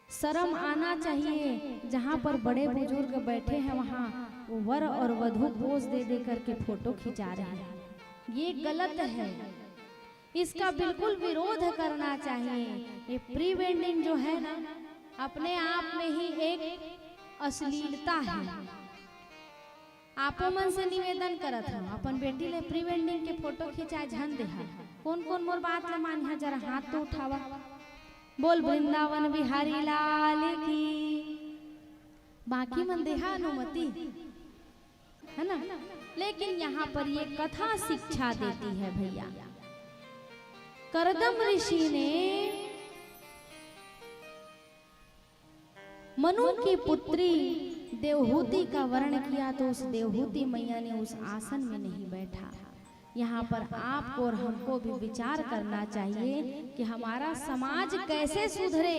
शर्म आना चाहिए। जहां पर बड़े बुजुर्ग बैठे हैं वहां वो वर और वधू पोज दे दे करके फोटो खिंचा रहे हैं, ये गलत है। इसका बिल्कुल विरोध करना चाहिए। ये प्री वेडिंग जो है ना, अपने आप में ही एक अश्लीलता है। आपो मन से निवेदन करत हूँ, अपन बेटी ले प्री वेडिंग के फोटो खिंचाए झन देहा। कौन कौन मोर बात ले मानिहा, जरा हाथ तो उठावा। बोल वृंदावन बिहारी लाल की। बाकी मन देहा अनुमति है ना, लेकिन यहाँ पर ये कथा शिक्षा देती है भैया। करदम ऋषि ने मनु की पुत्री देवहूति का वर्ण किया, तो उस देवहूति मैया ने उस आसन में नहीं बैठा। यहाँ पर आपको और हमको भी विचार करना चाहिए कि हमारा समाज कैसे सुधरे,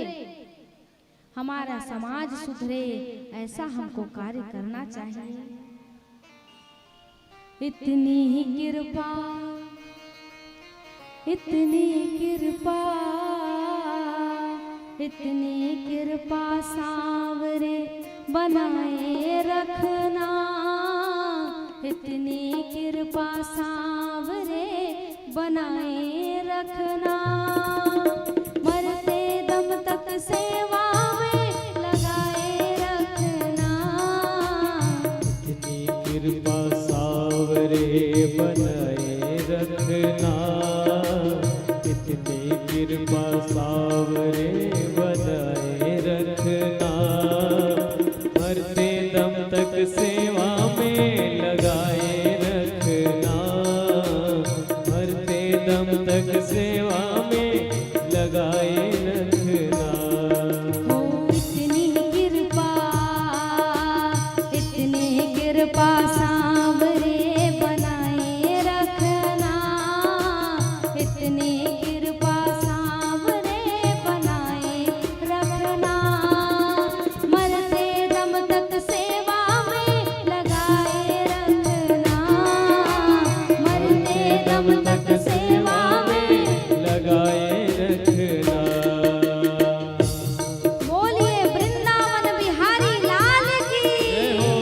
हमारा समाज सुधरे, ऐसा हमको कार्य करना चाहिए। इतनी ही कृपा, इतनी कृपा, इतनी कृपा सांवरे बनाए रखना, इतनी कृपा सांवरे बनाए रखना। मरते दम तक सेवा में लगाए रखना, इतनी कृपा सांवरे बनाए रखना, इतनी कृपा सांवरे बनाए रखना। मरते दम तक सेवा में लगाए रखना, मरते दम तक सेवा में लगाए रखना। हो इतनी कृपा, इतनी कृपा सांवरे बनाए रखना, इतनी कृपा सांवरे बनाए रखना। मरते दम तक सेवा में लगाए रखना, मरते दम तक सेवा में लगाए रखना। बोलिए वृंदावन बिहारी लाल की। जय हो।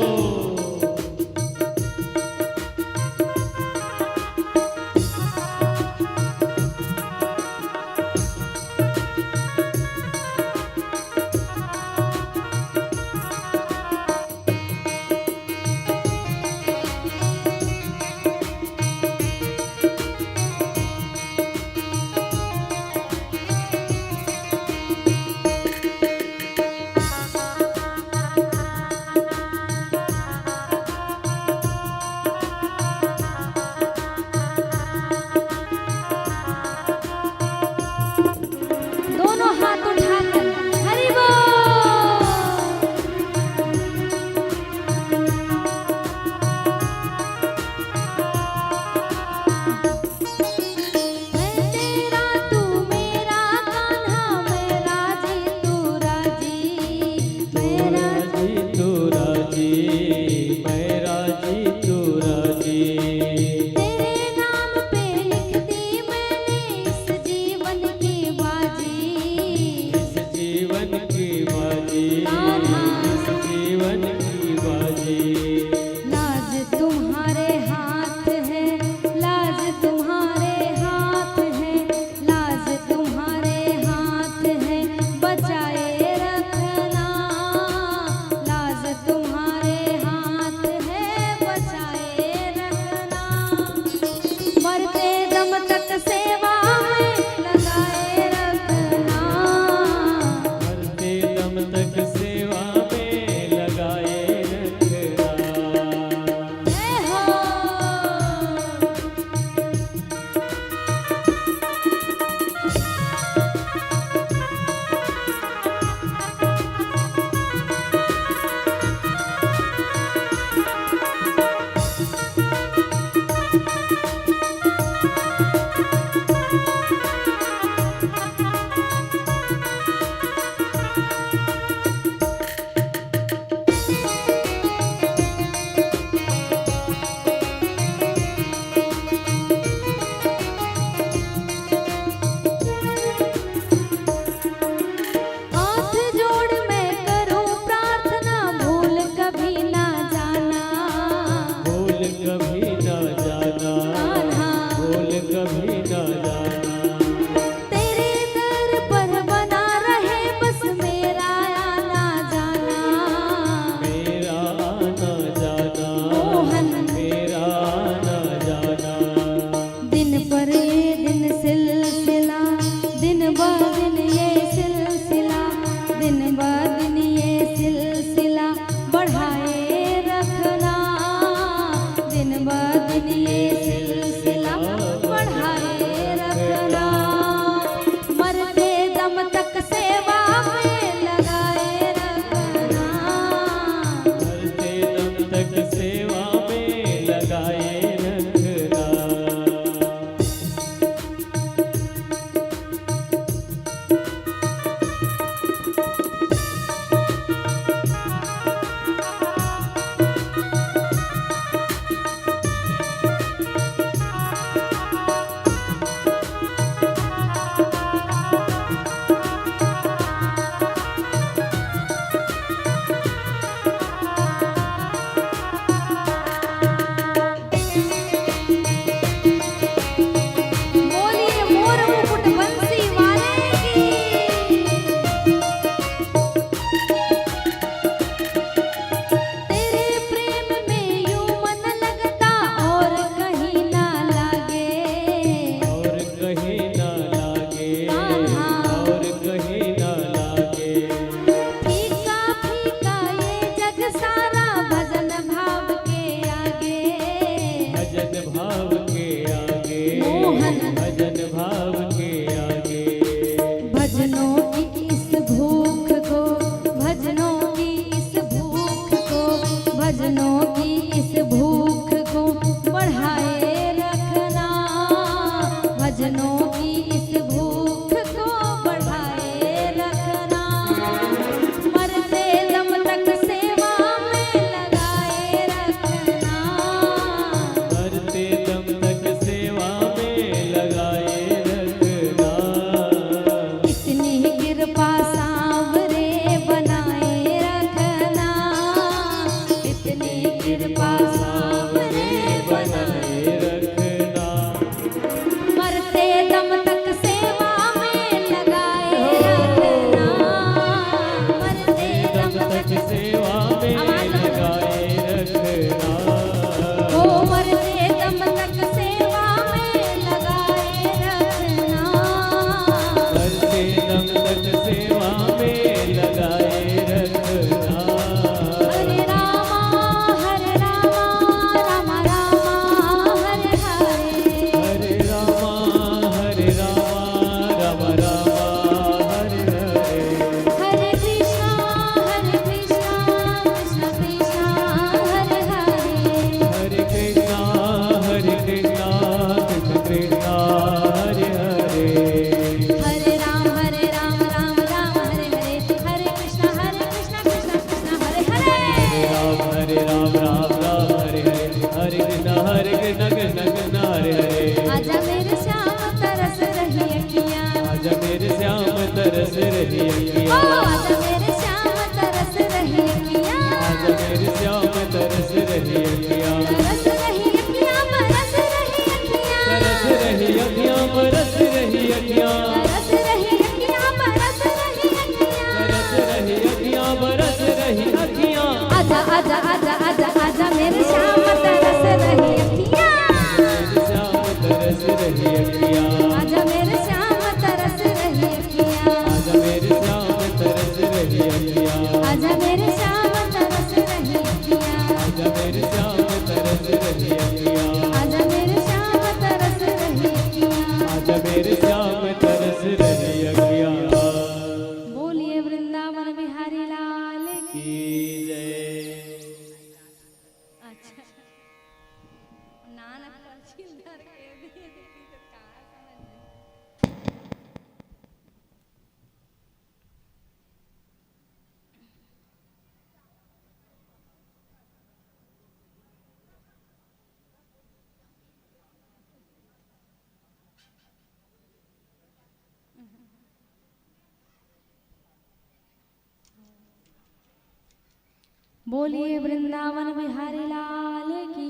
दोनों हाथ उठाकर हरि बोल। मैं तेरा तू मेरा कान्हा, मैं राजी तू राजी, मैं राजी राजी तू राजी, मैं राजी तू राजी। तेरे नाम पे लिख दी मैंने इस जीवन की बाजी, इस जीवन की बाजी, कान्हा। इस जीवन की बाजी। लाज तू बढ़ाए रखना, दिन ब दिन ये सिलसिला बढ़ाए रखना, मरते दम तक सेवा में लगाए रखना, मरते दम तक सेवा में लगाए रखना। बोलिए मोर मुकुट बंसी वाले की। तेरे प्रेम में यूं मन लगता और कहीं ना लागे, और कहीं ना लागे, कान्हा। और कहीं ना लागे। फीका फीका ये जग सारा भजन भाव के आगे, भजन भाव के आगे, मोहन। भजन भाव के आगे। भजनों की इस भूख को, भजनों की इस भूख को, भजनों की इस भूख को बढ़ाए रखना, भजनों की इस भूख को बढ़ाए रखना, मरते दम तक सेवा में लगाए रखना, मरते दम तक सेवा में लगाए रखना। इतनी कृपा सांवरे बनाए रखना, इतनी कृपा सांवरे बनाए, रखना। मरते दम तक सेवा में लगाए रखना, मरते दम तक सेवा में लगाए रखना। ओ मरते दम तक सेवा में लगाए रखना, मरते दम तक सेवा में लगाए रखना। हरे रामा रामा रामा हरे हरे, हरे रामा राम रामा हरे हरे। हरे कृष्णा कृष्ण कृष्ण हरे हरे, हरे कृष्णा कृष्ण कृष्णा हरे हरे। हरे राम राम राम हरे हरे, हरे कृष्ण कृष्ण कृष्ण हरे हरे। राम हरे राम राम राम हरे हरे, हरे कृष्ण कृष्ण कृष्ण हरे हरे। आजा मेरे श्याम तरस रही अखियाँ, आजा मेरे श्याम तरस रही ओ अखियाँ। आजा मेरे श्याम तरस रही अखियाँ, आजा मेरे श्याम तरस रही अखियाँ। तरस रही अखियाँ, बरस रही अखियाँ, तरस रही अखियाँ बरस रही अखियाँ। तरस रही अखियाँ, बरस रही अखियाँ। तरस रही अखियाँ बरस रही अखियाँ। आजा आजा आजा आजा आजा मेरे श्याम तरस रही अखियाँ, मेरे श्याम तरस रही अखियाँ। आजा मेरे श्याम तरस रही अखियाँ, आजा मेरे श्याम तरस रही अखियाँ। आजा मेरे श्याम तरस रही अखियाँ, आजा मेरे श्याम तरस रही अखियाँ। आजा मेरे श्याम तरस रही अखियाँ। आजा मेरे श्याम तरस रही अखियाँ। बोलिए वृंदावन बिहारी लाल की। की जय। अच्छा नानक तहसीलदार के दे दी तो कहाँ समझ में। बोलिए वृंदावन बिहारी लाल की।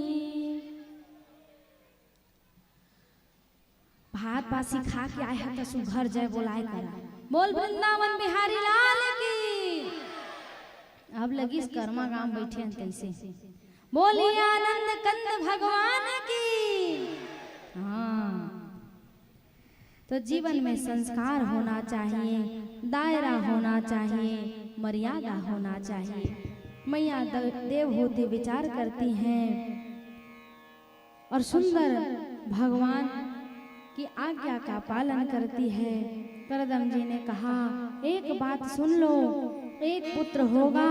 भात बासी खा के आए हैं तो सुघर जय बोलाए करा। बोल वृंदावन बिहारी लाल की। अब लगी इस कर्मा गांव बैठे हैं तैसे। बोलिए आनंद कंद भगवान की। हाँ तो जीवन में संस्कार होना चाहिए, दायरा होना चाहिए, मर्यादा होना चाहिए। मैया देवहूति विचार करती हैं और सुंदर भगवान की आज्ञा का पालन करती है। करदम जी ने कहा, एक बात सुन लो, एक पुत्र होगा,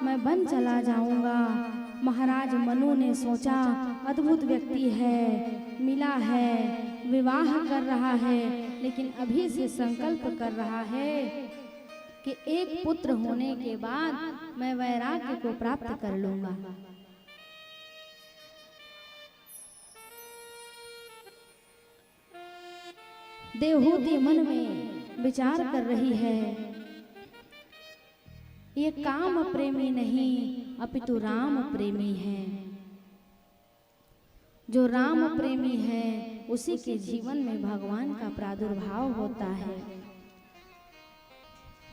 मैं वन चला जाऊंगा। महाराज मनु ने सोचा, अद्भुत व्यक्ति है, मिला है, विवाह कर रहा है, लेकिन अभी से संकल्प कर रहा है कि एक पुत्र होने के बाद मैं वैराग्य को प्राप्त कर लूंगा। देवहूति मन में विचार कर रही है, ये काम प्रेमी नहीं अपितु राम प्रेमी है। जो राम प्रेमी है उसी के जीवन में भगवान का प्रादुर्भाव होता है।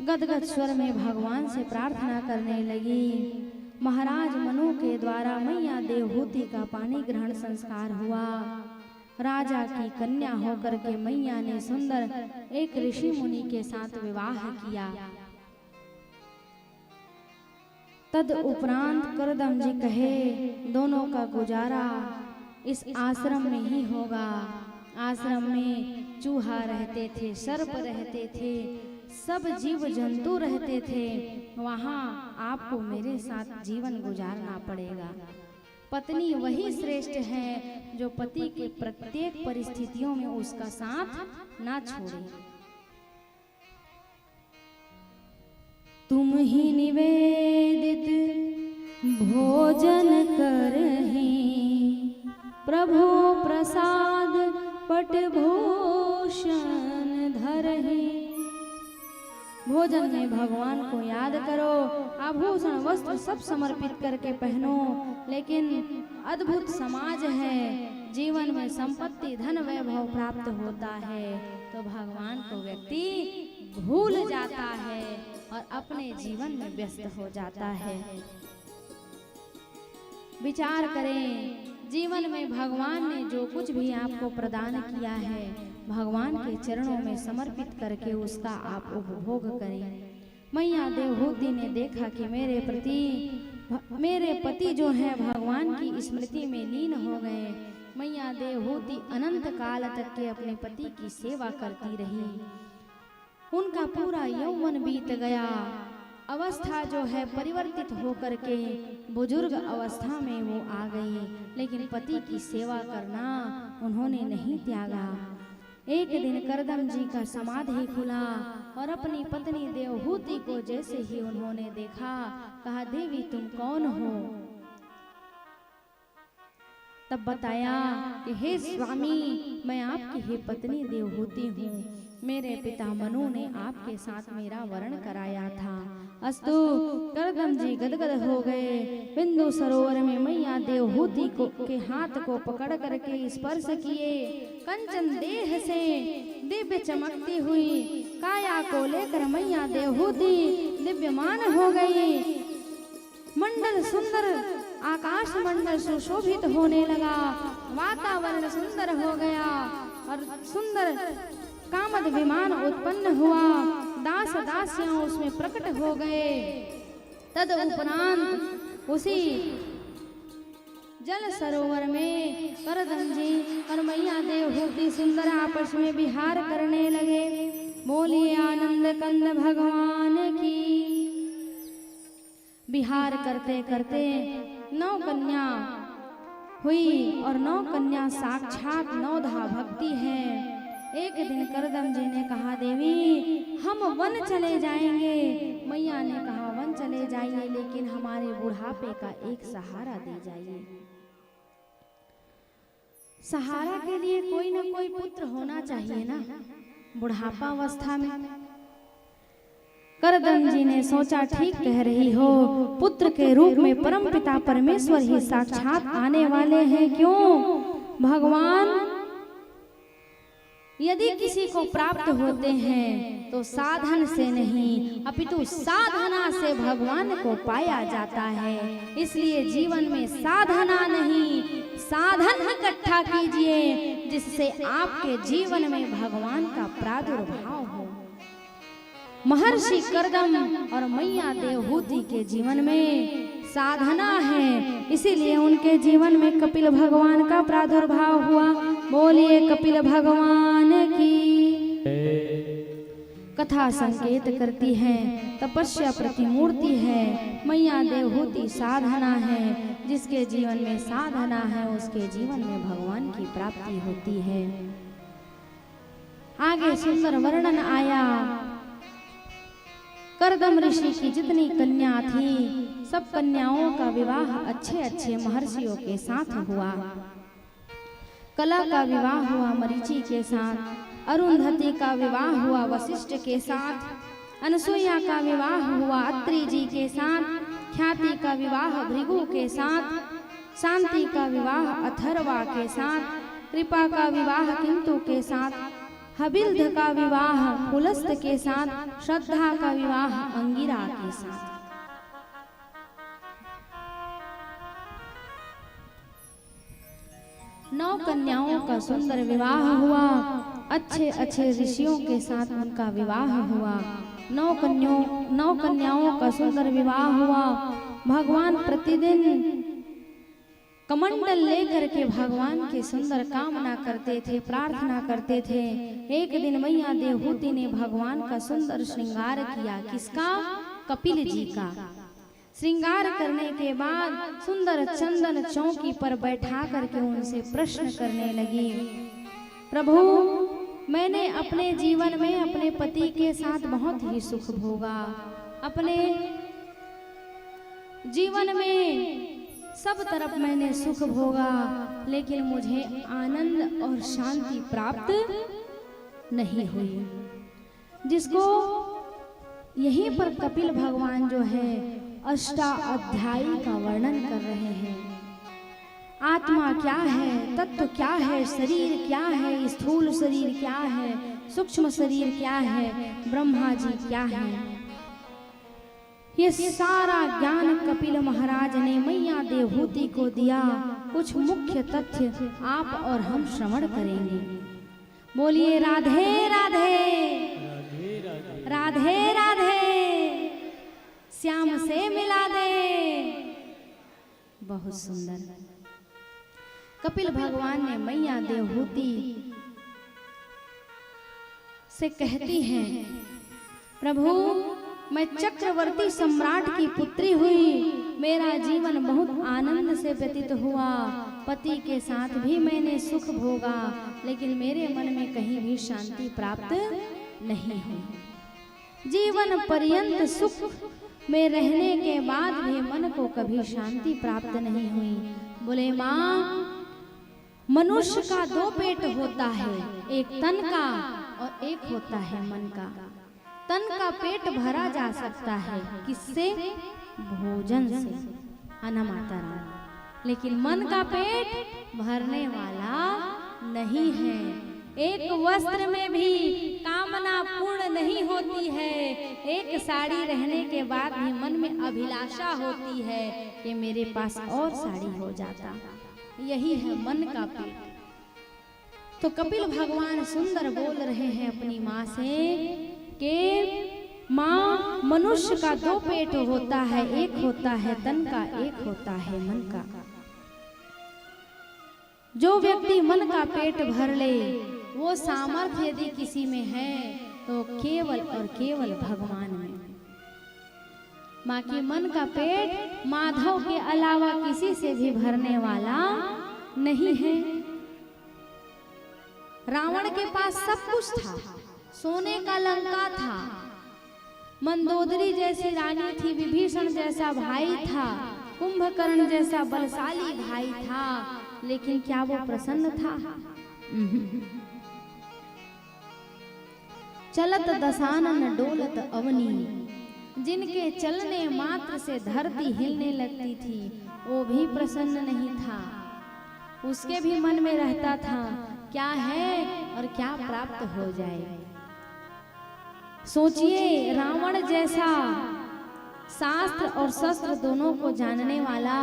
गदगद स्वर में भगवान से प्रार्थना करने लगी। महाराज मनु के द्वारा मैया देवहूति का पानी ग्रहण संस्कार हुआ। राजा की कन्या होकर के मैया ने सुंदर एक ऋषि मुनि के साथ विवाह किया। तद उपरांत करदम जी कहे, दोनों का गुजारा इस आश्रम में ही होगा। आश्रम में चूहा रहते थे, सर्प रहते थे, सब जीव जंतु रहते थे। वहाँ आपको मेरे साथ जीवन गुजारना पड़ेगा। पत्नी वही श्रेष्ठ है जो पति के प्रत्येक परिस्थितियों में उसका साथ ना छोड़े। तुम ही निवेदित भोजन करही, प्रभु प्रसाद पट भूषण धरही। भोजन में भगवान को याद करो, आभूषण वस्त्र सब समर्पित करके पहनो। लेकिन अद्भुत समाज है, जीवन में संपत्ति धन वैभव प्राप्त होता है तो भगवान को व्यक्ति भूल जाता है और अपने जीवन में व्यस्त हो जाता है। विचार करें, जीवन में भगवान ने जो कुछ भी आपको प्रदान किया है, भगवान के चरणों में समर्पित करके उसका आप उपभोग करें। मैया देवहूति ने देखा कि मेरे पति जो हैं भगवान की स्मृति में लीन हो गए। मैया देवहूति अनंत काल तक के अपने पति की सेवा करती रही। उनका पूरा यौवन बीत गया। अवस्था जो है परिवर्तित होकर के बुजुर्ग अवस्था में वो आ गई, लेकिन पति की सेवा करना उन्होंने नहीं त्यागा। एक दिन करदम जी का समाधि खुला और अपनी पत्नी देवहूति को जैसे ही उन्होंने देखा, कहा, देवी तुम कौन हो? तब बताया कि हे स्वामी, मैं आपकी ही पत्नी देवहूति हूँ। मेरे पिता मनु ने आपके साथ मेरा वरण कराया था। अस्तु। करदम जी गदगद हो गए। बिंदु सरोवर में मैया देवहूति के हाथ को पकड़ करके स्पर्श किए। कंचन देह से दिव्य चमकती हुई काया को लेकर मैया देवहूति दिव्यमान हो गई। मंडल सुंदर, आकाश मंडल सुशोभित होने लगा। वातावरण सुंदर हो गया और सुंदर कामद विमान उत्पन्न हुआ। दास दासियां उसमें प्रकट हो गए। तद उपरांत उसी जल सरोवर में करदम जी और मैया देवहूति सुंदर आपस में विहार करने लगे। बोलिए आनंद कंद भगवान की। विहार करते करते 9 कन्या हुई और 9 कन्या साक्षात 9 भक्ति है। एक दिन करदम जी ने कहा, देवी हम वन चले जाएंगे। मैया ने कहा, वन चले जाइए, लेकिन हमारे बुढ़ापे का एक सहारा दे जाइए। सहारा के लिए कोई ना कोई पुत्र होना चाहिए ना, बुढ़ापा अवस्था में। करदम जी ने सोचा, ठीक कह रही हो, पुत्र के रूप में परमपिता परमेश्वर ही साक्षात आने वाले हैं। क्यों? भगवान यदि किसी को प्राप्त होते हैं तो साधन से नहीं अपितु साधना से भगवान को पाया जाता है। इसलिए जीवन में साधना नहीं, साधन इकट्ठा कीजिए जिससे आपके जीवन में भगवान का प्रादुर्भाव हो। महर्षि करदम और मैया देवहूति के जीवन में साधना है, इसीलिए उनके जीवन में कपिल भगवान का प्रादुर्भाव हुआ। बोलिए कपिल भगवान की। कथा संकेत करती है, तपस्या प्रतिमूर्ति है, मैया देवहूति साधना है। जिसके जीवन में साधना है उसके जीवन में भगवान की प्राप्ति होती है। आगे सुंदर वर्णन आया। करदम ऋषि की जितनी कन्या थी सब कन्याओं का विवाह अच्छे अच्छे महर्षियों के साथ हुआ। कला का विवाह हुआ मरीचि के साथ, अरुंधति का विवाह हुआ वशिष्ठ के साथ, अनसुईया का विवाह हुआ अत्रि जी के साथ, ख्याति का विवाह भृगु के साथ, शांति का विवाह अथर्वा के साथ, कृपा का विवाह किंतु के साथ, हबिल्ध का विवाह पुलस्त के साथ, श्रद्धा का विवाह अंगिरा के साथ। नौ कन्याओं का सुंदर विवाह हुआ। अच्छे अच्छे ऋषियों के साथ उनका विवाह हुआ। नौ कन्याओं का सुंदर विवाह हुआ। भगवान प्रतिदिन कमंडल लेकर के भगवान की सुंदर कामना करते थे, प्रार्थना करते थे। एक दिन मैया देवहूति ने भगवान का सुंदर श्रृंगार किया। किसका? कपिल जी का। श्रृंगार करने के बाद सुंदर चंदन चौकी पर बैठा करके उनसे प्रश्न करने लगी, प्रभु मैंने अपने जीवन में अपने पति के साथ बहुत ही सुख भोगा, अपने जीवन में सब तरफ मैंने सुख भोगा, लेकिन मुझे आनंद और शांति प्राप्त नहीं हुई। जिसको यहीं पर कपिल भगवान जो है अष्टाध्यायी का वर्णन कर रहे हैं। आत्मा क्या है, तत्व क्या है, शरीर क्या है, स्थूल शरीर क्या है, सूक्ष्म शरीर क्या है, ब्रह्मा जी क्या है, ये सारा ज्ञान कपिल महाराज ने मैया देवहूति को दिया। कुछ मुख्य तथ्य आप और हम श्रवण करेंगे। बोलिए राधे राधे, राधे राधे, श्याम से मिला दे। बहुत सुंदर। कपिल भगवान ने मैया देवहूति से कहती हैं, प्रभु मैं चक्रवर्ती सम्राट की पुत्री हुई, मेरा जीवन बहुत आनंद से व्यतीत हुआ, पति के साथ भी मैंने सुख भोगा, लेकिन मेरे मन में कहीं भी शांति प्राप्त नहीं हुई। जीवन पर्यंत सुख में रहने के बाद भी मन को कभी शांति प्राप्त नहीं हुई। बोले माँ, मनुष्य का दो पेट होता है, एक तन का और एक होता है मन का। तन का पेट भरा जा सकता है किससे? भोजन से, अन्ना माता राम। लेकिन मन का पेट भरने वाला नहीं है। एक वस्त्र में भी कामना पूर्ण नहीं होती है। एक साड़ी रहने के बाद भी मन में अभिलाषा होती है कि मेरे पास और साड़ी हो जाता। यही है मन का पेट। तो कपिल भगवान सुंदर बोल रहे हैं अपनी माँ से कि माँ, मनुष्य का दो पेट होता है, एक होता है तन का, एक होता है मन का। जो व्यक्ति मन का पेट भर ले, वो सामर्थ्य यदि किसी में है तो केवल और केवल भगवान में। माँ की मन का पेट माधव के अलावा किसी से भी भरने वाला नहीं है। रावण के पास सब कुछ था, सोने का लंका था, मंदोदरी जैसी रानी थी, विभीषण जैसा भाई था, कुंभकर्ण जैसा बलशाली भाई था, लेकिन क्या वो प्रसन्न था? चलत दशानन डोलत अवनी, जिनके चलने मात्र से धरती हिलने लगती थी, वो भी प्रसन्न नहीं था। उसके भी मन में रहता था क्या है और क्या प्राप्त हो जाए। सोचिए, रावण जैसा शास्त्र और शस्त्र दोनों को जानने वाला,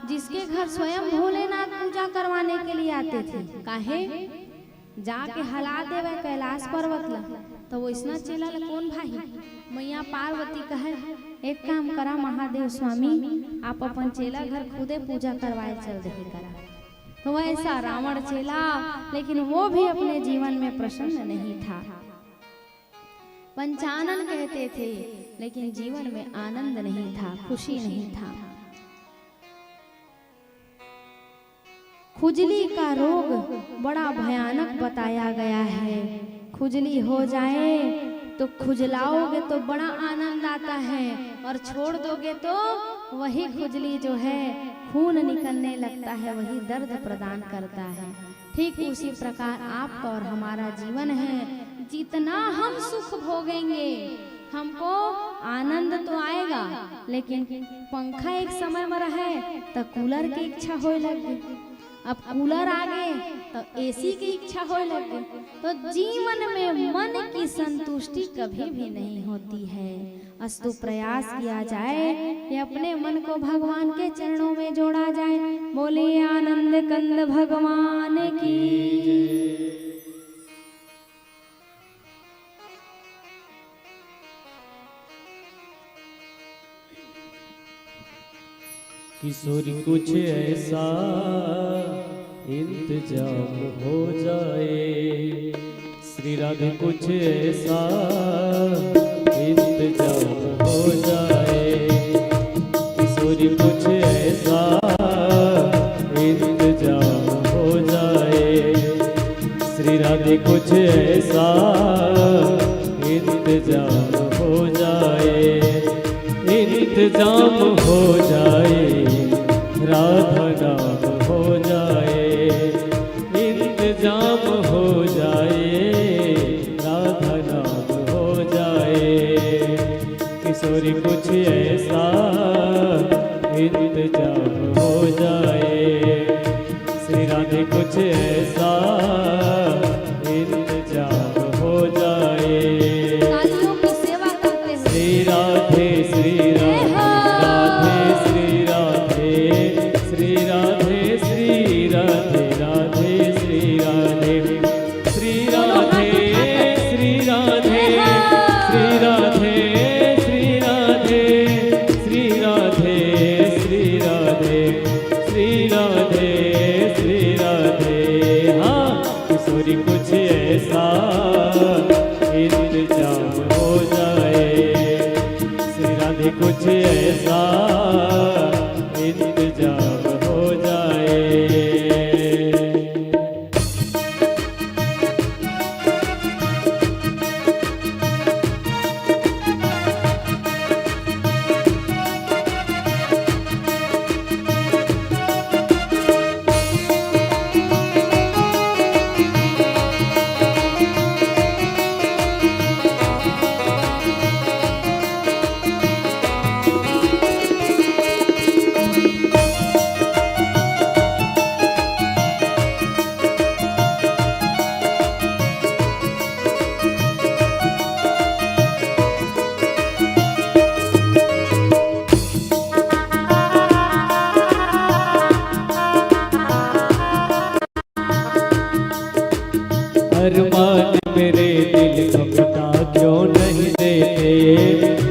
जिसके घर स्वयं भोलेनाथ पूजा करवाने के लिए आते थे, काहे जाके हला देवे कैलाश पर्वत ला, तो वो इसना चेला कौन भाई मैया पार्वती कहे एक काम करा महादेव स्वामी, आप अपन चेला घर खुदे पूजा करवाए चल रही करा। तो वैसा रावण चेला, लेकिन वो भी अपने जीवन में प्रसन्न नहीं था। पंचानन कहते थे, लेकिन जीवन में आनंद नहीं था, खुशी नहीं था। खुजली का रोग बड़ा भयानक बताया गया है। खुजली हो जाए तो खुजलाओगे तो बड़ा आनंद आता है, और छोड़ दोगे तो वही खुजली जो है खून निकलने लगता है, वही दर्द प्रदान करता है। ठीक उसी प्रकार आपका और हमारा जीवन है। जितना हम सुख भोगेंगे हमको आनंद तो आएगा, लेकिन पंखा एक समय में रहे तो कूलर की इच्छा होने लगी, अब कूलर आ गए तो एसी की इच्छा होने लगी। तो जीवन में मन की संतुष्टि कभी भी नहीं होती है। अस्तु प्रयास किया जाए कि अपने मन को भगवान के चरणों में जोड़ा जाए। बोले आनंद कंद भगवान की। किशोर कुछ ऐसा इंतजाम हो जाए, श्री राधे कुछ ऐसा इंतजाम हो जाए, किशोर कुछ ऐसा इंतजाम हो जाए, श्री राधे कुछ ऐसा इंतजाम हो जाए, इंतजाम हो जाए, राधा नाम हो जाए, इंतजाम हो जाए, राधा नाम हो जाए, किशोरी कुछ ऐसा इंतजाम हो जाए, श्री राधे कुछ ऐसा इंतजाम हो जाए। तालियों की सेवा करते हुए श्री राधे श्री राधे श्री राधे श्री राधे श्री राधे राधे श्री राधे श्री राधे श्री राधे श्री राधे श्री राधे श्री राधे श्री राधे श्री राधे श्री राधे। हाँ, किशोरी कुछ ऐसा इंतजाम हो जाए, श्री राधे कुछ ऐसा इंतजाम हो जाए। अरमान मेरे दिल का मिटा क्यों नहीं देते,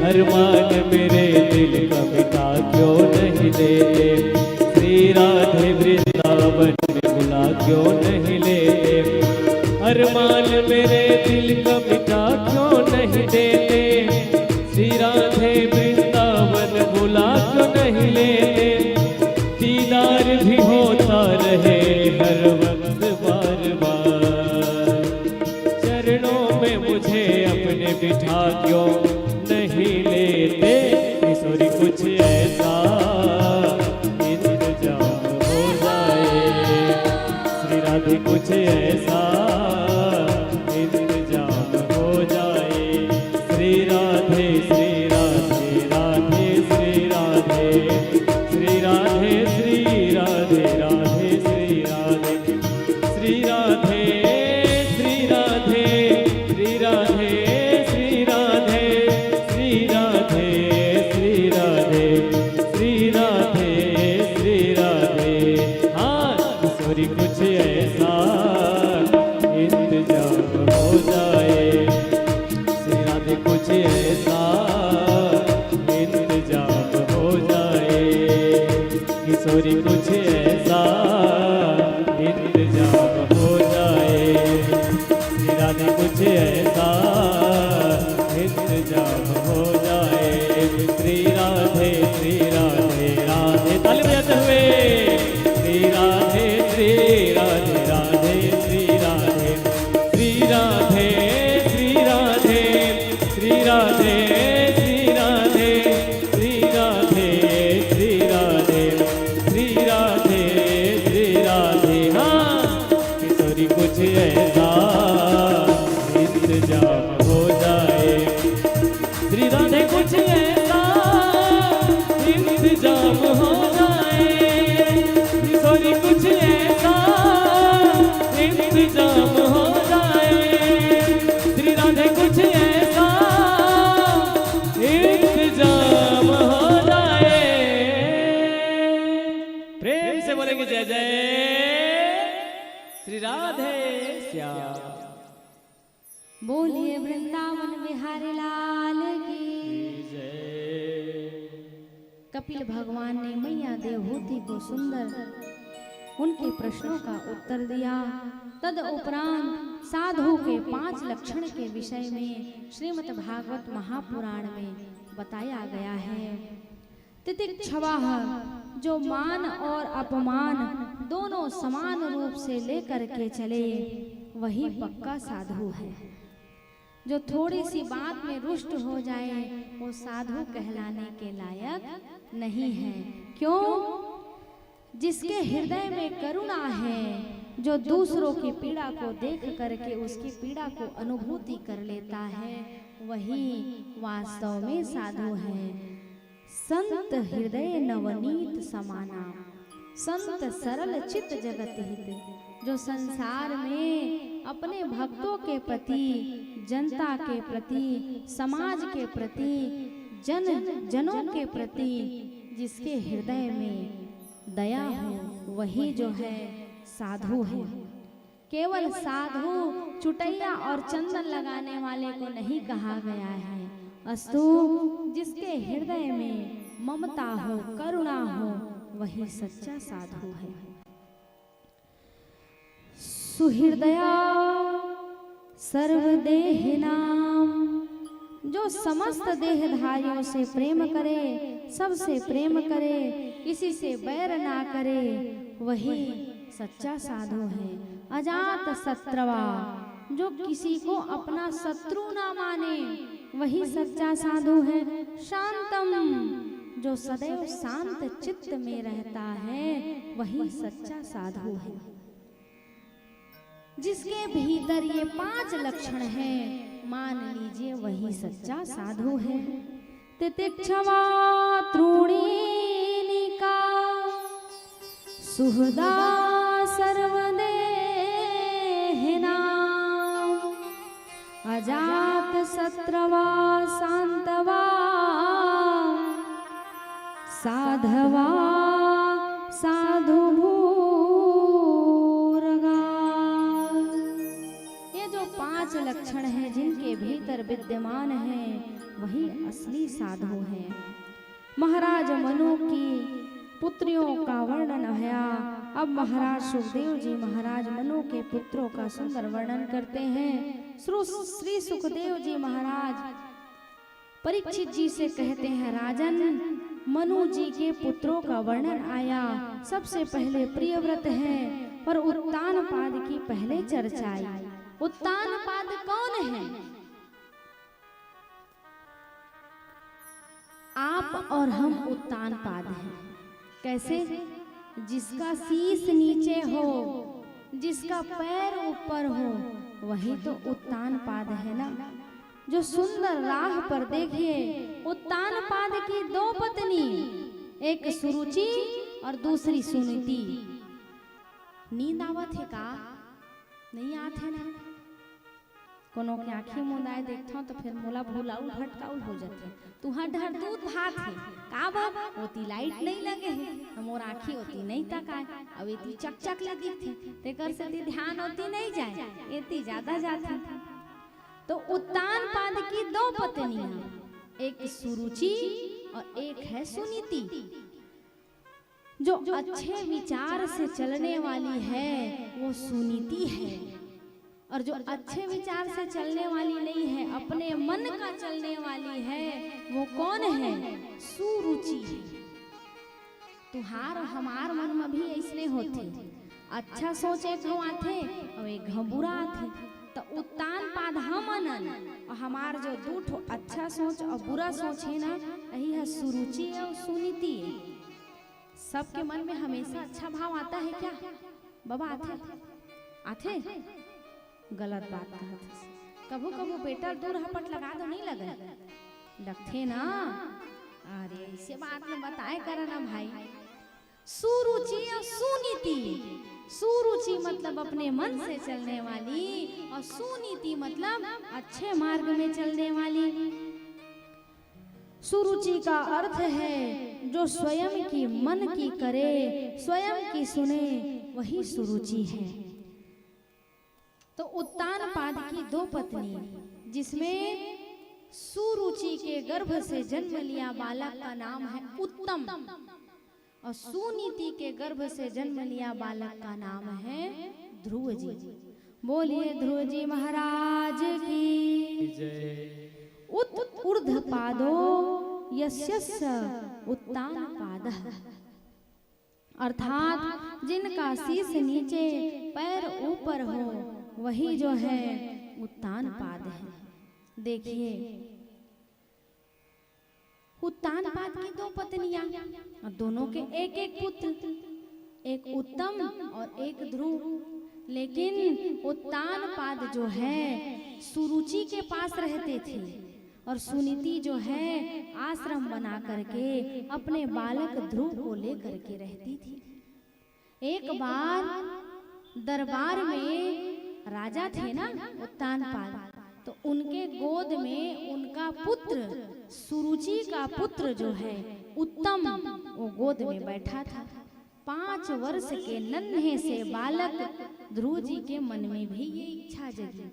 अरमान मेरे दिल का मिटा क्यों नहीं देते, श्री राधे वृंदावन में बुला क्यों नहीं लेते, अरमान मेरे दिल का मिटा क्यों नहीं देते, श्री राधे वृंदावन बुला क्यों नहीं लेते, दीदार भी होता रहे हर वक्त बार बार, चरणों में मुझे अपने बिठा क्यों नहीं लेते, किशोरी कुछ ऐसा इंतजाम हो जाए, श्री राधे कुछ ऐसा इंतजाम हो जाए, श्री राधे श्री राधे राधे श्री राधे श्री राधे श्री राधे राधे श्री राधे श्री राधे श्री राधे श्री राधे श्री राधे श्री राधे श्री राधे श्री राधे श्री राधे। हाँ, किशोरी कुछ ऐसा इंतजाम हो जाए, श्री राधे कुछ ऐसा किशोरी कुछ ऐसा इंतजाम हो जाए, श्री राधे कुछ ऐसा इंतजाम हो जाए, श्री राधे राधे, ताली बजाते हुए, श्री राधे राधे, श्री राधे, श्री राधे, श्री राधे, श्री राधे, श्री राधे, श्री राधे, श्री राधे, श्री राधे, श्री राधे, हाँ किशोरी कुछ ऐसा इंतजाम हो जाए, श्री राधे कुछ ऐसा इंतजाम हो जाए, किशोरी कुछ ऐसा इंतजाम हो जाए, श्री राधे कुछ ऐसा इंतजाम हो जाए। प्रेम से बोलेंगे जय जय श्री राधे श्याम। बोलिए वृंदावन बिहारी लाल की। कपिल भगवान ने मैया देवहूति को सुंदर उनके प्रश्नों का उत्तर दिया। तद उपरांत साधु के 5 लक्षण के विषय में श्रीमद् भागवत महापुराण में बताया गया है। तितिक्षवाः, जो मान और अपमान दोनों समान रूप से लेकर के चले, वही पक्का साधु है। जो थोड़ी सी बात में रुष्ट हो जाए, वो साधु कहलाने के लायक नहीं है। क्यों? जिसके हृदय में करुणा है, जो दूसरों की पीड़ा को देख करके उसकी पीड़ा को अनुभूति कर लेता है, वही वास्तव में साधु है। संत हृदय नवनीत समाना, संत सरल चित्त जगत हित, जो संसार में अपने भक्तों के प्रति, जनता के प्रति, समाज के प्रति, जनों के प्रति जिसके हृदय में दया हो, वही जो है साधु है। केवल साधु चुटैया और चंदन लगाने वाले को नहीं कहा गया है, अस्तु जिसके हृदय में ममता हो, करुणा हो, वही सच्चा साधु है। सुहृदया सर्वदेहिनाम, जो समस्त देहधारियों से प्रेम करे, सबसे प्रेम करे, किसी से बैर ना करे, वही सच्चा साधु है। अजात शत्रवा, जो किसी को अपना शत्रु ना माने, वही सच्चा साधु है। शांतम, जो सदैव शांत चित्त में रहता है, वही सच्चा साधु है। जिसके भीतर ये 5 लक्षण हैं, मान लीजिए वही सच्चा साधु है। तितिक्षवा त्रूणीनिका सुहृदा सर्वदेहिनां, अजात शत्रवा शांतवा साधवा साधु भूरगा। ये जो 5 लक्षण हैं जिनके भीतर विद्यमान हैं, वही असली साधु है। महाराज मनु की पुत्रियों का वर्णन है। अब महाराज सुखदेव जी महाराज मनु के पुत्रों का सुंदर वर्णन करते हैं। श्री सुखदेव जी महाराज परीक्षित जी से कहते हैं, राजन मनु जी के पुत्रों का वर्णन आया, सबसे पहले प्रियव्रत है, पर उत्तानपाद की पहले चर्चा आई। उत्तानपाद कौन है? आप और हम उत्तानपाद हैं। कैसे? जिसका शीश नीचे हो, जिसका पैर ऊपर हो, वही तो उत्तानपाद है ना। जो सुंदर राह पर देखिए, उत्तानपाद की 2 पत्नी, एक सुरुचि और दूसरी सुनीति। नींद आवत है का? नहीं आत है ना। कोनो के आँखें मुंदाए देखता हूँ तो फिर मोला भूलाउल भटकाउल हो जाते। तुहार ढर दूध भात है का बाबा, ओती लाइट नहीं लगे है, मोर आँखी होती नहीं तकाए, अब इतनी चक ले दिखते, तेकर से ध्यान होती नहीं जाए, इतनी ज्यादा जाती। तो उत्तानपाद की 2 पत्नियां, एक सुरुचि और एक है सुनीति। जो अच्छे विचार से चलने वाली है वो सुनीति है, और जो अच्छे विचार से चलने वाली नहीं है, अपने मन का चलने वाली है, वो कौन है? सुरुचि है। तुहार हमार मन में भी ऐसने होते, अच्छा सोच एक घौ आथे और एक घौ बुरा आथे, तो उत्तान पाद हमन और हमार जो दूठो अच्छा सोच और बुरा सोच है ना, यही है सुरुचि और सुनीति है। सबके मन में हमेशा अच्छा भाव आता है क्या बाबा? आथे गलत बात कहते, कबू कबू बेटा दूर हपट लगा दो, नहीं लगे लगते ना। अरे ऐसे बात में बताए करा ना भाई। सुरुचि और सुनीति, सुरुचि मतलब अपने मन से चलने वाली और सुनीति मतलब अच्छे मार्ग में चलने वाली। सुरुचि का अर्थ है जो स्वयं की मन की करे, स्वयं की सुने, वही सुरुचि है। तो उत्तान पाद की दो पत्नी, जिसमें सुरुचि के गर्भ से जन्म लिया बालक का नाम है उत्तम, और सुनीति के गर्भ से जन्म लिया बालक का नाम है ध्रुव जी। बोलिए ध्रुव जी महाराज की जय। ऊर्ध पादो यस्यस्य उत्तान पादः, अर्थात जिनका शीश नीचे पैर ऊपर हो वही जो है उत्तान पाद है। देखिए उत्तान पाद की दो पत्नियां और दोनों के एक एक पुत्र, एक उत्तम और एक ध्रुव। लेकिन उत्तान पाद जो है सुरुचि के पास रहते थे और सुनीति जो है आश्रम बना करके अपने बालक ध्रुव को लेकर के रहती थी। एक बार दरबार में राजा थे ना उत्तान पाद, तो उनके गोद में उनका पुत्र सुरुचि का पुत्र जो है उत्तम, वो गोद में बैठा था। 5 वर्ष के नन्हे से बालक ध्रुव जी के मन में भी ये इच्छा जगी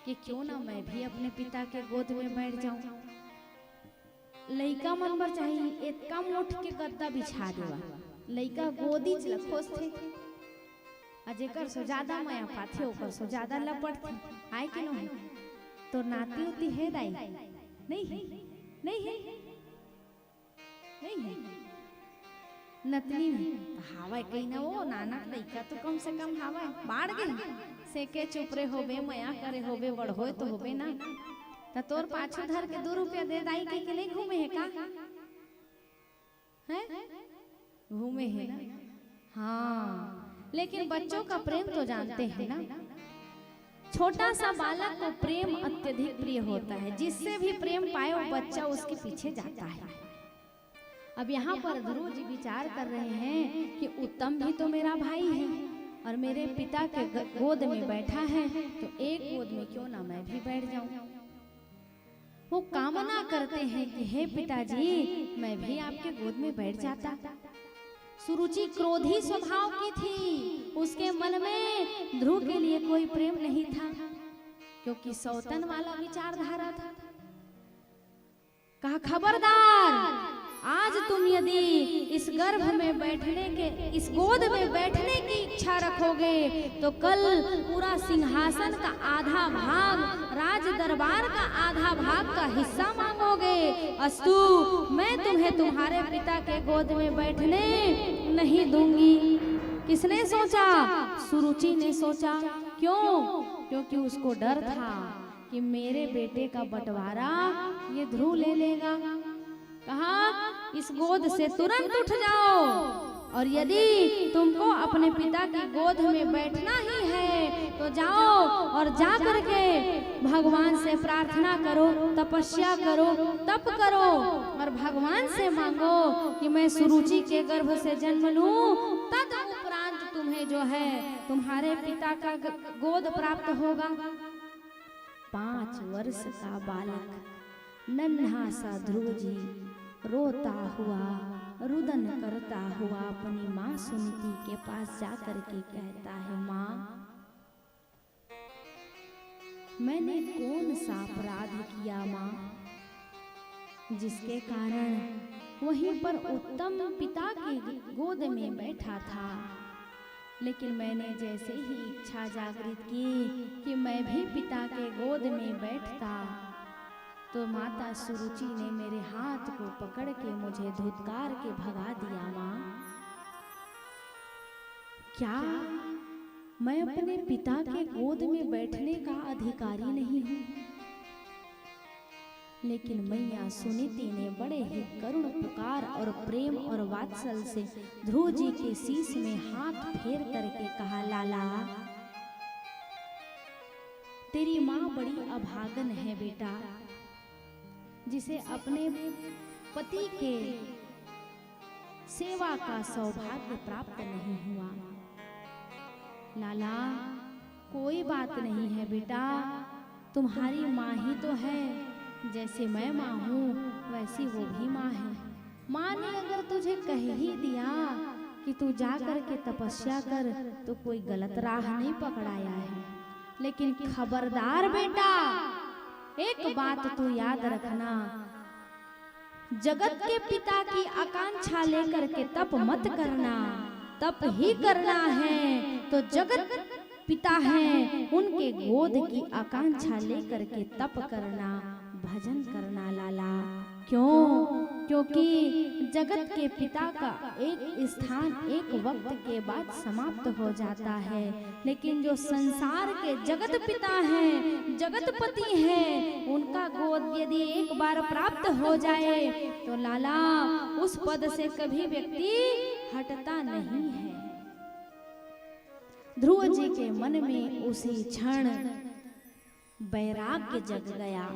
कि क्यों ना मैं भी अपने पिता के गोद में बैठ जाऊं। लइका मन पर चाहिए एक कम उठ के गद्दा बिछा देवा, लइका गोदी खोस थे, जेकर सो ज्यादा माया पाथे ओकर सो ज्यादा लपट थे। आए कि नहीं? तो नाती उती है दाई? नहीं है, नहीं है, नहीं है। नतनी में हावा कहीं ना, वो नाना लइका तो कम से कम हावा बाढ़ गई से के चुपरे होबे, मया करे होबे, बड़ होए तो होबे ना। तो तोर पाछू धर के 2 रुपया दे दाई के नहीं घूमे है का? है घूमे है ना? हाँ, लेकिन बच्चों का प्रेम तो जानते हैं ना, छोटा सा बालक को प्रेम अत्यधिक प्रिय होता है। जिससे भी प्रेम पाए वो बच्चा उसके पीछे जाता है। अब यहाँ पर ध्रुव जी विचार कर रहे हैं कि उत्तम भी तो मेरा भाई है और मेरे पिता के गोद में बैठा है, तो एक गोद में क्यों ना मैं भी बैठ जाऊं। वो कामना करते हैं कि हे पिताजी, मैं भी आपके गोद में बैठ जाता। सुरुचि क्रोधी स्वभाव की थी, उसके मन में ध्रुव के लिए कोई प्रेम नहीं था, क्योंकि सौतन वाला विचारधारा था। कहा खबरदार, आज तुम यदि इस गर्भ में बैठने के, इस गोद में बैठने की इच्छा रखोगे तो कल पूरा सिंहासन का आधा भाग, राज दरबार का आधा भाग का हिस्सा मांगोगे। अस्तु, मैं तुम्हें तुम्हारे पिता के गोद में बैठने नहीं दूंगी। किसने सोचा? सुरुचि ने सोचा। क्यों? क्योंकि उसको डर था कि मेरे बेटे का बंटवारा ये ध्रुव ले लेगा। कहा इस गोद से तुरंत उठ जाओ, और यदि तुमको अपने पिता की गोद में बैठना ही है तो जाओ और जा करके भगवान से प्रार्थना करो, तपस्या करो, तप करो और भगवान से मांगो कि मैं सुरुचि के गर्भ से जन्म लूं, तद उपरांत तुम्हें जो है तुम्हारे पिता का गोद प्राप्त होगा। 5 वर्ष का बालक नन्हा सा ध्रुव जी रोता हुआ, रुदन करता हुआ अपनी माँ सुनीति के पास जाकर के कहता है, माँ, मैंने कौन सा अपराध किया माँ, जिसके कारण वहीं पर उत्तम पिता के गोद में बैठा था, लेकिन मैंने जैसे ही इच्छा जागृत की कि मैं भी पिता के गोद में बैठता, तो माता सुरुचि ने मेरे हाथ को पकड़ के मुझे धुतकार के भगा दिया। माँ, क्या मैं अपने पिता के गोद में बैठने का अधिकारी नहीं हूँ? लेकिन मैया सुनीति ने बड़े ही करुण पुकार और प्रेम और वात्सल से ध्रुव जी के शीश में हाथ फेर करके कहा, लाला, तेरी माँ बड़ी अभागन है बेटा, जिसे अपने पति के सेवा का सौभाग्य प्राप्त नहीं हुआ। लाला, कोई बात नहीं है बेटा, तुम्हारी माँ ही तो है, जैसे मैं माँ हूँ वैसी वो भी माँ है। माँ ने अगर तुझे कह ही दिया कि तू जा कर के तपस्या कर, तो कोई गलत राह नहीं पकड़ाया है। लेकिन खबरदार बेटा, एक बात तू याद रखना, जगत के पिता की आकांक्षा लेकर के तप मत करना। तप ही करना है तो जगत पिता हैं, उनके गोद की आकांक्षा लेकर के तप करना, भजन करना लाला। क्यों? क्योंकि जगत के पिता का एक स्थान एक वक्त के बाद समाप्त हो जाता है, लेकिन जो संसार के जगत पिता हैं, जगतपति हैं, उनका गोद यदि एक बार प्राप्त हो जाए तो लाला उस पद से कभी व्यक्ति हटता नहीं है। ध्रुव जी के मन में उसी क्षण वैराग्य जग गया।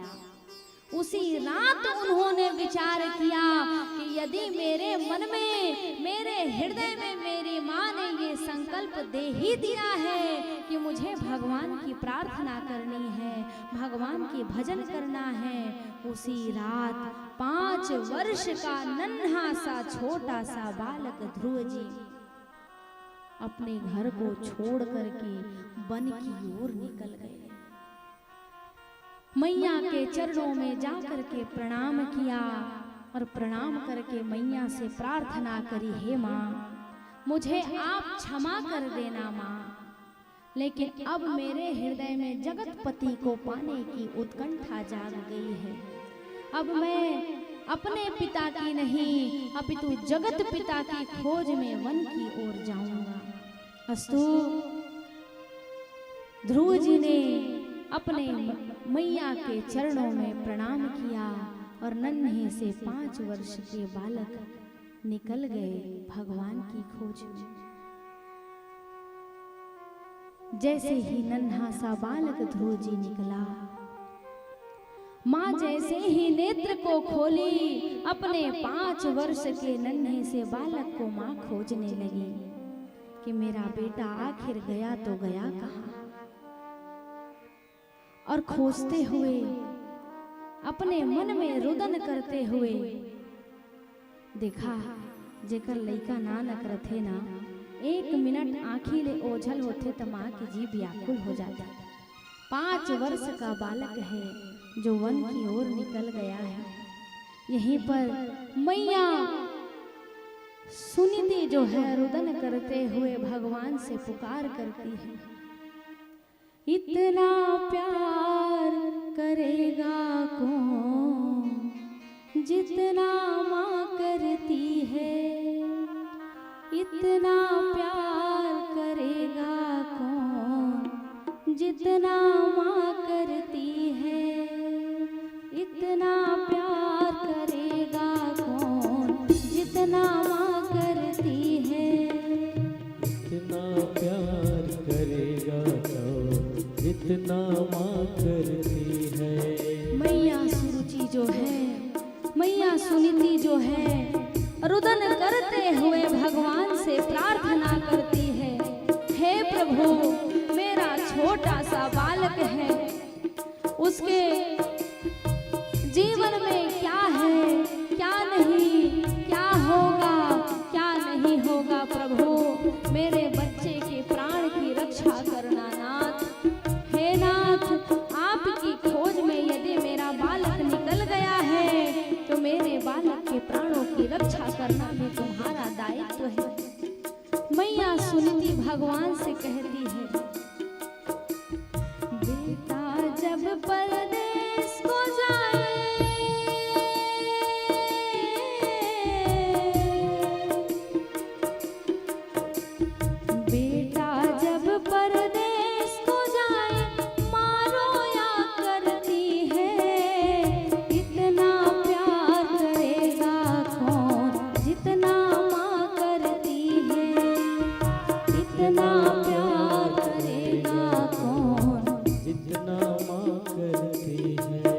उसी रात उन्होंने विचार किया कि यदि मेरे मन में, मेरे हृदय में मेरी माँ ने ये संकल्प दे ही दिया है कि मुझे भगवान की प्रार्थना करनी है, भगवान की भजन करना है, उसी रात 5 वर्ष का नन्हा सा छोटा सा बालक ध्रुव जी अपने घर को छोड़ करके वन की ओर निकल गए। मैया के चरणों में जाकर के प्रणाम किया और प्रणाम करके मैया से प्रार्थना करी, हे माँ, मुझे आप क्षमा कर देना माँ, लेकिन अब मेरे हृदय में जगतपति को पाने की उत्कंठा जाग गई है। अब मैं अपने पिता की नहीं अपितु जगत पिता की खोज में वन की ओर जाऊंगा। अस्तु। ध्रुव जी ने अपने मैया के चरणों में प्रणाम किया और नन्हे से 5 वर्ष के बालक निकल गए भगवान की खोज में। जैसे ही नन्हा सा बालक ध्रुव जी निकला, माँ जैसे ही नेत्र को खोली, अपने 5 वर्ष के नन्हे से बालक को माँ खोजने लगी कि मेरा बेटा आखिर गया तो गया कहाँ। और खोजते हुए, अपने मन में रुदन करते हुए देखा जेकर लइका ना नकरथे ना, 1 मिनट आँखी ले ओझल होते तो माँ की जीभ व्याकुल हो जाता। 5 वर्ष का बालक है जो वन की ओर निकल गया है। यहीं पर मैया सुनीति जो है रुदन करते हुए भगवान से पुकार करती है, इतना प्यार करेगा कौन जितना माँ करती है, इतना प्यार करेगा कौन जितना माँ करती है, इतना प्यार करेगा कौन जितना माँ करती है, इतना प्यार करेगा तो जितना माँ करती है। मैया सुरुचि जो है, मैया सुनीति जो है, रुदन करते हुए भगवान से प्रार्थना करती है, हे प्रभु मेरा छोटा सा बालक है, उसके जीवन में क्या है क्या नहीं, क्या होगा क्या नहीं होगा, प्रभु मेरे बच्चे के प्राण की रक्षा करना नाथ। हे नाथ, आपकी खोज में यदि मेरा बालक निकल गया है तो मेरे बालक के प्राणों की रक्षा करना भी तुम्हारा दायित्व है। सुनीति भगवान से कहती है, बेटा जब परदेश को जाए, बेटा जब परदेश को जाए, माँ रोया करती है, इतना प्यार करेगा कौन जितना माँ करती है, इतना प्यार करेगा कौन जितना माँ करती है।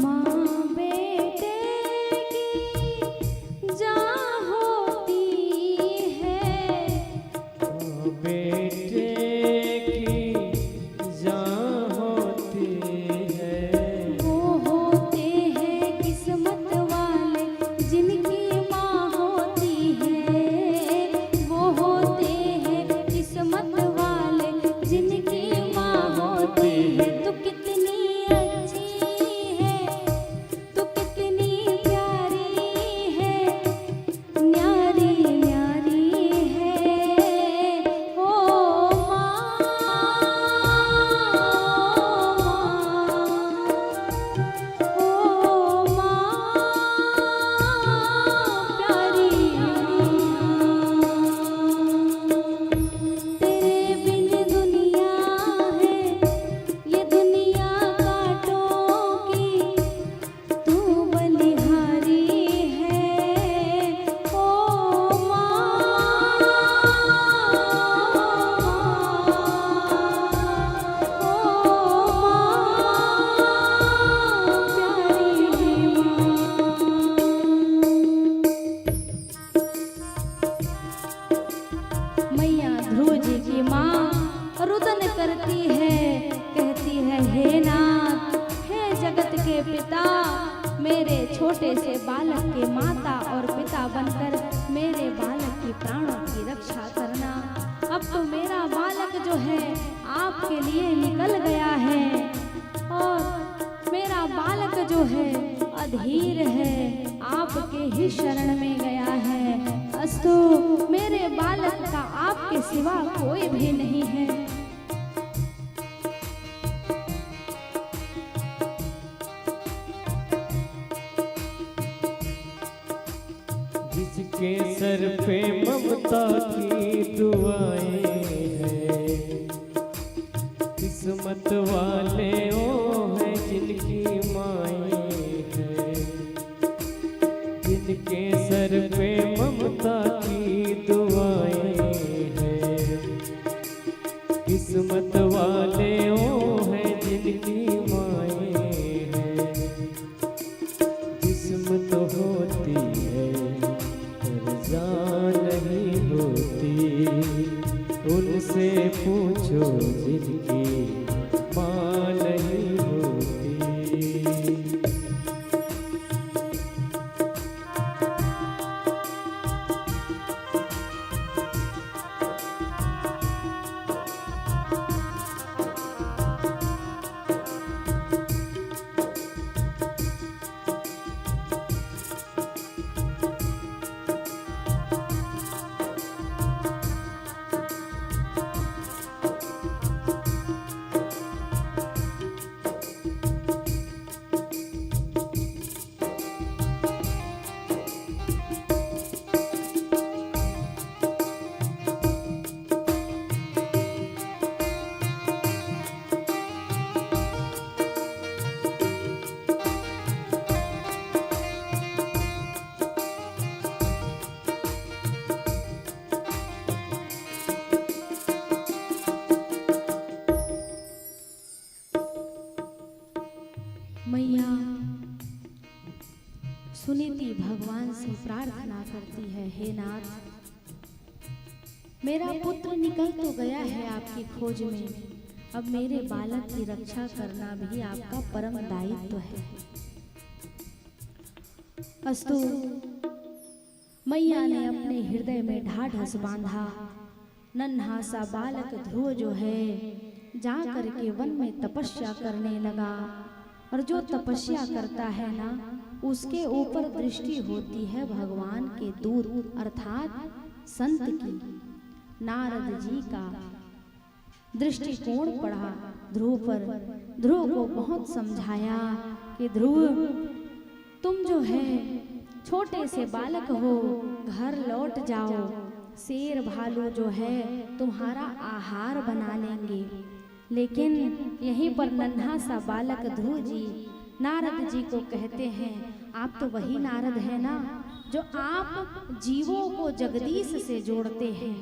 माँ बेटे की जान होती है, बेटे की जान होती है, वो होते हैं किस्मत वाले जिनकी माँ होती है, वो होते हैं किस्मत वाले जिनकी माँ होती है। तो कितनी अच्छी है, तो कितनी प्यारी है, न्यारी न्यारी है ओ माँ, ओ माँ प्यारी माँ। तेरे बिन दुनिया है, ये दुनिया कांटों की, तू बलिहारी है ओ माँ, ओ माँ प्यारी माँ। मैया ध्रुव जी की माँ रुदन करती है, कहती है हे नाथ, हे जगत के पिता, मेरे छोटे से बालक के माता और पिता बनकर मेरे बालक की प्राणों की रक्षा करना। अब तो मेरा बालक जो है आपके लिए निकल गया है, और मेरा बालक जो है अधीर है, आपके ही शरण में गया है। अस्तु मेरे बालक का आपके सिवा कोई भी नहीं है। जिसके सर पे ममता की दुआएं हैं, किस्मत वाले ओ हैं जिनकी माएं हैं, जिनके सर पे ममता की दुआएं हैं, किस्मत वाले ओ हैं जिनकी माएं हैं। जिस्म तो होती है पर जान नहीं होती, उनसे पूछो जिनकी माँ नहीं होती। मैया सुनीति भगवान से प्रार्थना करती है, हे नाथ, मेरा पुत्र निकल तो गया है आपकी खोज में, अब मेरे बालक की रक्षा करना भी आपका परम दायित्व है। अस्तु, मैया ने अपने हृदय में ढाढ़स बांधा। नन्हा सा बालक ध्रुव जो है जा करके वन में तपस्या करने लगा, और जो तपस्या करता है ना, उसके ऊपर दृष्टि होती है भगवान के दूत अर्थात संत की। नारद जी का दृष्टिकोण पड़ा ध्रुव पर। ध्रुव को बहुत समझाया कि ध्रुव, तुम जो है छोटे से बालक हो, घर लौट जाओ, शेर भालू जो है तुम्हारा आहार बना लेंगे। लेकिन यहीं पर नन्हा सा बालक ध्रुव जी नारद जी को कहते हैं, आप तो वही नारद है ना जो आप जीवों को जगदीश से जोड़ते हैं,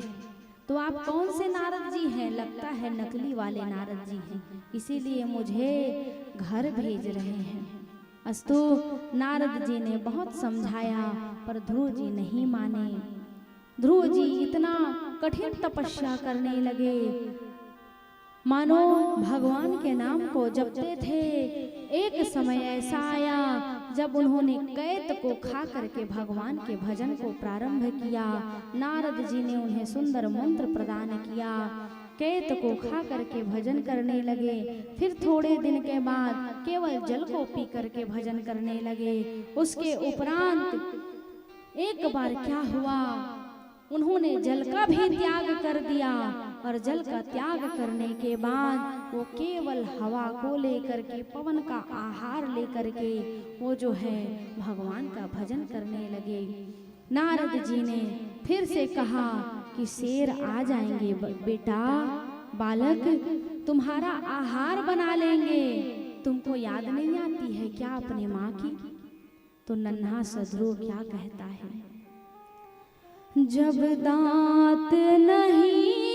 तो आप कौन से नारद जी हैं? लगता है नकली वाले नारद जी हैं, इसीलिए मुझे घर भेज रहे हैं। अस्तु, नारद जी ने बहुत समझाया पर ध्रुव जी नहीं माने। ध्रुव जी इतना कठिन तपस्या करने लगे, मानो भगवान के नाम को जपते थे। एक समय ऐसा आया जब उन्होंने कैत को खा करके भगवान के भजन को प्रारंभ किया। नारद जी ने उन्हें सुंदर मंत्र प्रदान किया, कैत को खा करके भजन करने लगे। फिर थोड़े दिन के बाद केवल जल को पी करके भजन करने लगे। उसके उपरांत एक बार क्या हुआ, उन्होंने जल का भी त्याग कर दिया, और जल का त्याग करने के बाद वो केवल हवा को लेकर के, पवन का आहार लेकर के वो जो है भगवान का भजन करने लगे। नारद जी ने फिर से कहा कि शेर आ जाएंगे बेटा, बालक तुम्हारा आहार बना लेंगे, तुमको याद नहीं आती है क्या अपनी माँ की? तो नन्हा सा ध्रुव क्या कहता है, जब दांत नहीं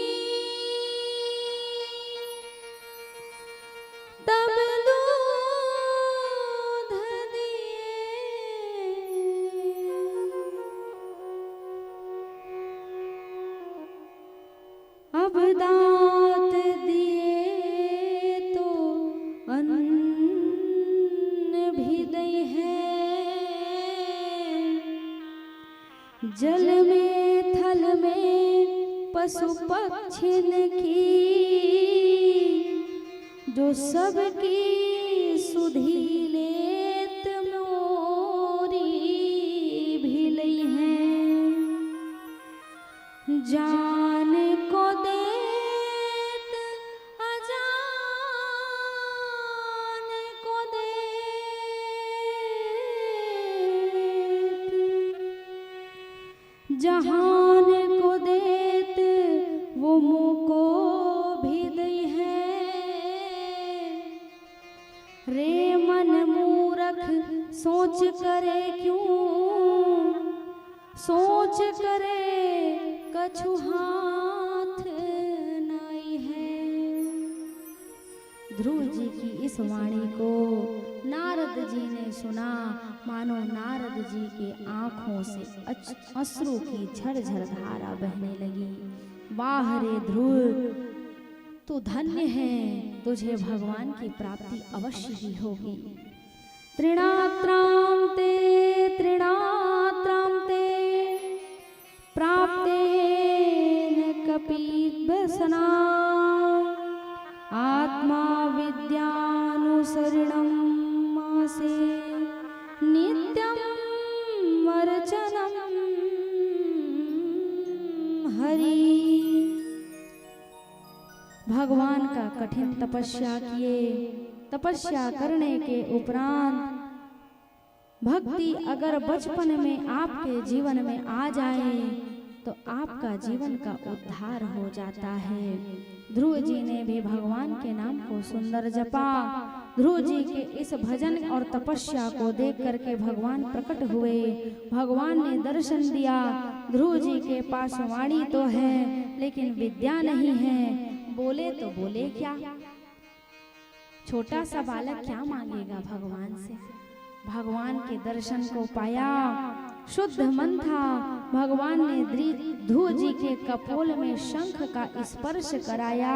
तब दूध दिए, अब दांत दिए तो अन्न भी दई है, जल में थल में पशु पक्षिन की, जो सबकी सुधी लेत मोरी भी लई है, जान को देत अजान को देत, जहान को देत वो मुँह को भी दई है, रे मन मूरख सोच करे क्यों, सोच करे कछु हाथ नहीं है। ध्रुव जी की इस वाणी को नारद जी ने सुना, मानो नारद जी के आंखों से अश्रु की झरझर धारा बहने लगी। वाह रे ध्रुव, तू धन्य है, तुझे भगवान की प्राप्ति अवश्य ही होगी। तृणात्रां ते प्राप्तेन कपिव्यसना, आत्मा विद्यानुसरणं मासे नित्यं वर्चनं हरि। भगवान का कठिन तपस्या किए, तपस्या करने के उपरांत भक्ति अगर बचपन में आपके जीवन में आ जाए तो आपका जीवन का उद्धार हो जाता है। ध्रुव जी ने भी भगवान के नाम को सुंदर जपा। ध्रुव जी के इस भजन और तपस्या को देख करके भगवान प्रकट हुए। भगवान ने दर्शन दिया। ध्रुव जी के पास वाणी तो है लेकिन विद्या नहीं है, बोले तो बोले क्या। छोटा सा बालक क्या मांगेगा भगवान से। भगवान के दर्शन को पाया, शुद्ध मन था। भगवान ने ध्रुव जी के कपोल में शंख का स्पर्श कराया।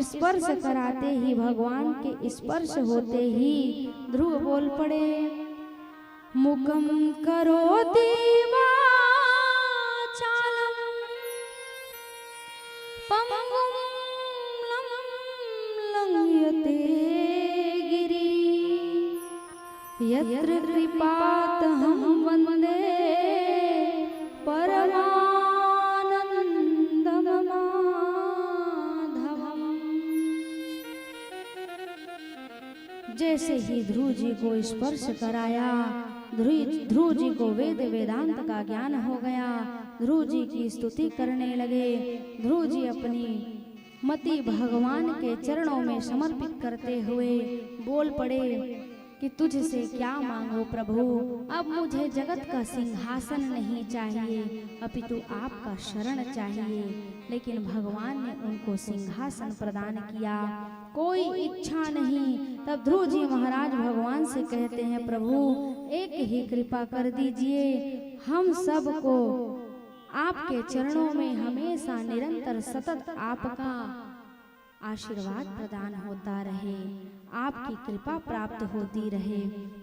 स्पर्श कराते ही, भगवान के स्पर्श होते ही ध्रुव बोल पड़े, मुकम करो दीवा चालम पंगुम लंघयते गिरि यत्र कृपातहं वन्दे परमानंदमाधवम्। जैसे ही ध्रुव जी को स्पर्श कराया, ध्रुव जी को वेद वेदांत का ज्ञान हो गया। ध्रुव जी की स्तुति करने लगे। ध्रुव जी अपनी मति भगवान के चरणों में समर्पित करते हुए बोल पड़े कि तुझसे क्या मांगो प्रभु, अब मुझे जगत का सिंहासन नहीं चाहिए, अपितु आपका शरण चाहिए। लेकिन भगवान ने उनको सिंहासन प्रदान किया, कोई इच्छा नहीं। तब ध्रुव जी महाराज भगवान से कहते हैं, प्रभु एक ही कृपा कर दीजिए, हम सबको आपके चरणों में हमेशा निरंतर सतत आपका आशीर्वाद प्रदान होता रहे, आपकी कृपा प्राप्त होती रहे।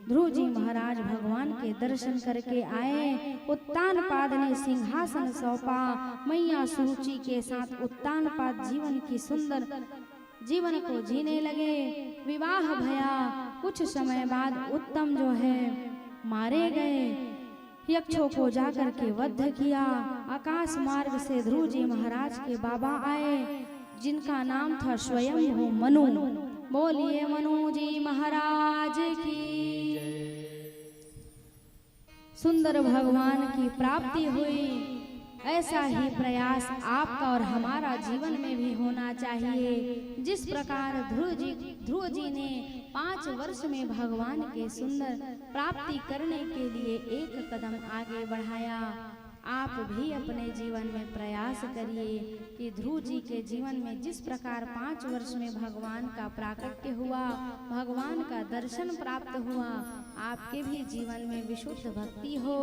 ध्रुव जी महाराज भगवान के दर्शन करके आए। उत्तानपाद ने सिंहासन सौंपा। मैया सुरुचि के साथ उत्तानपाद जीवन की सुंदर जीवन को जीने लगे। विवाह भया। कुछ समय बाद उत्तम जो है मारे गए। यक्षों को जाकर के वध किया। आकाश मार्ग से ध्रुव जी महाराज के बाबा आए, जिनका नाम था स्वयं मनु। बोलिए मनु जी महाराज की। सुंदर भगवान की प्राप्ति हुई। ऐसा ही प्रयास आपका और हमारा जीवन में भी होना चाहिए। जिस प्रकार ध्रुव जी ने 5 वर्ष में भगवान के सुंदर प्राप्ति करने के लिए एक कदम आगे बढ़ाया, आप भी अपने जीवन में प्रयास करिए कि ध्रुव जी के जीवन में जिस प्रकार 5 वर्ष में भगवान का प्राकट्य हुआ, भगवान का दर्शन प्राप्त हुआ, आपके भी जीवन में विशुद्ध भक्ति हो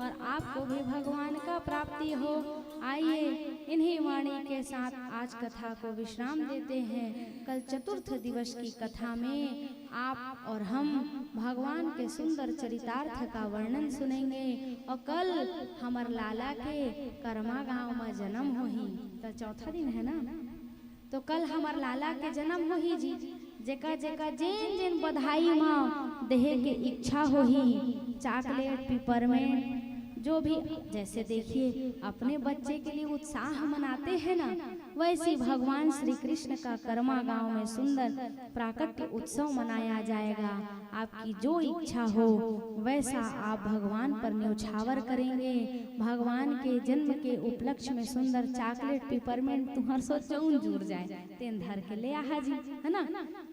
और आपको भी भगवान का प्राप्ति हो। आइए इन्हीं वाणी के साथ आज कथा को विश्राम देते हैं। कल चतुर्थ दिवस की कथा में आप और हम भगवान के सुंदर चरितार्थ का वर्णन सुनेंगे। और कल हमार लाला के कर्मा गांव में जन्म होही, तो चौथा दिन है ना, तो कल हमार लाला के जन्म होही जी। जेका जेका जेन जेन बधाई माँ देहे के इच्छा होही, चॉकलेट पिपरमेंट जो भी, जैसे देखिए अपने बच्चे के लिए उत्साह मनाते हैं ना, वैसे भगवान श्री कृष्ण का कर्मा गांव में सुंदर प्राकट्य उत्सव मनाया जाएगा। आपकी जो इच्छा हो वैसा आप भगवान पर न्यौछावर करेंगे। भगवान के जन्म के उपलक्ष्य में सुंदर चॉकलेट पिपरमेंट तुम्हार सोचौन जुड़ जाए तेन धर के ले आहा जी, है ना।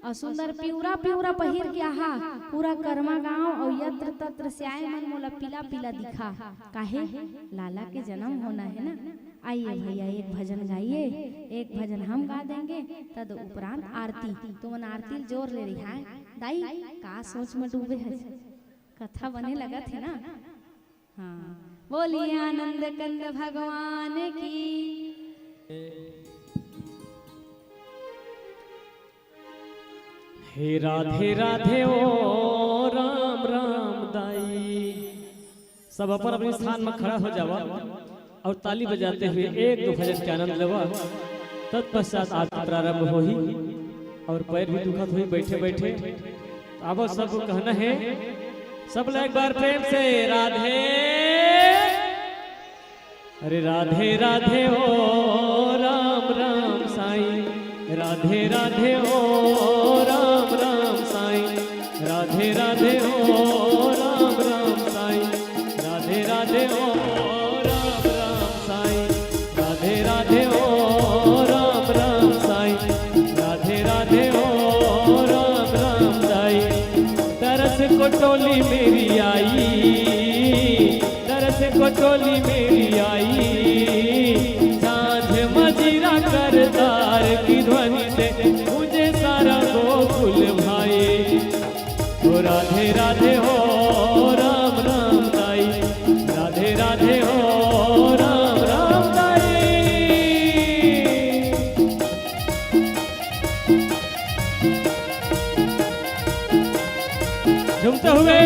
और सुंदर पिउरा पिउरा पहिर के आहा पूरा कर्मा गांव, और यत्र तत्र स्याय मन मोला पीला पीला दिखा, काहे लाला के जन्म होना है ना। आइए भैया एक भजन गाइए, एक भजन हम गा देंगे, तद उपरांत आरती। तुमन आरती जोर ले रही है दाई, का सोच में डूबे है, कथा बने लगा थे ना। हाँ, बोलिए आनंद कंद भगवान की। हे राधे राधे ओ राम राम दाई। सब अपन अपने स्थान में खड़ा हो जावा और ताली बजाते हुए एक दो भजन के आनंद लेवा। तत्पश्चात आरती प्रारंभ होही और पैर भी दुखत हुई बैठे बैठे। अब सबको कहना है, सब लोग एक बार प्रेम से राधे, अरे राधे राधे ओ राम राम साईं, राधे राधे ओ राम राम साईं, राधे राधे ओ राम राम साईं, राधे राधे ओ राम राम साईं, राधे राधे ओ राम राम साईं, राधे राधे ओ राम राम साईं। तरस को टोली मेरी आई, तरस को टोली मेरी आई, सांझ मजीरा करतार की ध्वनि से मुझे सारा गोकुल भाई। राधे राधे हो राम राम दाई, राधे राधे हो राम राम दाई। झूमते हुए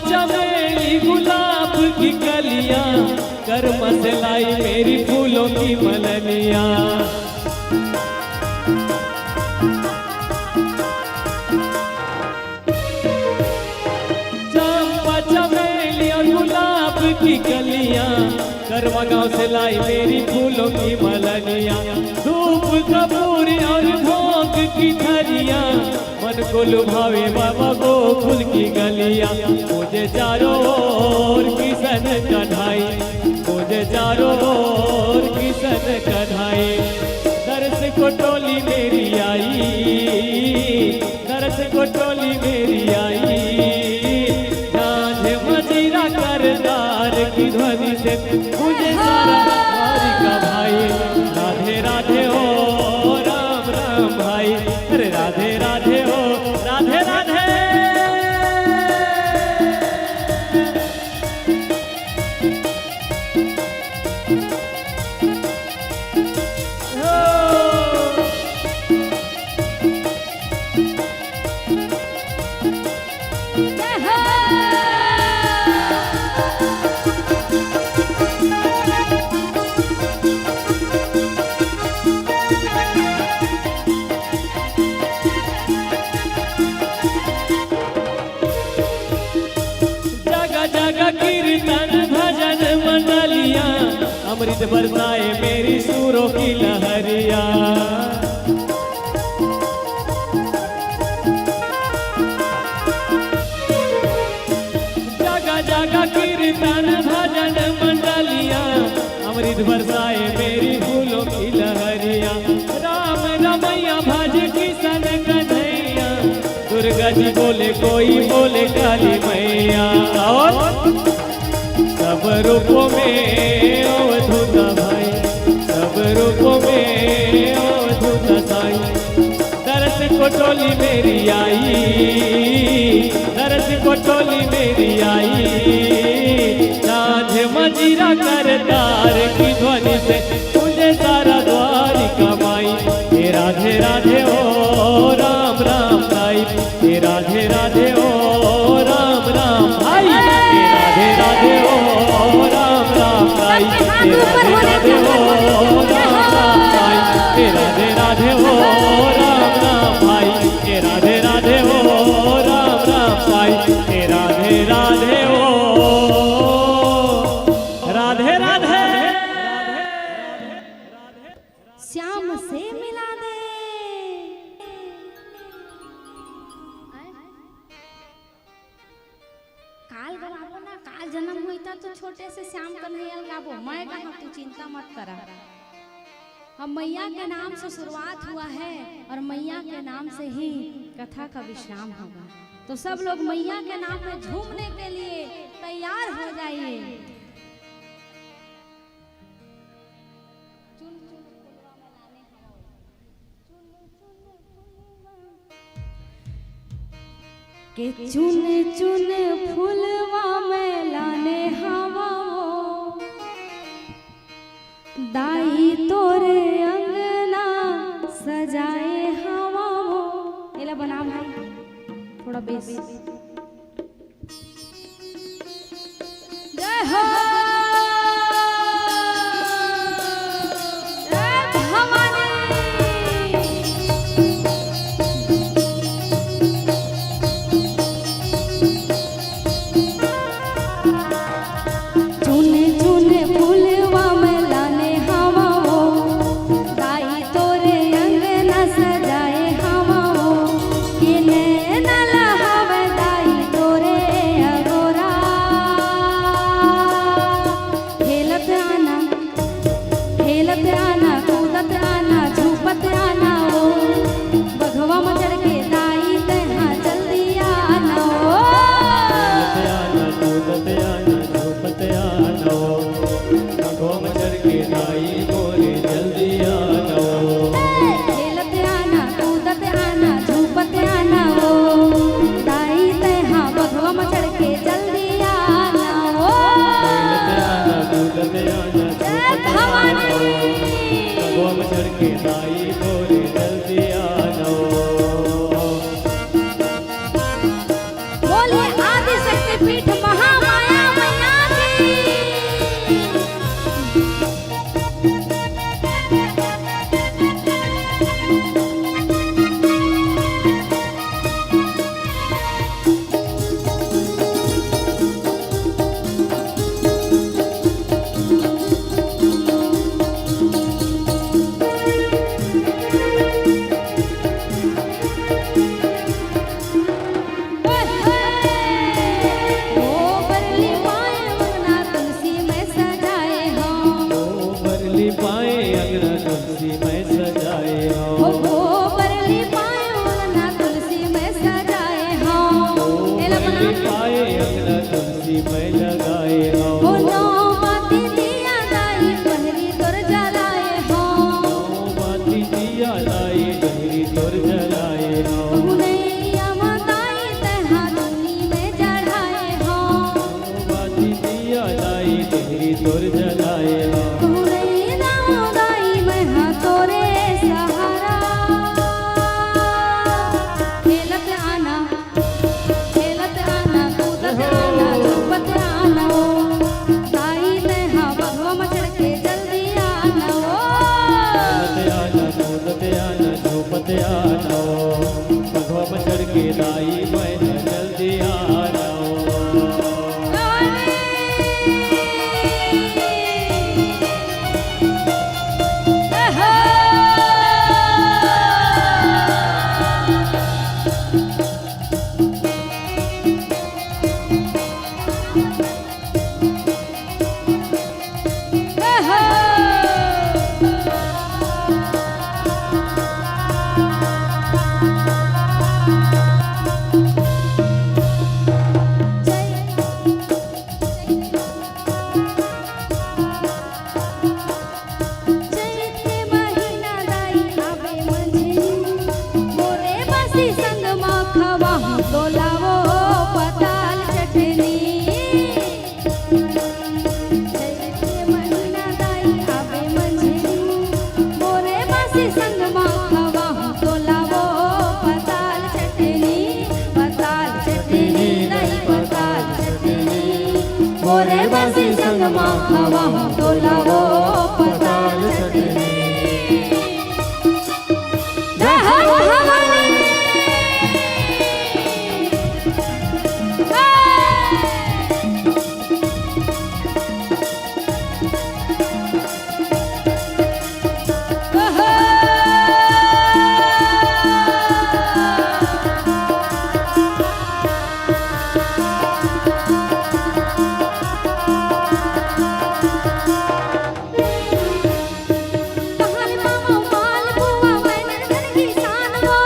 चमेली गुलाब की कलियां कर मसलाई मेरी फूलों की मलनिया। चंपा चमेली और गुलाब की कलियां करवा गाँव से लाई मेरी फूलों की मलनिया। धूप कपूरी और भोग की थरिया मन को लुभावे बाबा गोकुल की गलियां। मुझे चारों ओर किसन कढ़ाई, मुझे चारों ओर किसन कढ़ाई। दरस को टोली मेरी आई, दरस को टोली मेरी आई। राधे मजीरा करदार की ध्वनि से मुझे सारा द्वारिका भाई। राधे राधे हो राम राम भाई, अरे राधे राधे हो राधे राधे। कीर्तन भजन मंडलियां अमृत बरसाए मेरी सूरों की लहरिया। जगह जगह कीर्तन भजन मंडलियां अमृत बरसाए मेरी फूलों की लहरिया। राम रमैया भज किशन कन्हैया, दुर्गा जी बोले कोई बोले काली मैया। और सब रूपों में अवधूता भाई, सब रूपों में अवधूता साई। दरस को टोली मेरी आई, दरस को टोली मेरी आई। राधे मजीरा करतार की ध्वनि से मुझे सारा द्वारिका माई। हे राधे राधे हो राम राम दाई, हे राधे राधे हो राम राम भाई। हे राधे राधे हो राम राम भाई, हे राधे राधे हो राम राम भाई। हे राधे राधे हो राम राम भाई, हे राधे राधे हो राम राम भाई। हे राधे राधे हो राधे राधे। श्याम से मिला दे। काल गवाबो ना, काल जन्म होता तो छोटे से श्याम कन्हैया गाबो। मैं कहा तू चिंता मत करा। हम मैया के नाम से शुरुआत हुआ है और मैया के नाम से ही कथा का विश्राम होगा। तो सब लोग मैया के नाम में झूमने के लिए तैयार हो जाइए। के चुन चुन फुलवा में लाने हवा, दाई तोरे अंगना सजाए हवा। एला बना भाई थोड़ा बेस। जय हो आनो भगवा मचर के दाई मोरे जल्दी आनो खेलत आना कूदत आना झूपत आना ओ दाई तैहा बघवा मचड़ के जल्दी आना ओ आना कूदत आना झूपत आना भगवा मचर के दाई मोरे जल्दी आनो बोले आदि शक्ति पीठ महामाया मैया की ओ बरली पाए मंगना तुलसी में सजाए हो बरली पाए अंगना तुलसी में सजाए हो ओ बरली पाए मंगना तुलसी में सजाए हो बरली पाए अंगना तुलसी में लगाए हो ओ नो माती दिया दाई पहरी तोर जलाए हो बाती दिया लाई डहरी तोर जलाए हो उनैया माताई तैहा दुनी में चढ़ाए हो बाती दिया लाई डहरी तोर जलाए हो उनैया दाई मैं हाँ तोरे सहारा खेलत आना कूदत आना झूपत आना ओ दाई तैहा बघवा मचड़ के जल्दी आना ओ आना कूदते आना झूपते आना भगवा मचर के दाई मैं जल्दी आना चैते महीना दाई आवे मंझनी मोरे बसी संग माखवा तोलावो पताल चटनी चैते महीना दाई आवे मंझनी मोरे बसी संग माखवा तोलावो पताल चटनी दाई पताल चटनी मोरे बसी संग माखवा तोलावो पताल चटनी जय हो भवानी कहल मामा माल बुआ मैंने धन किसान हो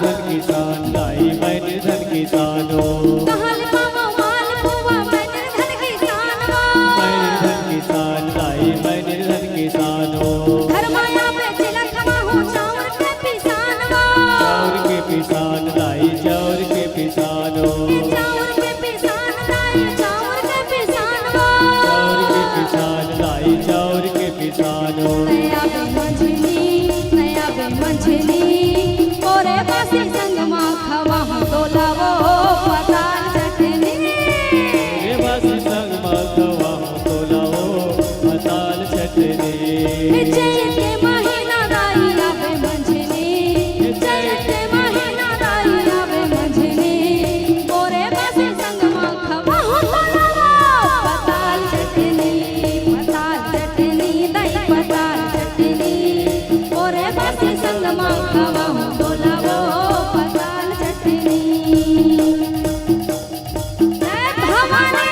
धन किसान दाई मैं धन किसानो कहल मामा माल बुआ मैंने धन किसान हो मैं धन किसान दाई मैं धन किसानो घर माया पे चिलक हो चावल के पिसान हो चाउर के पिसान दाई चाउर के पिसानो चावल के पिसान दाई चावल के पिसान हो चाउर के पिसान दाई चाउर के पिसानो नया बे मंझनी मोरे बासी संग माखवा तोलावो पताल चटनी रे बासी संग माखवा तोलाओ मसाल चटनी चैते महीना दाई आवे मंझनी चैते महीना दाई आवे मंझनी मोरे बासी संग माखवा तोलावो पताल चटनी दाई पताल चटनी मोरे बासी संग माखवा तोलावो पताल चटनी जय भवानी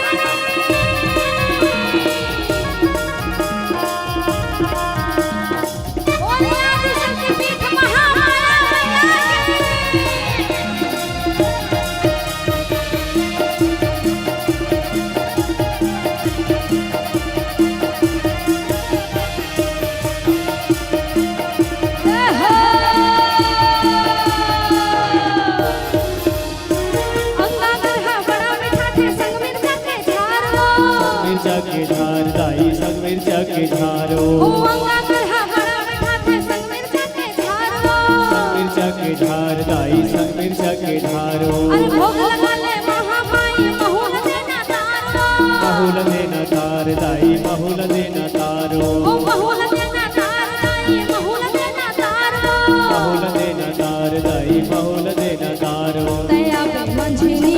दाई संग मिर्चा के झारो ओ अंगा करहा बड़ा बैठा थे संग मिर्चा के झारो संग मिर्चा के झार दाई संग मिर्चा के झारो अरे भोग लगा ले महामाई महूल देना तारो महूल देना तार दाई महूल देना तारो ओ महूल देना तार दाई महूल देना तारो महूल देना तार दाई महूल देना तारो दया बे मंझनी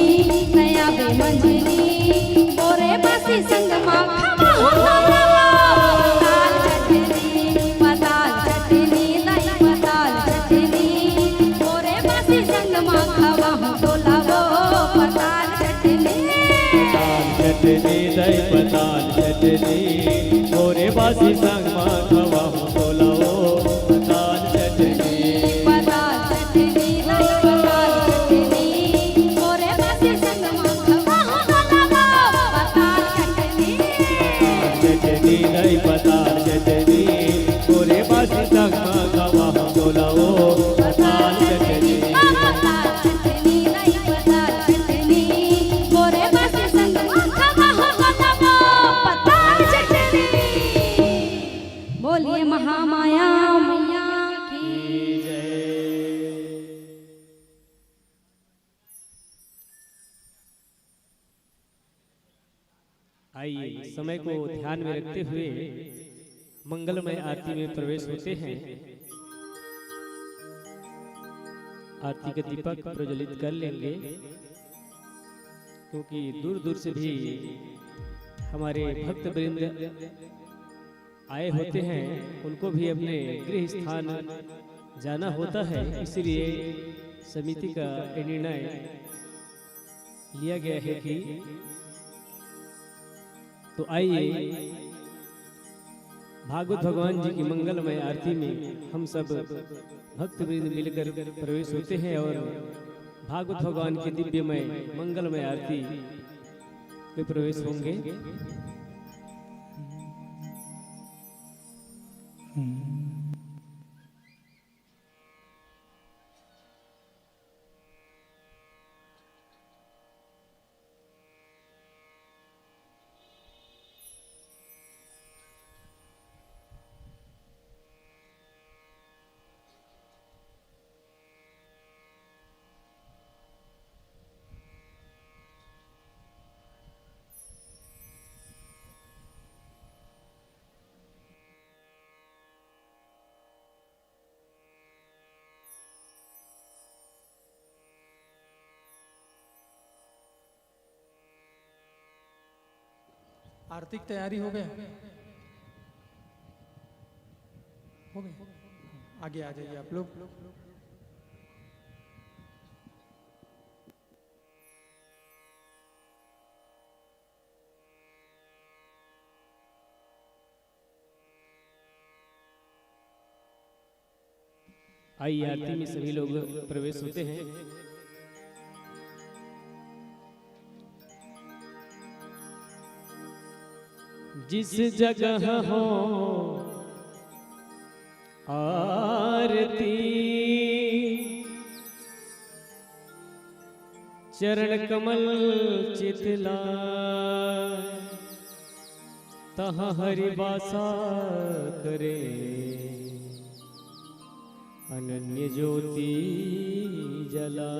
बोरे बासी संग माँ खमा हो पताल चटनी दाई पताल चटनी बोरे बासी संग माँ खवा हो डोलावो पताल चटनी दाई पताल चटनी मोरे बासी संग माँ खवा हो डोलावो पताल चटनी दाई पताल चटनी बोरे बासी संग माँ खवा हो डोलावो पताल चटनी चटनी दाई पताल चटनी मोरे बासी संग माँ खवा हो डोलावो पताल चटनी बोलिए महामाया मैया की आइए समय को ध्यान में रखते हुए मंगलमय आरती में प्रवेश होते हैं। आरती के दीपक प्रज्वलित कर लेंगे क्योंकि दूर दूर से भी हमारे भक्त वृंद आए होते हैं, उनको भी अपने गृह स्थान जाना होता है, इसलिए समिति का निर्णय लिया गया है कि तो आइए भागवत भगवान जी की मंगलमय आरती में हम सब भक्त वृंद मिलकर प्रवेश होते हैं और भागवत भगवान की दिव्यमय मंगलमय आरती में प्रवेश होंगे। आरती की तैयारी हो गए आगे आ जाइए आप लोग। आइए आरती में सभी लोग प्रवेश होते हैं। जिस जगह हो आरती चरण कमल चितलाय तहाँ हरि वासा करे अनन्य ज्योति जला।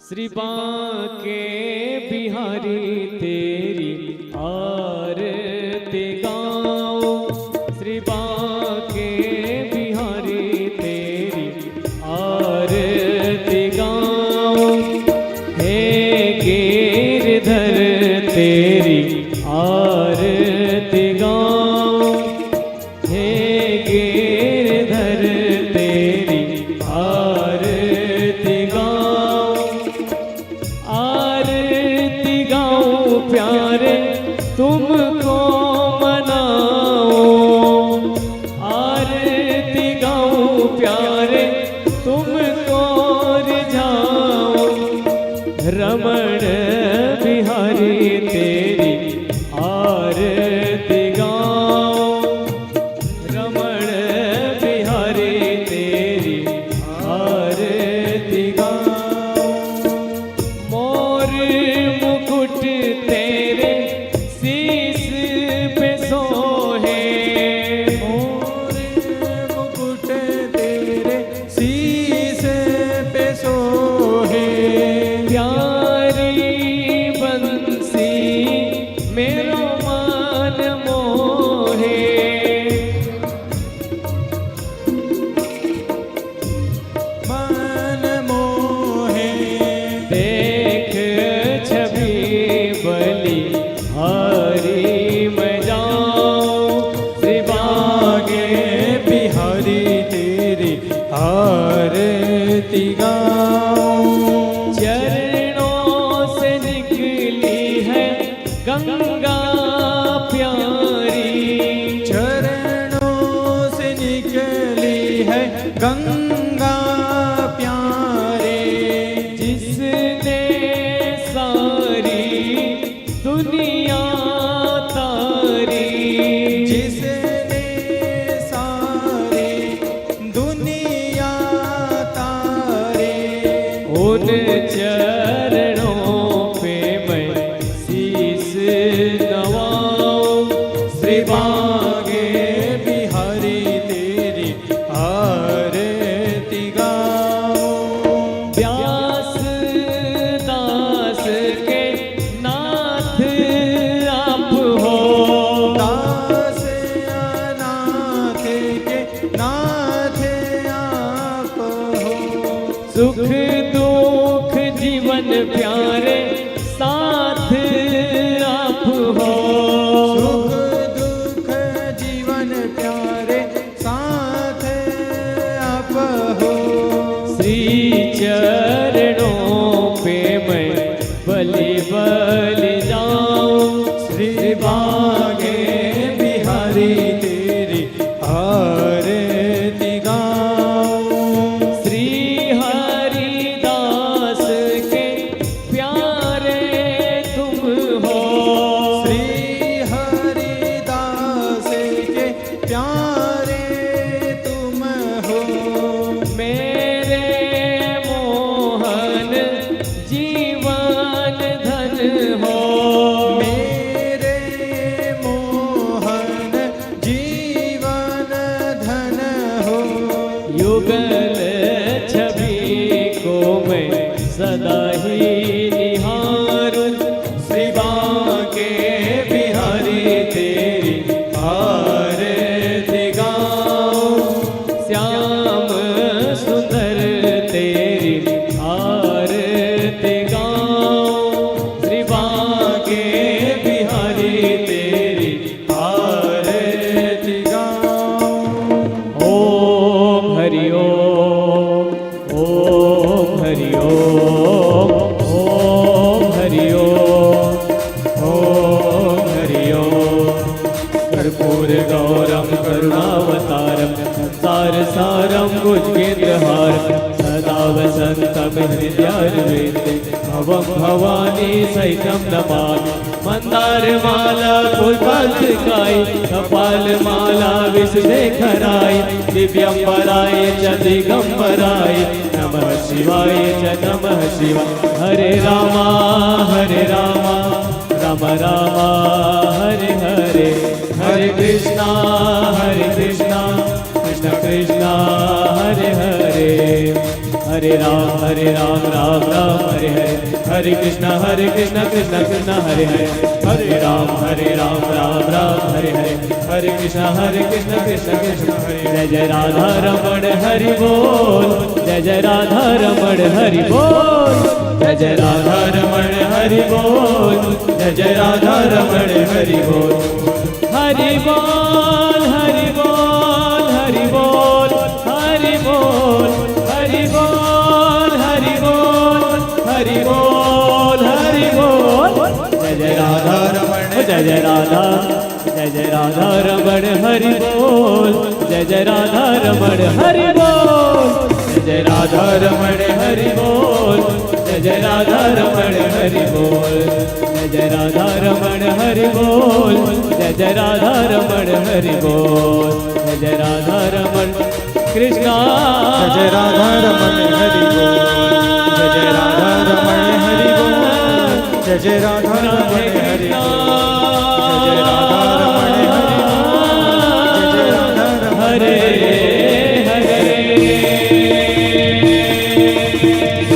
श्री बांके बिहारी तेरी आरती गाऊं, श्री बांके बिहारी तेरी आरती गाऊं, हे गिरधर तेरी आरती गाऊं, हे गिरधर तेरी आरती गाऊं, आरती गाऊं प्यारे तुमको मनाऊं, आरती गाऊं प्यारे तुमको रिझाऊं, रमण बिहारी तेरी आरती गाऊं, रमण बिहारी तेरी आरती गाऊं, मोर मुकुट तेरे गंगा प्यारी, चरणों से निकली है गंगा प्यारे, जिसने सारी दुनिया तारी, जिसने सारी दुनिया तारे, उन चरणों पे मैं शीस नवाऊं। श्री बागे बिहारी तेरी आरती गाऊं। व्यास दास के नाथ आप हो, दास अनाथ के नाथ आप हो, सुख दुख जीवन प्यारे साथ आप हो। सुख दुख जीवन प्यारे साथ आप हो। श्री चरणों पे मैं बलि बलि जाऊं। श्री बागे बिहारी तेरी आरती गाऊं। श्री हरिदास के प्यारे तुम हो, श्री हरिदास के प्यारे तुम हो। मेरे मोहन जीवन धन हो, मेरे मोहन जीवन धन हो। युगल छवि को मैं सदा ही निहारूं। श्री बांके बिहारी तेरी आरती गाऊं। श्याम सुंदर तेरी आरती गाऊं। श्री बांके बिहारी तेरी आरती गाऊं। ओम हरि ओम, ओम हरि ओम, ओम हरि ओम, ओम हरि ओम। कर्पूर गौरम करुणावतारम संसार सारम भुजगेन्द्रहारम सदा वसंतम हृदयारविंदे भवं भवानी सहितं नमामि। मंदार माला पुष्पालकाय कपाल माला विषधेखराय दिव्यंबराय च दिगंबराय नमः शिवाय च नमः शिवाय। हरे रामा राम रामा हरे हरे, हरे कृष्णा कृष्ण कृष्णा हरे हरे, हरे राम राम हरे हरे, हरे कृष्णा कृष्ण कृष्ण हरे हरे, हरे राम राम हरे हरे, हरे कृष्णा कृष्ण कृष्ण हरे। जय जय राधा रमण हरि बोल, जय जय राधा रमण हरि बोल, जय जय राधा रमण हरि बोल, जय जय राधा रमण हरि बोल। हरि बोल हरि बोल हरि बोल हरि बोल, हरि बोल हरि बोल हरि बोल हरि बोल। जय जय राधा रमण, जय जय राधा, जय जय राधा रमण हरि बोल, जय जय राधा रमण हरि बोल, जय जय राधा रमण हरि बोल, जय जय राधा रमण हरि बोल, जय जय राधा रमण हरि बोल, जय जय राधा रमण हरि बोल, जय जय राधा रमण कृष्णा। जय जय राधा रमण हरि बोल, जय जय राधा रमण हरि बोल, जय जय राधा रमण